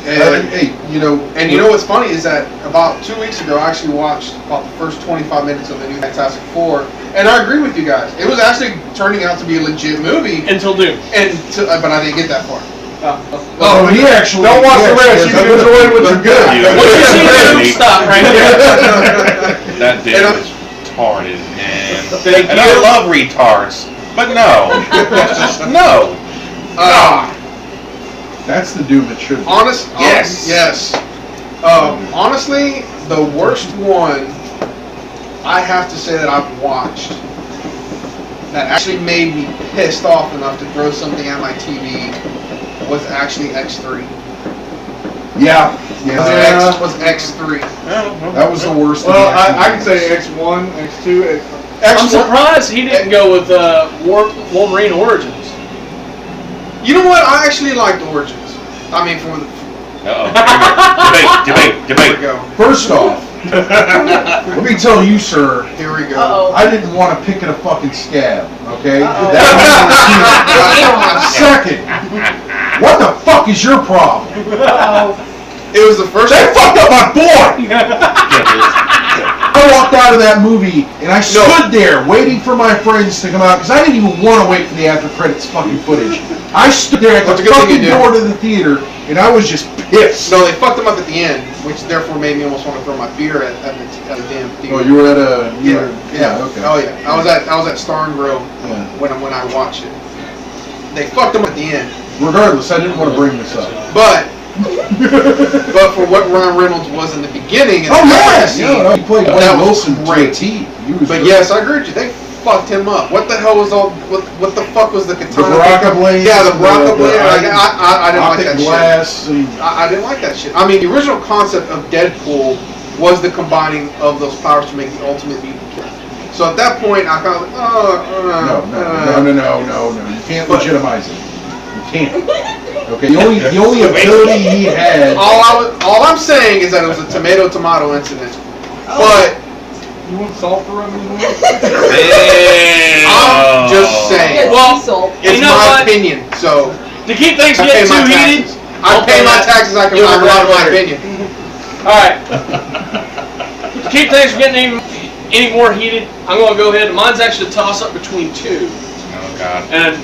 [SPEAKER 4] And,
[SPEAKER 3] Hey, you know.
[SPEAKER 4] and you know what's funny is that about 2 weeks ago, I actually watched about the first 25 minutes of the new Fantastic Four, and I agree with you guys. It was actually turning out to be a legit movie,
[SPEAKER 1] Until Doom.
[SPEAKER 4] but I didn't get that far.
[SPEAKER 3] Oh, he actually.
[SPEAKER 6] Don't watch the rest. You can enjoy what you're good.
[SPEAKER 5] Yeah.
[SPEAKER 1] Once you see Doom, stop right there.
[SPEAKER 5] That dude
[SPEAKER 4] And
[SPEAKER 5] was retarded, man.
[SPEAKER 1] Thank
[SPEAKER 5] And I
[SPEAKER 1] you.
[SPEAKER 5] love retards, but no. Just no.
[SPEAKER 3] That's the Doom it should be.
[SPEAKER 5] Yes.
[SPEAKER 4] Honestly, the worst one I have to say that I've watched that actually made me pissed off enough to throw something at my TV was actually X3.
[SPEAKER 3] Yeah.
[SPEAKER 4] Was X3.
[SPEAKER 3] That was the worst.
[SPEAKER 6] Well,
[SPEAKER 3] of the action
[SPEAKER 6] I can say
[SPEAKER 3] movies.
[SPEAKER 6] X1, X2,
[SPEAKER 1] I'm surprised he didn't go with Wolverine Origins.
[SPEAKER 4] You know what? I actually liked Origins. I mean, from the
[SPEAKER 5] Debate.
[SPEAKER 4] here we go.
[SPEAKER 3] First off, let me tell you, sir,
[SPEAKER 4] Here we go.
[SPEAKER 2] Uh-oh.
[SPEAKER 3] I didn't want to pick at a fucking scab, okay?
[SPEAKER 2] Uh-oh.
[SPEAKER 3] Second, what the fuck is your problem?
[SPEAKER 2] Uh-oh.
[SPEAKER 4] It was the first.
[SPEAKER 3] They fucked up my boy! I walked out of that movie and I stood there waiting for my friends to come out because I didn't even want to wait for the after credits fucking footage. I stood there at
[SPEAKER 4] That's
[SPEAKER 3] the
[SPEAKER 4] a good thing
[SPEAKER 3] fucking
[SPEAKER 4] you did.
[SPEAKER 3] door to the theater and I was just pissed.
[SPEAKER 4] No, they fucked him up at the end, which therefore made me almost want to throw my beer at the damn theater.
[SPEAKER 3] Oh, you were at a...
[SPEAKER 4] Yeah.
[SPEAKER 3] Okay.
[SPEAKER 4] Oh yeah. I was at Star and Grill
[SPEAKER 3] Yeah.
[SPEAKER 4] when I watched it. They fucked him at the end,
[SPEAKER 3] Regardless, I didn't want to bring this up.
[SPEAKER 4] but for what Ryan Reynolds was in the beginning.
[SPEAKER 3] Oh, yes!
[SPEAKER 4] scene,
[SPEAKER 3] Yeah, no, he played
[SPEAKER 4] that
[SPEAKER 3] Wayne
[SPEAKER 4] was
[SPEAKER 3] Wilson to a
[SPEAKER 4] great.
[SPEAKER 3] T. He was
[SPEAKER 4] But
[SPEAKER 3] great.
[SPEAKER 4] yes, I agree with you. They fucked him up. What the hell was all? What the fuck was the
[SPEAKER 3] The
[SPEAKER 4] katana?
[SPEAKER 3] Baraka blade.
[SPEAKER 4] Yeah, the Baraka blade. I didn't like
[SPEAKER 3] optic
[SPEAKER 4] that
[SPEAKER 3] glass
[SPEAKER 4] shit.
[SPEAKER 3] and
[SPEAKER 4] I didn't like that shit. I mean, the original concept of Deadpool was the combining of those powers to make the ultimate mutant killer. So at that point, I kind of like,
[SPEAKER 3] no. You can't
[SPEAKER 4] But-
[SPEAKER 3] legitimize it. You can't. Okay, the only ability he had.
[SPEAKER 4] All I'm saying is that it was a tomato incident. But
[SPEAKER 6] You want salt for him?
[SPEAKER 4] I'm just saying.
[SPEAKER 2] Yeah,
[SPEAKER 1] Well,
[SPEAKER 2] diesel.
[SPEAKER 4] It's
[SPEAKER 1] You know
[SPEAKER 4] my
[SPEAKER 1] what?
[SPEAKER 4] opinion. So
[SPEAKER 1] To keep things
[SPEAKER 4] I pay
[SPEAKER 1] getting
[SPEAKER 4] my
[SPEAKER 1] too heated.
[SPEAKER 4] taxes. I pay my taxes. I can
[SPEAKER 1] You'll
[SPEAKER 4] have a lot of my
[SPEAKER 1] regret it
[SPEAKER 4] opinion.
[SPEAKER 1] Alright. To keep things from getting any more heated, I'm going to go ahead. Mine's actually a toss up between two.
[SPEAKER 5] Oh God.
[SPEAKER 1] And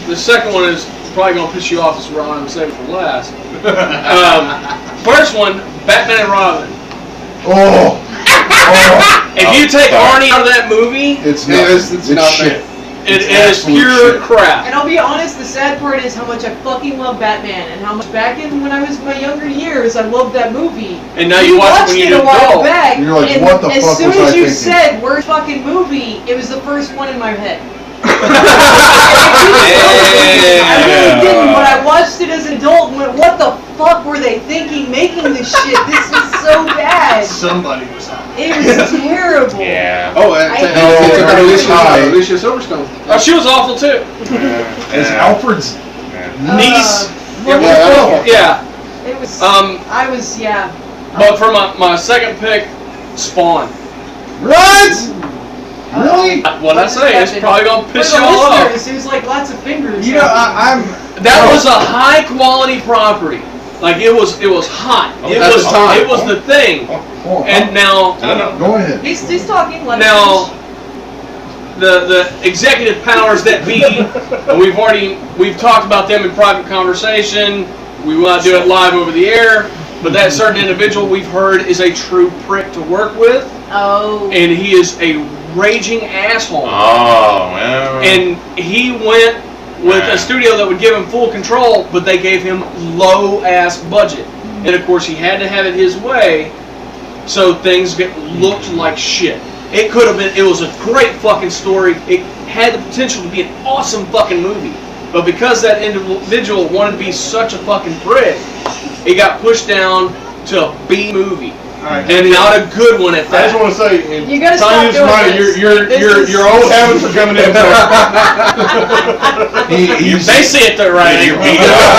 [SPEAKER 1] the second one is probably going to piss you off, as Ron, I'm saving for last. First one, Batman and Robin.
[SPEAKER 3] Oh,
[SPEAKER 1] If you take
[SPEAKER 5] sorry.
[SPEAKER 1] Arnie out of that movie,
[SPEAKER 3] it's
[SPEAKER 4] Yeah,
[SPEAKER 3] nothing.
[SPEAKER 4] it's
[SPEAKER 3] It's
[SPEAKER 4] nothing.
[SPEAKER 3] shit.
[SPEAKER 1] it
[SPEAKER 3] It's
[SPEAKER 1] is
[SPEAKER 3] absolute
[SPEAKER 1] pure
[SPEAKER 3] shit.
[SPEAKER 1] crap.
[SPEAKER 2] And I'll be honest, the sad part is how much I fucking love Batman, and how much back in when I was in my younger years, I loved that movie.
[SPEAKER 1] And now
[SPEAKER 2] We
[SPEAKER 1] you watch it when
[SPEAKER 2] watched
[SPEAKER 1] you're
[SPEAKER 2] a while
[SPEAKER 1] adult.
[SPEAKER 2] back,
[SPEAKER 3] You're like,
[SPEAKER 2] and
[SPEAKER 3] what the
[SPEAKER 2] as
[SPEAKER 3] fuck
[SPEAKER 2] soon
[SPEAKER 3] was
[SPEAKER 2] as
[SPEAKER 3] I
[SPEAKER 2] you
[SPEAKER 3] thinking?
[SPEAKER 2] said "worst fucking movie," it was the first one in my head. I really didn't, but I watched it as an adult and went, "What the fuck were they thinking making this shit? This was so bad.
[SPEAKER 6] Somebody was out.
[SPEAKER 2] It was terrible."
[SPEAKER 5] Yeah.
[SPEAKER 4] Oh,
[SPEAKER 2] I
[SPEAKER 4] and
[SPEAKER 2] hate
[SPEAKER 4] they took out
[SPEAKER 3] it.
[SPEAKER 4] Alicia Silverstone.
[SPEAKER 1] Oh, she was awful too.
[SPEAKER 3] As Alfred's
[SPEAKER 1] Niece.
[SPEAKER 2] Yeah.
[SPEAKER 1] Yeah.
[SPEAKER 2] It was.
[SPEAKER 1] But for my second pick, Spawn.
[SPEAKER 3] What? Really?
[SPEAKER 1] What I say, it's probably gonna piss
[SPEAKER 2] For
[SPEAKER 1] you
[SPEAKER 2] the
[SPEAKER 1] all off.
[SPEAKER 2] listeners, it was like lots of fingers.
[SPEAKER 6] You know, I'm.
[SPEAKER 1] That was a high quality property. Like it was hot.
[SPEAKER 5] Oh,
[SPEAKER 1] It
[SPEAKER 4] at
[SPEAKER 1] was
[SPEAKER 4] the time.
[SPEAKER 1] it was the thing.
[SPEAKER 3] Oh,
[SPEAKER 1] And now
[SPEAKER 3] go ahead.
[SPEAKER 2] He's talking. Let him
[SPEAKER 1] now
[SPEAKER 2] finish.
[SPEAKER 1] the executive powers that be, and we've talked about them in private conversation. We will not do it live over the air. But that certain individual we've heard is a true prick to work with,
[SPEAKER 2] Oh.
[SPEAKER 1] and he is a raging asshole.
[SPEAKER 5] Oh, well.
[SPEAKER 1] And he went with a studio that would give him full control, but they gave him low ass budget. And of course he had to have it his way, so things looked like shit. It could have been, it was a great fucking story. It had the potential to be an awesome fucking movie. But because that individual wanted to be such a fucking prick, it got pushed down to a B movie.
[SPEAKER 6] Alright.
[SPEAKER 1] And not a good one at
[SPEAKER 6] I
[SPEAKER 1] that.
[SPEAKER 6] just want to say, and
[SPEAKER 2] You gotta stop
[SPEAKER 6] Tanya's
[SPEAKER 2] doing
[SPEAKER 6] money,
[SPEAKER 2] this.
[SPEAKER 6] your old habits are coming in.
[SPEAKER 3] He's,
[SPEAKER 1] They see it the right
[SPEAKER 5] You're
[SPEAKER 1] angle.
[SPEAKER 5] beating it all.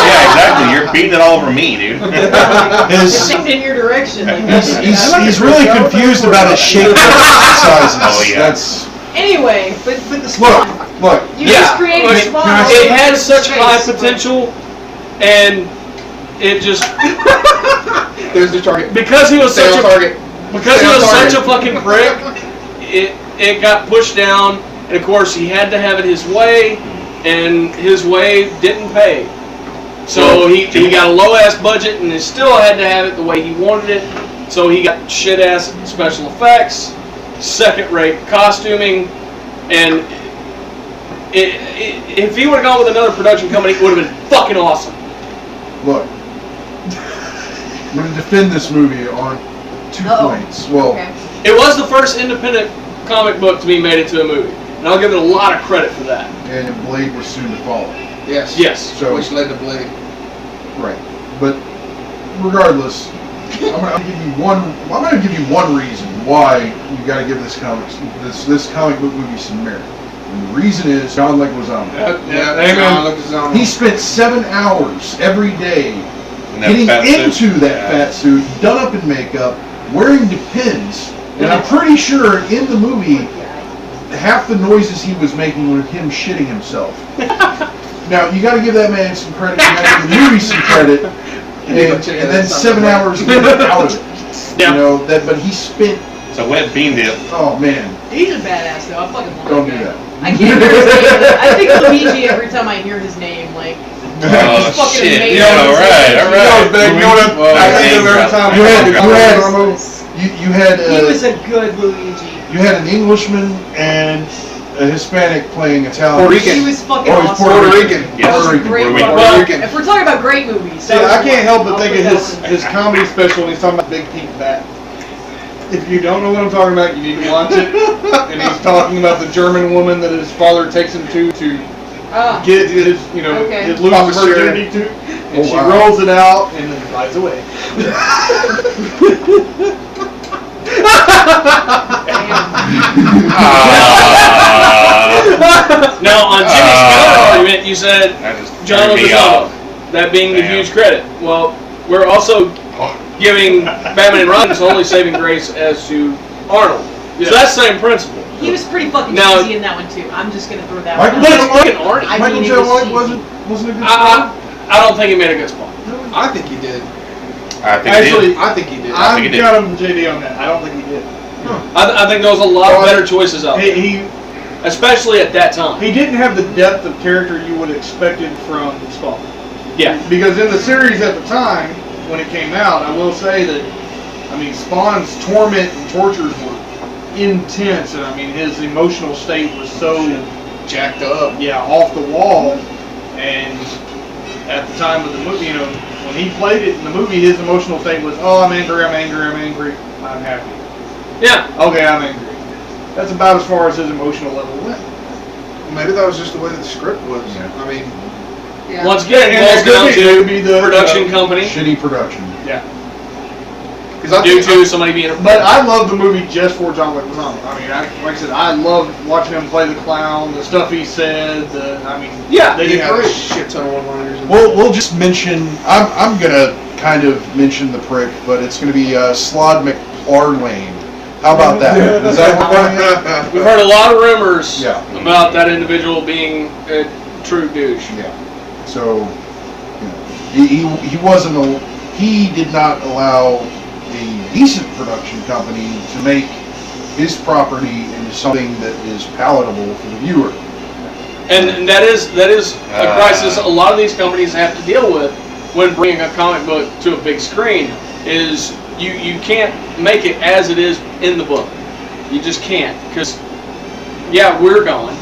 [SPEAKER 5] Yeah, exactly. You're beating it all over me, dude.
[SPEAKER 2] It's aimed in your direction. Like,
[SPEAKER 3] he's really confused about his shape sizes.
[SPEAKER 5] Oh, yeah.
[SPEAKER 3] That's
[SPEAKER 2] Anyway, but the Spawn.
[SPEAKER 3] Look.
[SPEAKER 2] You just created
[SPEAKER 1] like,
[SPEAKER 2] Spawn.
[SPEAKER 1] it had such
[SPEAKER 2] Space,
[SPEAKER 1] high
[SPEAKER 2] but-
[SPEAKER 1] potential, and it just
[SPEAKER 7] There's the target.
[SPEAKER 1] because he was
[SPEAKER 7] Stay
[SPEAKER 1] such
[SPEAKER 7] on
[SPEAKER 1] a
[SPEAKER 7] target.
[SPEAKER 1] because he
[SPEAKER 7] Stay on
[SPEAKER 1] was
[SPEAKER 7] target.
[SPEAKER 1] such a fucking prick. It got pushed down, and of course he had to have it his way, and his way didn't pay. So he got a low ass budget, and he still had to have it the way he wanted it. So he got shit ass special effects, second rate costuming, and if he would have gone with another production company, it would have been fucking awesome.
[SPEAKER 3] Look. I'm going to defend this movie on 2 points. Well,
[SPEAKER 2] Okay.
[SPEAKER 1] It was the first independent comic book to be made into a movie, and I'll give it a lot of credit for that.
[SPEAKER 3] and Blade was soon to follow.
[SPEAKER 7] Yes.
[SPEAKER 1] Yes.
[SPEAKER 3] So
[SPEAKER 7] Which led to Blade.
[SPEAKER 3] right, but regardless, I'm going to give you one reason why you got to give this comic book movie some merit. And the reason is John Leguizamo.
[SPEAKER 7] Yeah.
[SPEAKER 3] He spent 7 hours every day
[SPEAKER 5] In that
[SPEAKER 3] getting
[SPEAKER 5] fat
[SPEAKER 3] into
[SPEAKER 5] suit.
[SPEAKER 3] that fat suit, done up in makeup, wearing Depends, and I'm pretty sure in the movie, half the noises he was making were him shitting himself. Now, you got to give that man some credit, you got to give the movie some credit, and then 7 hours to get out of it.
[SPEAKER 1] Yeah.
[SPEAKER 3] You know, but he spent,
[SPEAKER 5] It's a wet bean dip.
[SPEAKER 3] oh man,
[SPEAKER 2] He's a badass though. I fucking love
[SPEAKER 3] don't do
[SPEAKER 2] him.
[SPEAKER 3] that.
[SPEAKER 2] I can't hear his name. I think of Luigi every time I hear his name. Like,
[SPEAKER 5] Oh
[SPEAKER 2] It's fucking
[SPEAKER 5] shit!
[SPEAKER 2] amazing.
[SPEAKER 5] Yeah, all right.
[SPEAKER 3] I think of every
[SPEAKER 4] time
[SPEAKER 3] you had
[SPEAKER 2] he was a good Luigi.
[SPEAKER 3] you had an Englishman and a Hispanic playing Italian.
[SPEAKER 7] Puerto Rican.
[SPEAKER 2] He was fucking
[SPEAKER 3] Oh, he's
[SPEAKER 2] awesome.
[SPEAKER 3] Puerto
[SPEAKER 7] Puerto
[SPEAKER 3] Rican.
[SPEAKER 7] Rican.
[SPEAKER 5] Yes.
[SPEAKER 2] That was a
[SPEAKER 3] Puerto
[SPEAKER 2] great
[SPEAKER 5] Rican.
[SPEAKER 2] one.
[SPEAKER 7] Puerto
[SPEAKER 2] Well,
[SPEAKER 7] Rican.
[SPEAKER 2] if we're talking about great movies,
[SPEAKER 6] See,
[SPEAKER 2] that was
[SPEAKER 6] I can't
[SPEAKER 2] one.
[SPEAKER 6] help but
[SPEAKER 2] I'll
[SPEAKER 6] think
[SPEAKER 2] put
[SPEAKER 6] of
[SPEAKER 2] that one in
[SPEAKER 6] his
[SPEAKER 2] there.
[SPEAKER 6] comedy special when he's talking about Big Pink Bat. If you don't know what I'm talking about, you need to watch it. And he's talking about the German woman that his father takes him to
[SPEAKER 2] Ah.
[SPEAKER 6] get his,
[SPEAKER 2] Okay.
[SPEAKER 6] his lose
[SPEAKER 7] Papa
[SPEAKER 6] virginity to, and
[SPEAKER 3] Oh,
[SPEAKER 6] she
[SPEAKER 3] wow.
[SPEAKER 6] rolls it out and then flies away.
[SPEAKER 1] Now, on Jimmy's counter argument, you said
[SPEAKER 5] That just
[SPEAKER 1] John
[SPEAKER 5] turned me
[SPEAKER 1] Leguizamo,
[SPEAKER 5] off.
[SPEAKER 1] that being the
[SPEAKER 5] Damn.
[SPEAKER 1] huge credit. Well, we're also giving Batman and Robin's only saving grace as to Arnold. So that's the same principle.
[SPEAKER 2] He was pretty fucking
[SPEAKER 1] Now-
[SPEAKER 2] cheesy in that one too. I'm just gonna throw that
[SPEAKER 3] Michael
[SPEAKER 2] one
[SPEAKER 1] But
[SPEAKER 2] out.
[SPEAKER 1] it's fucking Arnie.
[SPEAKER 2] I
[SPEAKER 3] Michael
[SPEAKER 2] mean,
[SPEAKER 3] J.
[SPEAKER 2] it was
[SPEAKER 3] White
[SPEAKER 2] cheesy.
[SPEAKER 3] wasn't a good spot.
[SPEAKER 1] I don't think he made a good spot.
[SPEAKER 7] I think he did.
[SPEAKER 5] I think
[SPEAKER 6] Actually,
[SPEAKER 7] I think he did.
[SPEAKER 5] I think
[SPEAKER 6] I've
[SPEAKER 5] he did.
[SPEAKER 6] got him JD on that. I don't think he did.
[SPEAKER 1] I think there was a lot of better choices out there,
[SPEAKER 6] He
[SPEAKER 1] especially at that time.
[SPEAKER 6] he didn't have the depth of character you would have expected from Spawn.
[SPEAKER 1] Yeah.
[SPEAKER 6] Because in the series at the time, when it came out, I will say that, I mean, Spawn's torment and tortures were intense, and I mean, his emotional state was so,
[SPEAKER 7] Jacked up.
[SPEAKER 6] yeah, off the wall. And at the time of the movie, when he played it in the movie, his emotional state was, oh, I'm angry, I'm angry, I'm angry, I'm happy.
[SPEAKER 1] Yeah.
[SPEAKER 6] Okay, I'm angry. That's about as far as his emotional level went.
[SPEAKER 4] Maybe that was just the way that the script was.
[SPEAKER 3] Yeah.
[SPEAKER 4] I mean,
[SPEAKER 2] Yeah.
[SPEAKER 1] Once again, it
[SPEAKER 6] And
[SPEAKER 1] boils
[SPEAKER 6] it could
[SPEAKER 1] down
[SPEAKER 6] be- it could be
[SPEAKER 1] to
[SPEAKER 6] the,
[SPEAKER 1] production company
[SPEAKER 3] Shitty production.
[SPEAKER 6] Yeah.
[SPEAKER 4] because I
[SPEAKER 1] due
[SPEAKER 4] think
[SPEAKER 1] to somebody being a
[SPEAKER 6] But I love the movie just for John Leguizamo. I mean, like I said, I love watching him play the clown, the stuff he said.
[SPEAKER 1] Yeah,
[SPEAKER 6] they
[SPEAKER 7] He
[SPEAKER 6] did
[SPEAKER 7] had a
[SPEAKER 6] great.
[SPEAKER 7] shit ton of one-liners.
[SPEAKER 3] We'll just mention. I'm gonna kind of mention the prick, but it's gonna be Slod McFarlane. How about that? Is that
[SPEAKER 1] We've heard a lot of rumors
[SPEAKER 3] Yeah.
[SPEAKER 1] about that individual being a true douche.
[SPEAKER 3] Yeah. So, he wasn't he did not allow a decent production company to make his property into something that is palatable for the viewer.
[SPEAKER 1] And that is a crisis a lot of these companies have to deal with when bringing a comic book to a big screen. Is you can't make it as it is in the book. You just can't, because yeah, we're going,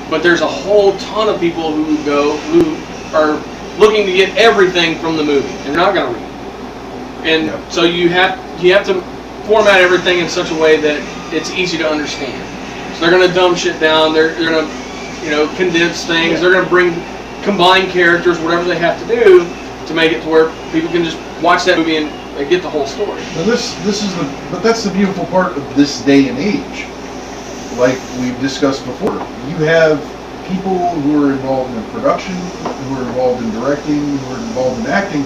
[SPEAKER 1] but there's a whole ton of people who are looking to get everything from the movie. They're not going to read it, and
[SPEAKER 3] Yep.
[SPEAKER 1] so you have to format everything in such a way that it's easy to understand. So they're going to dumb shit down. They're going to condense things. They're going to combine characters, whatever they have to do to make it to where people can just watch that movie and they get the whole story.
[SPEAKER 3] Now but that's the beautiful part of this day and age. Like we've discussed before, you have people who are involved in production, who are involved in directing, who are involved in acting.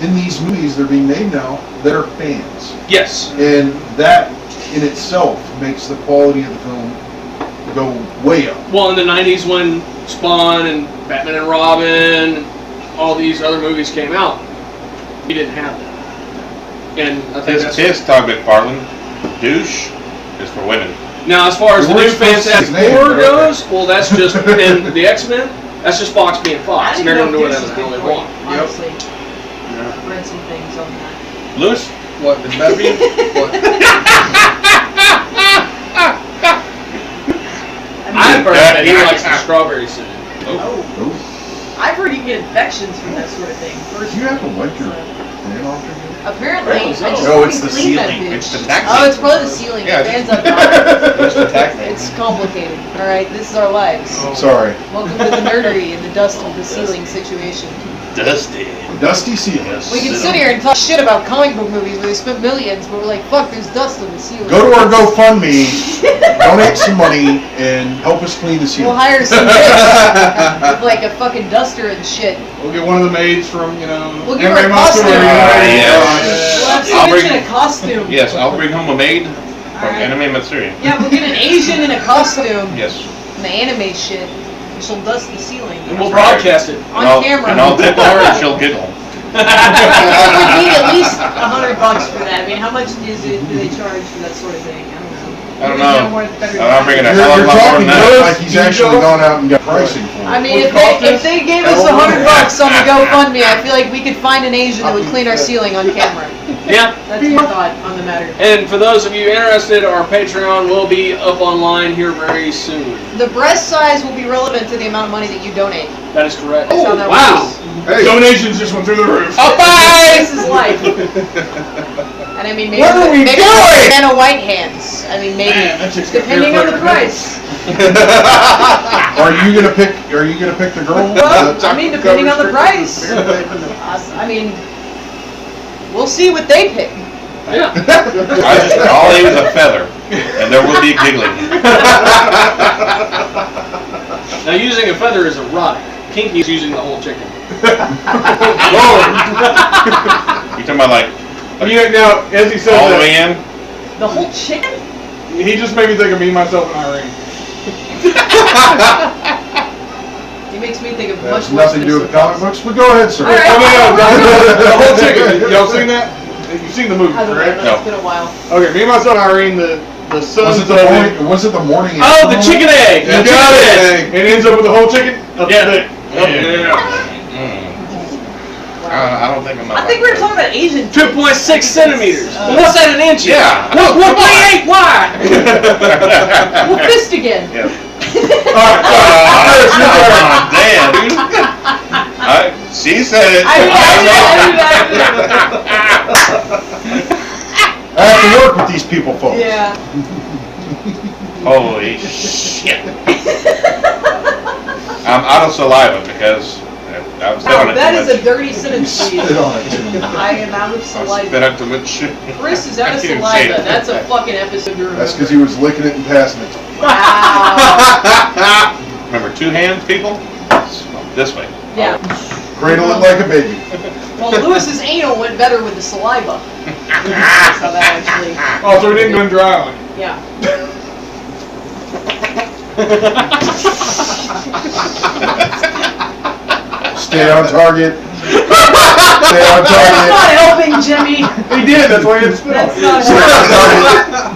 [SPEAKER 3] In these movies that are being made now, that are fans.
[SPEAKER 1] Yes.
[SPEAKER 3] And that in itself makes the quality of the film go way up.
[SPEAKER 1] Well, in the 90s when Spawn and Batman and Robin and all these other movies came out, we didn't have that. And I think
[SPEAKER 5] His Todd McFarlane, douche, is for women.
[SPEAKER 1] now, as far as the
[SPEAKER 3] We're
[SPEAKER 1] new
[SPEAKER 3] supposed to say his
[SPEAKER 1] Fantastic
[SPEAKER 3] name,
[SPEAKER 1] Four
[SPEAKER 3] right?
[SPEAKER 1] goes, well, that's just in the X-Men. That's just Fox being
[SPEAKER 2] I
[SPEAKER 1] Fox, and
[SPEAKER 2] didn't
[SPEAKER 1] they're
[SPEAKER 2] know
[SPEAKER 1] gonna do
[SPEAKER 2] if Deuce
[SPEAKER 1] whatever
[SPEAKER 2] was
[SPEAKER 1] the hell
[SPEAKER 2] good
[SPEAKER 1] they
[SPEAKER 2] for you,
[SPEAKER 1] want.
[SPEAKER 2] honestly. I've read some things on that.
[SPEAKER 5] Lewis?
[SPEAKER 7] What, the Bevian? What?
[SPEAKER 1] I've heard that he likes the strawberry scent.
[SPEAKER 2] Oh. I've heard you can get infections from that sort of thing.
[SPEAKER 3] Do you have to wipe your fan off again?
[SPEAKER 2] Apparently, I just
[SPEAKER 3] No,
[SPEAKER 2] fucking
[SPEAKER 3] it's the
[SPEAKER 2] cleaned that
[SPEAKER 5] ceiling.
[SPEAKER 2] bitch.
[SPEAKER 5] It's the tax
[SPEAKER 2] Oh, it's
[SPEAKER 5] man.
[SPEAKER 2] probably the ceiling.
[SPEAKER 5] Yeah,
[SPEAKER 2] The
[SPEAKER 5] it's-
[SPEAKER 2] fans up top.
[SPEAKER 5] It's the tax man.
[SPEAKER 2] It's complicated. All right, this is our lives.
[SPEAKER 3] Sorry.
[SPEAKER 2] Welcome to the nerdery and the dust of the ceiling situation.
[SPEAKER 5] Dusty.
[SPEAKER 3] Dusty ceiling.
[SPEAKER 2] We can sit here and talk shit about comic book movies where they spent millions, but we're like, fuck, there's dust on the ceiling.
[SPEAKER 3] Go to our GoFundMe, donate some money, and help us clean the
[SPEAKER 2] We'll
[SPEAKER 3] ceiling.
[SPEAKER 2] hire some bitch with like a fucking duster and shit.
[SPEAKER 6] We'll get one of the maids from,
[SPEAKER 2] We'll give her a
[SPEAKER 6] MMA Monster
[SPEAKER 2] costume.
[SPEAKER 6] Arena.
[SPEAKER 5] Yes.
[SPEAKER 2] We'll have
[SPEAKER 5] I'll
[SPEAKER 2] some bitch
[SPEAKER 5] bring-
[SPEAKER 2] in a costume.
[SPEAKER 5] Yes, I'll bring home a maid from
[SPEAKER 2] Alright.
[SPEAKER 5] Anime Matsuri.
[SPEAKER 2] Yeah, we'll get an Asian in a costume.
[SPEAKER 5] Yes.
[SPEAKER 2] And the anime shit. And she'll dust the ceiling.
[SPEAKER 1] And we'll broadcast it.
[SPEAKER 2] On camera.
[SPEAKER 5] And I'll tip her and she'll giggle.
[SPEAKER 2] It would be at least $100 for that. I mean, how much is it? Do they charge for that sort of thing? I don't know.
[SPEAKER 5] I don't
[SPEAKER 2] You
[SPEAKER 5] know.
[SPEAKER 2] more better than
[SPEAKER 5] I'm
[SPEAKER 2] I
[SPEAKER 5] bringing
[SPEAKER 2] do.
[SPEAKER 5] a hell of a
[SPEAKER 3] You're
[SPEAKER 5] lot more
[SPEAKER 3] talking
[SPEAKER 5] than
[SPEAKER 3] to us
[SPEAKER 5] that.
[SPEAKER 3] like he's actually gone out and got pricing for
[SPEAKER 2] I
[SPEAKER 3] it.
[SPEAKER 2] mean, if they gave us $100 on the GoFundMe, I feel like we could find an Asian that would clean our ceiling on camera.
[SPEAKER 1] Yeah.
[SPEAKER 2] That's my thought on the matter.
[SPEAKER 1] And for those of you interested, our Patreon will be up online here very soon.
[SPEAKER 2] The breast size will be relevant to the amount of money that you donate.
[SPEAKER 1] That is correct.
[SPEAKER 2] That's how that
[SPEAKER 1] Wow.
[SPEAKER 2] works.
[SPEAKER 4] Hey,
[SPEAKER 6] Donations just went through the roof.
[SPEAKER 2] This is life. And I mean, maybe,
[SPEAKER 3] What are we
[SPEAKER 2] maybe
[SPEAKER 3] doing?
[SPEAKER 2] and a white hands. I mean, maybe
[SPEAKER 6] Man, that chick's got
[SPEAKER 2] depending
[SPEAKER 6] hair
[SPEAKER 2] on the
[SPEAKER 6] flavor.
[SPEAKER 2] price.
[SPEAKER 3] Are you gonna pick the girl?
[SPEAKER 2] Well, I mean, depending on the price. I mean, we'll see what they pick.
[SPEAKER 1] Yeah.
[SPEAKER 5] I'll leave a feather, and there will be giggling.
[SPEAKER 1] Now, using a feather is erotic. Kinky's using the whole chicken.
[SPEAKER 5] You talking about like
[SPEAKER 6] Now, as he said
[SPEAKER 5] all the
[SPEAKER 6] that,
[SPEAKER 5] way in?
[SPEAKER 2] The whole chicken?
[SPEAKER 6] he just made me think of me, myself, and Irene.
[SPEAKER 2] He makes me think of
[SPEAKER 3] That
[SPEAKER 2] much
[SPEAKER 3] has
[SPEAKER 2] worse
[SPEAKER 3] nothing to do with
[SPEAKER 2] than
[SPEAKER 3] comic books, but go ahead, sir.
[SPEAKER 2] All right.
[SPEAKER 6] Oh, no, the whole chicken. Y'all seen that? You've seen the movie,
[SPEAKER 2] I don't know,
[SPEAKER 6] correct?
[SPEAKER 2] it's been a while.
[SPEAKER 6] Okay, me, myself, and Irene, the sons of it.
[SPEAKER 3] Was it the morning?
[SPEAKER 1] Oh, the chicken egg!
[SPEAKER 6] You
[SPEAKER 1] The
[SPEAKER 6] got
[SPEAKER 1] chicken egg!
[SPEAKER 6] it. It ends up with the whole chicken. Up
[SPEAKER 1] Yeah.
[SPEAKER 6] to
[SPEAKER 5] I don't think I'm.
[SPEAKER 2] I think we were talking about Asian.
[SPEAKER 1] 2.6 centimeters. Well, what's that in inches?
[SPEAKER 5] Yeah.
[SPEAKER 1] What 1.8? Why?
[SPEAKER 2] We'll fist again.
[SPEAKER 5] Yeah.
[SPEAKER 6] Alright,
[SPEAKER 5] Damn, dude. She said it.
[SPEAKER 2] I
[SPEAKER 3] I have to work with these people, folks.
[SPEAKER 2] Yeah.
[SPEAKER 5] Holy shit. I'm out of saliva because I've spit on
[SPEAKER 2] Wow,
[SPEAKER 5] it
[SPEAKER 2] that
[SPEAKER 5] too
[SPEAKER 2] is
[SPEAKER 5] much.
[SPEAKER 2] a dirty sentence, Steve.
[SPEAKER 3] Spit on it, didn't you?
[SPEAKER 2] I am out of
[SPEAKER 5] I've spit
[SPEAKER 2] saliva.
[SPEAKER 5] out too much shit.
[SPEAKER 2] Chris is out of
[SPEAKER 5] I can't even say
[SPEAKER 2] saliva.
[SPEAKER 5] it.
[SPEAKER 2] That's a fucking episode to remember.
[SPEAKER 3] That's because he was licking it and passing it.
[SPEAKER 2] Wow.
[SPEAKER 5] Remember, 2 hands, people? This way.
[SPEAKER 2] Yeah.
[SPEAKER 3] Cradle it like a baby.
[SPEAKER 2] Well, Lewis's anal went better with the saliva. That's how that actually.
[SPEAKER 6] Oh, so we didn't go in dry on it.
[SPEAKER 2] Yeah.
[SPEAKER 3] Stay on target. Stay on
[SPEAKER 2] That's not
[SPEAKER 3] target.
[SPEAKER 2] helping, Jimmy.
[SPEAKER 6] He did. That's why he had to spit on
[SPEAKER 2] That's
[SPEAKER 6] it.
[SPEAKER 2] not
[SPEAKER 3] Stay on
[SPEAKER 2] helping.
[SPEAKER 3] target.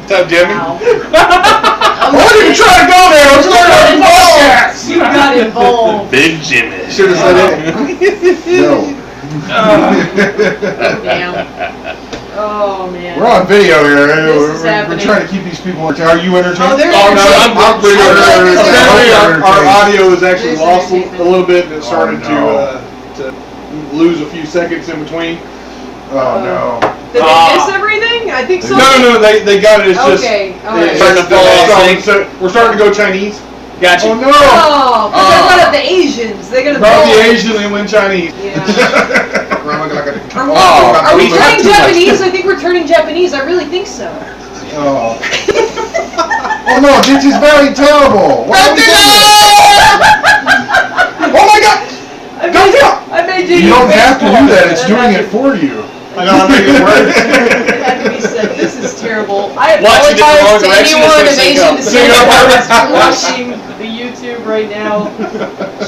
[SPEAKER 5] What's up, Jimmy?
[SPEAKER 2] Wow.
[SPEAKER 3] I wasn't even trying to go there. I was trying to podcast.
[SPEAKER 2] You got involved.
[SPEAKER 5] Big Jimmy.
[SPEAKER 4] should have said it.
[SPEAKER 3] No.
[SPEAKER 2] Damn. Oh, man.
[SPEAKER 3] We're on video here.
[SPEAKER 2] This is
[SPEAKER 3] We're
[SPEAKER 2] happening.
[SPEAKER 3] trying to keep these people. Are you entertained?
[SPEAKER 2] Oh, they're
[SPEAKER 6] Oh, no, I'm pretty
[SPEAKER 2] Oh,
[SPEAKER 6] good.
[SPEAKER 2] no,
[SPEAKER 6] Apparently,
[SPEAKER 3] they're
[SPEAKER 6] our audio was actually
[SPEAKER 2] There's
[SPEAKER 6] lost
[SPEAKER 2] entertainment.
[SPEAKER 6] a little bit, and it started
[SPEAKER 3] no.
[SPEAKER 6] to lose a few seconds in between.
[SPEAKER 3] Oh no.
[SPEAKER 2] Did they miss everything? I think so.
[SPEAKER 6] No, they got it. It's just
[SPEAKER 2] Okay, all
[SPEAKER 6] it's
[SPEAKER 2] right.
[SPEAKER 1] Starting to fall
[SPEAKER 6] starting-
[SPEAKER 1] asleep.
[SPEAKER 6] so we're starting to go Chinese.
[SPEAKER 1] Gotcha.
[SPEAKER 3] Oh no.
[SPEAKER 2] Oh, because they brought up the Asians. They're gonna
[SPEAKER 6] Brought
[SPEAKER 2] go.
[SPEAKER 6] the Asian and went Chinese.
[SPEAKER 2] Yeah.
[SPEAKER 5] Oh,
[SPEAKER 2] Are we
[SPEAKER 5] we got
[SPEAKER 2] turning
[SPEAKER 5] too much.
[SPEAKER 2] Japanese? I think we're turning Japanese. I really think so.
[SPEAKER 3] Oh. Oh no, this is very terrible. What are we doing? Oh my god!
[SPEAKER 2] I made you.
[SPEAKER 3] You don't have to do that. It's doing it for you.
[SPEAKER 6] I know I'm making it worse.
[SPEAKER 2] It had to be said. This is terrible. I
[SPEAKER 1] Watching it the wrong
[SPEAKER 2] apologize to
[SPEAKER 1] direction
[SPEAKER 2] anyone of
[SPEAKER 1] instead of
[SPEAKER 2] Asian
[SPEAKER 1] sync up.
[SPEAKER 2] descent watching the YouTube right now.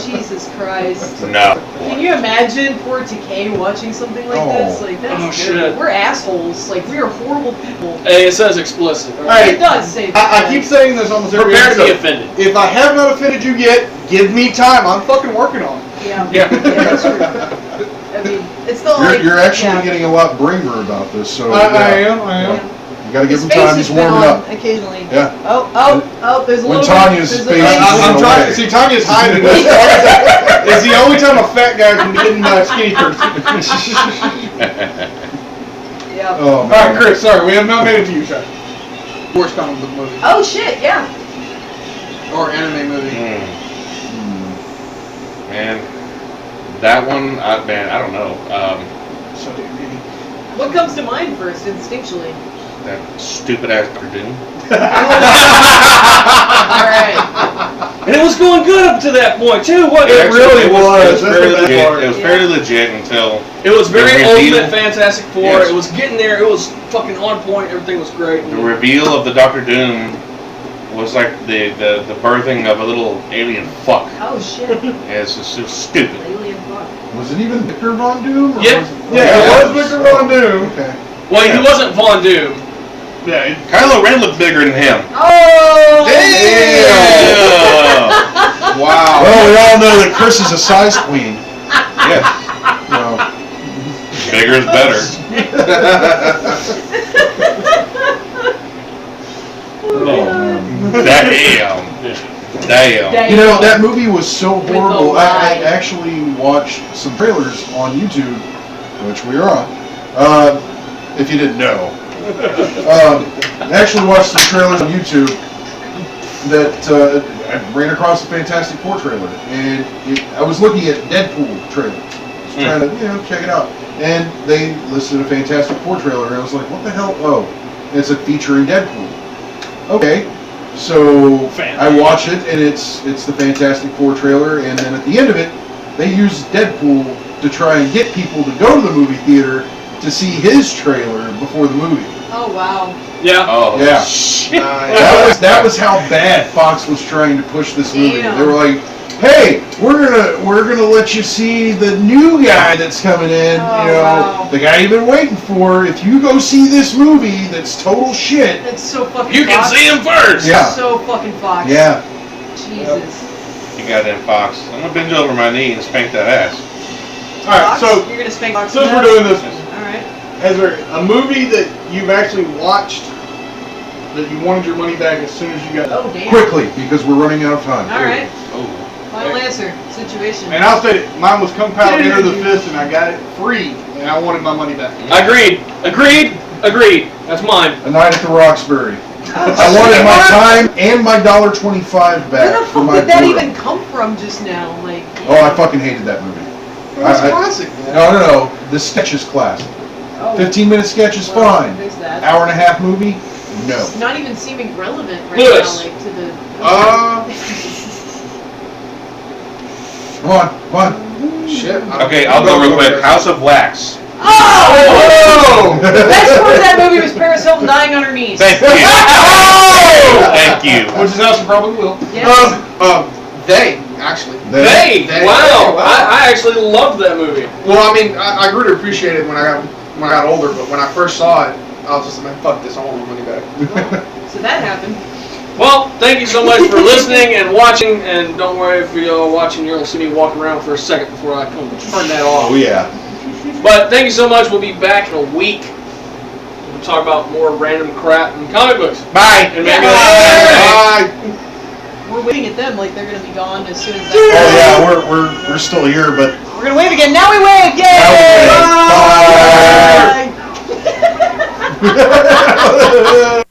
[SPEAKER 2] Jesus Christ.
[SPEAKER 5] No.
[SPEAKER 2] Can you imagine poor TK watching something like this? Like, that's
[SPEAKER 1] Oh,
[SPEAKER 2] good.
[SPEAKER 1] shit.
[SPEAKER 2] We're assholes. Like, we are horrible people.
[SPEAKER 1] Hey, it says explicit.
[SPEAKER 6] Hey,
[SPEAKER 2] It does say
[SPEAKER 6] I
[SPEAKER 2] that.
[SPEAKER 6] keep saying this almost every
[SPEAKER 1] Prepare to be
[SPEAKER 6] episode.
[SPEAKER 1] offended.
[SPEAKER 6] If I have not offended you yet, give me time. I'm fucking working on it.
[SPEAKER 2] Yeah.
[SPEAKER 1] Yeah.
[SPEAKER 2] That's true. I mean, it's the
[SPEAKER 3] You're actually
[SPEAKER 2] yeah.
[SPEAKER 3] getting a lot braver about this, so
[SPEAKER 6] I
[SPEAKER 3] yeah.
[SPEAKER 6] am.
[SPEAKER 3] You gotta give
[SPEAKER 2] His
[SPEAKER 3] him
[SPEAKER 2] face
[SPEAKER 3] time.
[SPEAKER 2] has
[SPEAKER 3] He's
[SPEAKER 2] been
[SPEAKER 3] warming
[SPEAKER 2] on
[SPEAKER 3] up.
[SPEAKER 2] occasionally.
[SPEAKER 3] Yeah.
[SPEAKER 2] Oh, there's a
[SPEAKER 3] When
[SPEAKER 2] little
[SPEAKER 3] Tanya's
[SPEAKER 2] there's a
[SPEAKER 3] face
[SPEAKER 2] little-
[SPEAKER 3] is
[SPEAKER 6] I'm
[SPEAKER 3] in the
[SPEAKER 6] trying.
[SPEAKER 3] way.
[SPEAKER 6] See, Tanya's hiding this. It's the only time a fat guy can be hidden by a skinny person.
[SPEAKER 2] Yeah.
[SPEAKER 3] Oh,
[SPEAKER 6] All right,
[SPEAKER 3] man.
[SPEAKER 6] Chris. Sorry, we have not made it to you, Chuck. Worst comic book movie
[SPEAKER 2] Oh shit, yeah.
[SPEAKER 6] or anime movie.
[SPEAKER 5] Man, that one, I don't know.
[SPEAKER 6] So damn good.
[SPEAKER 2] What comes to mind first, instinctually?
[SPEAKER 5] That stupid ass Doctor Doom.
[SPEAKER 2] Alright.
[SPEAKER 1] And it was going good up to that point too. What?
[SPEAKER 6] It really was.
[SPEAKER 5] It was
[SPEAKER 6] That's
[SPEAKER 5] fairly
[SPEAKER 6] the best
[SPEAKER 5] legit.
[SPEAKER 6] part.
[SPEAKER 5] It was
[SPEAKER 2] Yeah.
[SPEAKER 5] fairly legit until
[SPEAKER 1] It was very
[SPEAKER 5] The reveal-
[SPEAKER 1] ultimate Fantastic Four.
[SPEAKER 5] Yes.
[SPEAKER 1] It was getting there. It was fucking on point. Everything was great.
[SPEAKER 5] the reveal of the Doctor Doom was like the birthing of a little alien fuck.
[SPEAKER 2] Oh shit.
[SPEAKER 5] It's just so stupid.
[SPEAKER 2] Alien fuck.
[SPEAKER 3] Was it even Victor Von Doom? Or
[SPEAKER 1] Yeah.
[SPEAKER 3] was it-
[SPEAKER 6] Yeah, it was Victor Von Doom.
[SPEAKER 3] Okay.
[SPEAKER 1] Well, he wasn't Von Doom.
[SPEAKER 6] Yeah.
[SPEAKER 5] Kylo Ren looked bigger than him.
[SPEAKER 2] Oh!
[SPEAKER 5] Yeah.
[SPEAKER 6] Wow.
[SPEAKER 3] Well, we all know that Chris is a size queen.
[SPEAKER 5] Yes.
[SPEAKER 3] No.
[SPEAKER 5] Bigger is better.
[SPEAKER 3] Oh, man.
[SPEAKER 5] Damn.
[SPEAKER 3] You know, that movie was so
[SPEAKER 2] With the
[SPEAKER 3] horrible. I
[SPEAKER 2] lie.
[SPEAKER 3] actually watched some trailers on YouTube, which we are on, if you didn't know. I actually watched some trailers on YouTube that I ran across the Fantastic Four trailer, and I was looking at Deadpool trailers. I was trying to, check it out. And they listed a Fantastic Four trailer, and I was like, what the hell? Oh, it's a featuring Deadpool. Okay. So I watch it, and it's the Fantastic Four trailer, and then at the end of it, they use Deadpool to try and get people to go to the movie theater to see his trailer before the movie.
[SPEAKER 2] Oh wow.
[SPEAKER 1] Yeah.
[SPEAKER 5] Oh,
[SPEAKER 3] Yeah.
[SPEAKER 5] shit.
[SPEAKER 3] That was how bad Fox was trying to push this movie.
[SPEAKER 2] Damn.
[SPEAKER 3] They were like, "Hey, we're gonna let you see the new guy that's coming in.
[SPEAKER 2] Oh,
[SPEAKER 3] you know,
[SPEAKER 2] wow.
[SPEAKER 3] the guy you've been waiting for. If you go see this movie, that's total shit."
[SPEAKER 2] That's so fucking
[SPEAKER 5] You can
[SPEAKER 2] Fox.
[SPEAKER 5] see him first.
[SPEAKER 3] Yeah.
[SPEAKER 2] So fucking Fox.
[SPEAKER 3] Yeah.
[SPEAKER 2] Jesus.
[SPEAKER 5] You goddamn Fox. I'm gonna bend over my knee and spank that ass.
[SPEAKER 6] All right.
[SPEAKER 2] Fox?
[SPEAKER 6] So
[SPEAKER 2] You're gonna spank Fox.
[SPEAKER 6] since
[SPEAKER 2] with
[SPEAKER 6] we're
[SPEAKER 2] that?
[SPEAKER 6] doing this,
[SPEAKER 2] Alright.
[SPEAKER 6] is there a movie that you've actually watched that you wanted your money back as soon as you got it?
[SPEAKER 2] Oh damn.
[SPEAKER 3] Quickly, because we're running out of time.
[SPEAKER 2] Alright.
[SPEAKER 5] Oh.
[SPEAKER 2] Final answer. Situation.
[SPEAKER 6] And I'll state it. Mine was Kung Pao Enter the Fist, and I got it free, and I wanted my money back.
[SPEAKER 1] Agreed. That's mine.
[SPEAKER 3] A Night at the Roxbury.
[SPEAKER 2] Oh,
[SPEAKER 3] I wanted
[SPEAKER 2] shit.
[SPEAKER 3] my time and my $1.25 back
[SPEAKER 2] Where the
[SPEAKER 3] for
[SPEAKER 2] fuck
[SPEAKER 3] my
[SPEAKER 2] did that
[SPEAKER 3] Blu-ray.
[SPEAKER 2] even come from just now? Like.
[SPEAKER 3] Oh, I fucking hated that movie.
[SPEAKER 6] It's
[SPEAKER 3] I-
[SPEAKER 6] classic, man.
[SPEAKER 3] No. The sketch is classic.
[SPEAKER 2] Oh.
[SPEAKER 3] 15-minute sketch is
[SPEAKER 2] Well,
[SPEAKER 3] fine.
[SPEAKER 2] there's that.
[SPEAKER 3] Hour and a half movie? No.
[SPEAKER 2] It's not even seeming relevant right
[SPEAKER 1] Lewis.
[SPEAKER 2] now, like to the.
[SPEAKER 3] Come on.
[SPEAKER 4] Shit.
[SPEAKER 5] Okay, I'll go real quick. House of Wax.
[SPEAKER 2] Oh! The best part of that movie was Paris Hilton dying on her knees.
[SPEAKER 5] Thank you. Thank you.
[SPEAKER 6] Which is how she probably will.
[SPEAKER 2] Yes.
[SPEAKER 4] They actually.
[SPEAKER 1] They.
[SPEAKER 4] They.
[SPEAKER 1] Wow.
[SPEAKER 4] Wow.
[SPEAKER 1] I actually loved that movie.
[SPEAKER 4] Well, I mean, I grew to appreciate it when I got older, but when I first saw it, I was just like, fuck this, I want my money back.
[SPEAKER 2] So that happened.
[SPEAKER 1] Well, thank you so much for listening and watching. And don't worry if you're watching, you'll see me walking around for a second before I come turn that off.
[SPEAKER 3] Oh, yeah.
[SPEAKER 1] But thank you so much. We'll be back in a week. We'll talk about more random crap and comic books.
[SPEAKER 5] Bye.
[SPEAKER 1] And
[SPEAKER 2] Yeah,
[SPEAKER 1] maybe
[SPEAKER 2] We're waving at them like they're gonna be gone as soon as
[SPEAKER 3] Oh,
[SPEAKER 2] that.
[SPEAKER 3] yeah, we're still here, but
[SPEAKER 2] We're gonna wave again. Now we wave! Yay!
[SPEAKER 3] Now we wave. Bye.
[SPEAKER 2] Bye.